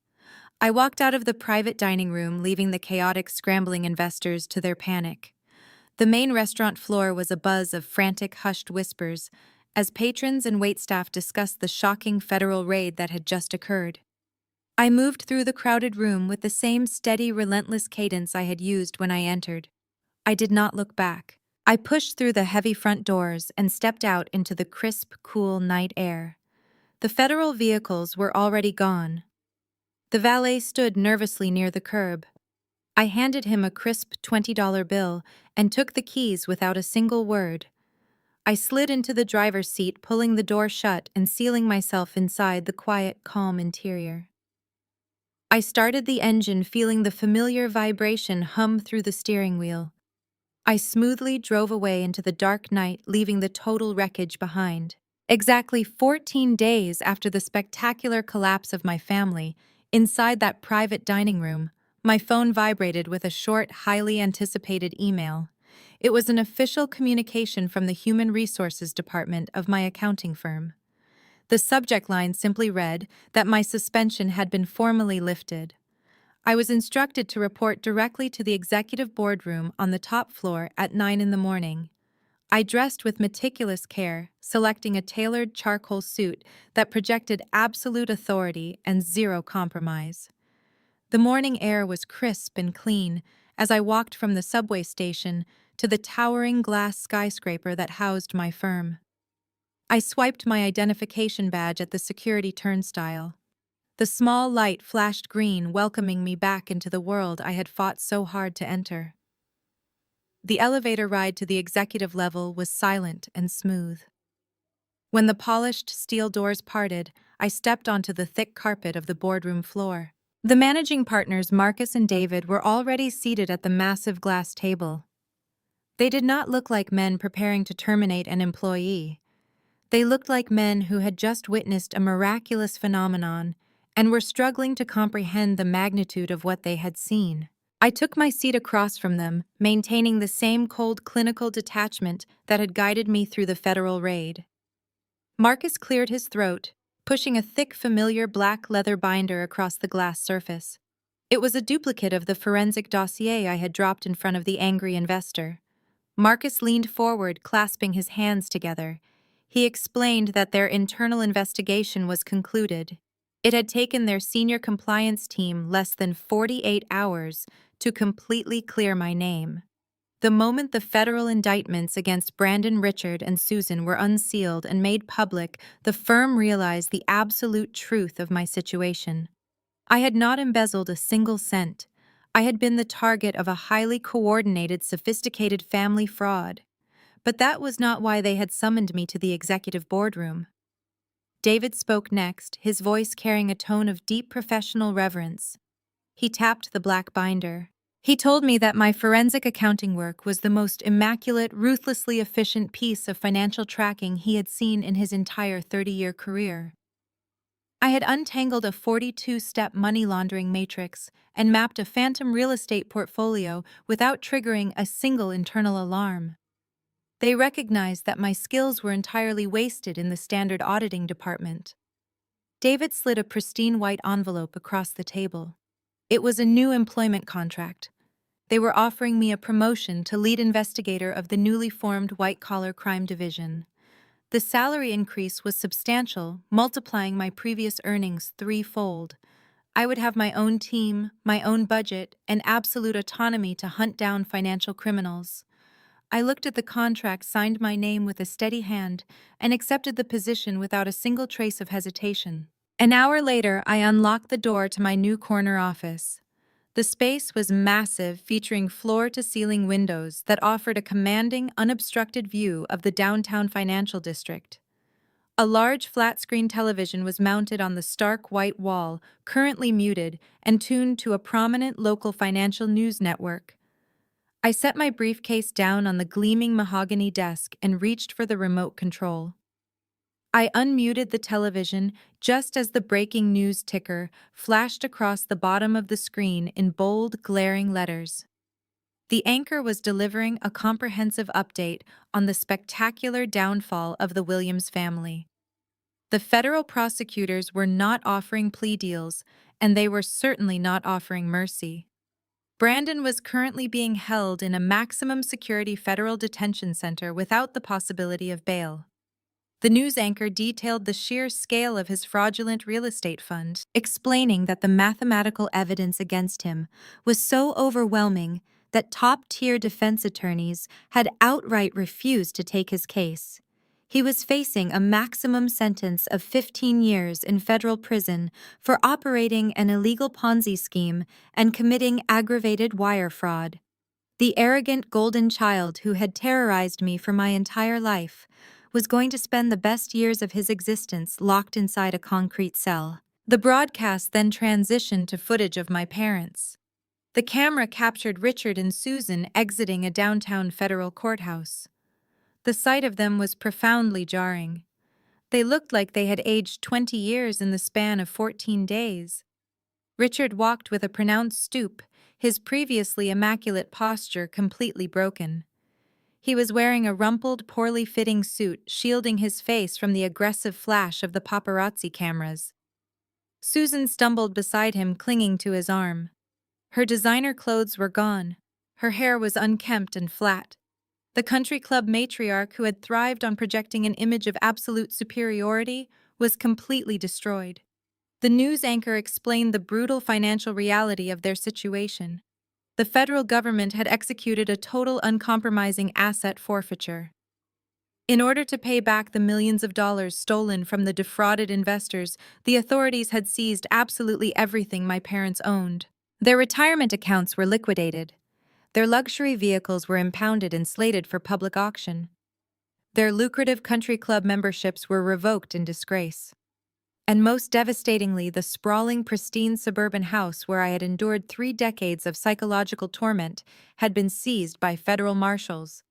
I walked out of the private dining room, leaving the chaotic, scrambling investors to their panic. The main restaurant floor was abuzz of frantic, hushed whispers as patrons and waitstaff discussed the shocking federal raid that had just occurred. I moved through the crowded room with the same steady, relentless cadence I had used when I entered. I did not look back. I pushed through the heavy front doors and stepped out into the crisp, cool night air. The federal vehicles were already gone. The valet stood nervously near the curb. I handed him a crisp $20 bill and took the keys without a single word. I slid into the driver's seat, pulling the door shut and sealing myself inside the quiet, calm interior. I started the engine, feeling the familiar vibration hum through the steering wheel. I smoothly drove away into the dark night, leaving the total wreckage behind. Exactly 14 days after the spectacular collapse of my family, inside that private dining room, my phone vibrated with a short, highly anticipated email. It was an official communication from the Human Resources Department of my accounting firm. The subject line simply read that my suspension had been formally lifted. I was instructed to report directly to the executive boardroom on the top floor at 9 in the morning. I dressed with meticulous care, selecting a tailored charcoal suit that projected absolute authority and zero compromise. The morning air was crisp and clean as I walked from the subway station to the towering glass skyscraper that housed my firm. I swiped my identification badge at the security turnstile. The small light flashed green, welcoming me back into the world I had fought so hard to enter. The elevator ride to the executive level was silent and smooth. When the polished steel doors parted, I stepped onto the thick carpet of the boardroom floor. The managing partners, Marcus and David, were already seated at the massive glass table. They did not look like men preparing to terminate an employee. They looked like men who had just witnessed a miraculous phenomenon and were struggling to comprehend the magnitude of what they had seen. I took my seat across from them, maintaining the same cold clinical detachment that had guided me through the federal raid. Marcus cleared his throat, pushing a thick, familiar black leather binder across the glass surface. It was a duplicate of the forensic dossier I had dropped in front of the angry investor. Marcus leaned forward, clasping his hands together. He explained that their internal investigation was concluded. It had taken their senior compliance team less than 48 hours to completely clear my name. The moment the federal indictments against Brandon, Richard, and Susan were unsealed and made public, the firm realized the absolute truth of my situation. I had not embezzled a single cent. I had been the target of a highly coordinated, sophisticated family fraud. But that was not why they had summoned me to the executive boardroom. David spoke next, his voice carrying a tone of deep professional reverence. He tapped the black binder. He told me that my forensic accounting work was the most immaculate, ruthlessly efficient piece of financial tracking he had seen in his entire 30-year career. I had untangled a 42-step money laundering matrix and mapped a phantom real estate portfolio without triggering a single internal alarm. They recognized that my skills were entirely wasted in the standard auditing department. David slid a pristine white envelope across the table. It was a new employment contract. They were offering me a promotion to lead investigator of the newly formed white-collar crime division. The salary increase was substantial, multiplying my previous earnings threefold. I would have my own team, my own budget, and absolute autonomy to hunt down financial criminals. I looked at the contract, signed my name with a steady hand, and accepted the position without a single trace of hesitation. An hour later, I unlocked the door to my new corner office. The space was massive, featuring floor-to-ceiling windows that offered a commanding, unobstructed view of the downtown financial district. A large flat-screen television was mounted on the stark white wall, currently muted, and tuned to a prominent local financial news network. I set my briefcase down on the gleaming mahogany desk and reached for the remote control. I unmuted the television just as the breaking news ticker flashed across the bottom of the screen in bold, glaring letters. The anchor was delivering a comprehensive update on the spectacular downfall of the Williams family. The federal prosecutors were not offering plea deals, and they were certainly not offering mercy. Brandon was currently being held in a maximum security federal detention center without the possibility of bail. The news anchor detailed the sheer scale of his fraudulent real estate fund, explaining that the mathematical evidence against him was so overwhelming that top-tier defense attorneys had outright refused to take his case. He was facing a maximum sentence of 15 years in federal prison for operating an illegal Ponzi scheme and committing aggravated wire fraud. The arrogant golden child who had terrorized me for my entire life was going to spend the best years of his existence locked inside a concrete cell. The broadcast then transitioned to footage of my parents. The camera captured Richard and Susan exiting a downtown federal courthouse. The sight of them was profoundly jarring. They looked like they had aged 20 years in the span of 14 days. Richard walked with a pronounced stoop, his previously immaculate posture completely broken. He was wearing a rumpled, poorly fitting suit, shielding his face from the aggressive flash of the paparazzi cameras. Susan stumbled beside him, clinging to his arm. Her designer clothes were gone. Her hair was unkempt and flat. The country club matriarch, who had thrived on projecting an image of absolute superiority, was completely destroyed. The news anchor explained the brutal financial reality of their situation. The federal government had executed a total uncompromising asset forfeiture. In order to pay back the millions of dollars stolen from the defrauded investors, the authorities had seized absolutely everything my parents owned. Their retirement accounts were liquidated. Their luxury vehicles were impounded and slated for public auction. Their lucrative country club memberships were revoked in disgrace. And most devastatingly, the sprawling, pristine suburban house where I had endured 3 decades of psychological torment had been seized by federal marshals.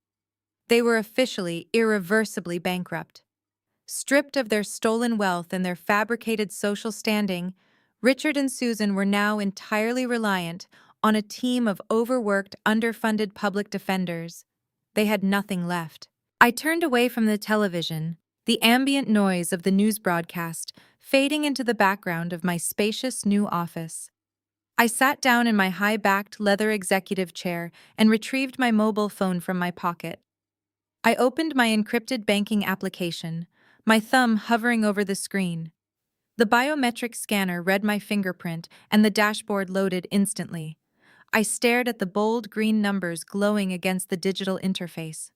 They were officially, irreversibly bankrupt. Stripped of their stolen wealth and their fabricated social standing, Richard and Susan were now entirely reliant on a team of overworked, underfunded public defenders. They had nothing left. I turned away from the television, the ambient noise of the news broadcast fading into the background of my spacious new office. I sat down in my high-backed leather executive chair and retrieved my mobile phone from my pocket. I opened my encrypted banking application, my thumb hovering over the screen. The biometric scanner read my fingerprint and the dashboard loaded instantly. I stared at the bold green numbers glowing against the digital interface.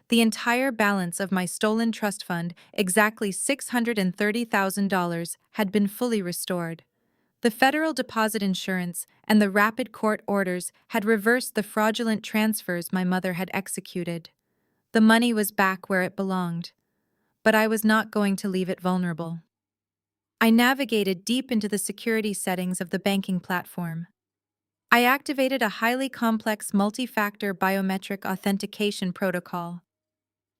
The entire balance of my stolen trust fund, exactly $630,000, had been fully restored. The federal deposit insurance and the rapid court orders had reversed the fraudulent transfers my mother had executed. The money was back where it belonged, but I was not going to leave it vulnerable. I navigated deep into the security settings of the banking platform. I activated a highly complex multi-factor biometric authentication protocol.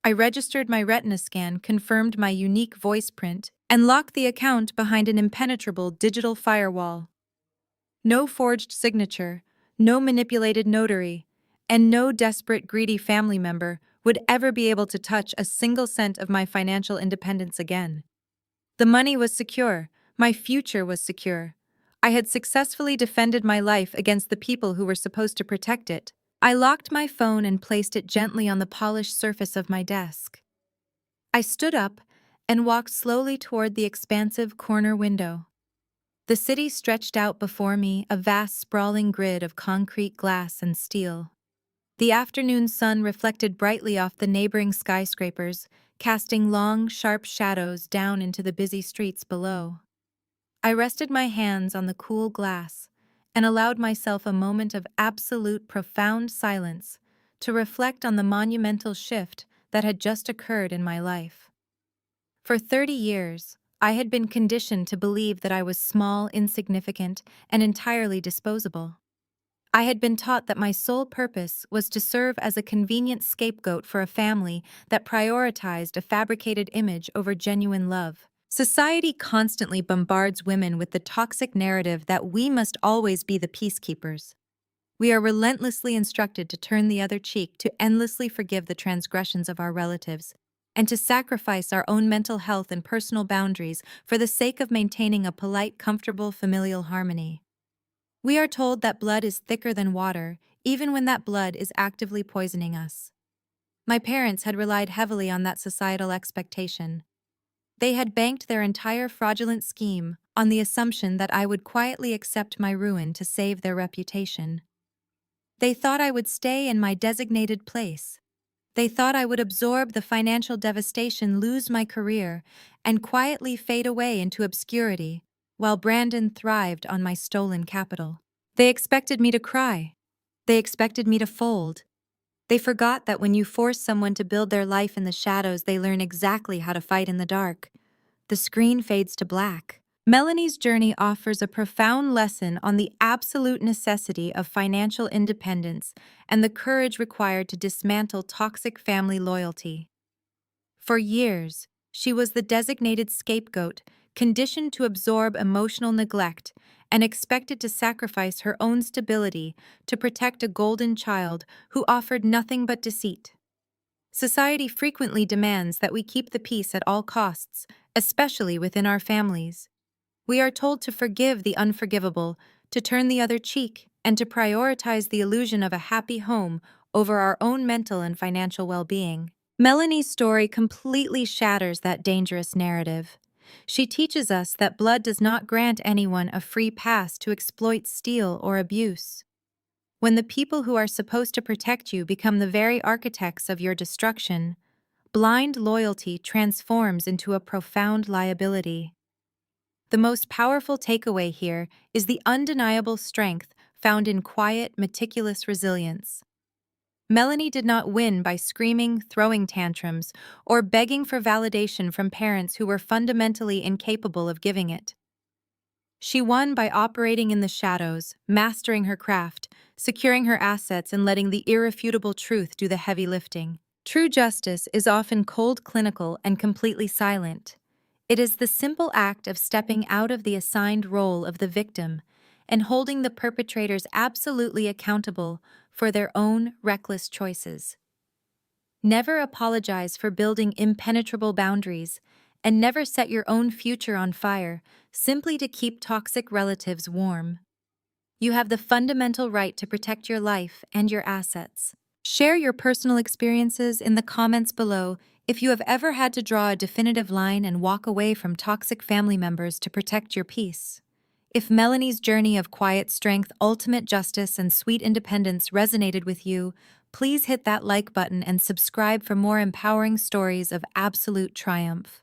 I registered my retina scan, confirmed my unique voice print, and locked the account behind an impenetrable digital firewall. No forged signature, no manipulated notary, and no desperate, greedy family member would ever be able to touch a single cent of my financial independence again. The money was secure, my future was secure. I had successfully defended my life against the people who were supposed to protect it. I locked my phone and placed it gently on the polished surface of my desk. I stood up and walked slowly toward the expansive corner window. The city stretched out before me, a vast sprawling grid of concrete, glass, and steel. The afternoon sun reflected brightly off the neighboring skyscrapers, casting long, sharp shadows down into the busy streets below. I rested my hands on the cool glass and allowed myself a moment of absolute profound silence to reflect on the monumental shift that had just occurred in my life. For 30 years, I had been conditioned to believe that I was small, insignificant, and entirely disposable. I had been taught that my sole purpose was to serve as a convenient scapegoat for a family that prioritized a fabricated image over genuine love. Society constantly bombards women with the toxic narrative that we must always be the peacekeepers. We are relentlessly instructed to turn the other cheek, to endlessly forgive the transgressions of our relatives, and to sacrifice our own mental health and personal boundaries for the sake of maintaining a polite, comfortable familial harmony. We are told that blood is thicker than water, even when that blood is actively poisoning us. My parents had relied heavily on that societal expectation. They had banked their entire fraudulent scheme on the assumption that I would quietly accept my ruin to save their reputation. They thought I would stay in my designated place. They thought I would absorb the financial devastation, lose my career, and quietly fade away into obscurity, while Brandon thrived on my stolen capital. They expected me to cry. They expected me to fold. They forgot that when you force someone to build their life in the shadows, they learn exactly how to fight in the dark. The screen fades to black. Melanie's journey offers a profound lesson on the absolute necessity of financial independence and the courage required to dismantle toxic family loyalty. For years, she was the designated scapegoat, conditioned to absorb emotional neglect and expected to sacrifice her own stability to protect a golden child who offered nothing but deceit. Society frequently demands that we keep the peace at all costs, especially within our families. We are told to forgive the unforgivable, to turn the other cheek, and to prioritize the illusion of a happy home over our own mental and financial well-being. Melanie's story completely shatters that dangerous narrative. She teaches us that blood does not grant anyone a free pass to exploit, steal, or abuse. When the people who are supposed to protect you become the very architects of your destruction, blind loyalty transforms into a profound liability. The most powerful takeaway here is the undeniable strength found in quiet, meticulous resilience. Melanie did not win by screaming, throwing tantrums, or begging for validation from parents who were fundamentally incapable of giving it. She won by operating in the shadows, mastering her craft, securing her assets, and letting the irrefutable truth do the heavy lifting. True justice is often cold, clinical, and completely silent. It is the simple act of stepping out of the assigned role of the victim and holding the perpetrators absolutely accountable for their own reckless choices. Never apologize for building impenetrable boundaries, and never set your own future on fire simply to keep toxic relatives warm. You have the fundamental right to protect your life and your assets. Share your personal experiences in the comments below if you have ever had to draw a definitive line and walk away from toxic family members to protect your peace. If Melanie's journey of quiet strength, ultimate justice, and sweet independence resonated with you, please hit that like button and subscribe for more empowering stories of absolute triumph.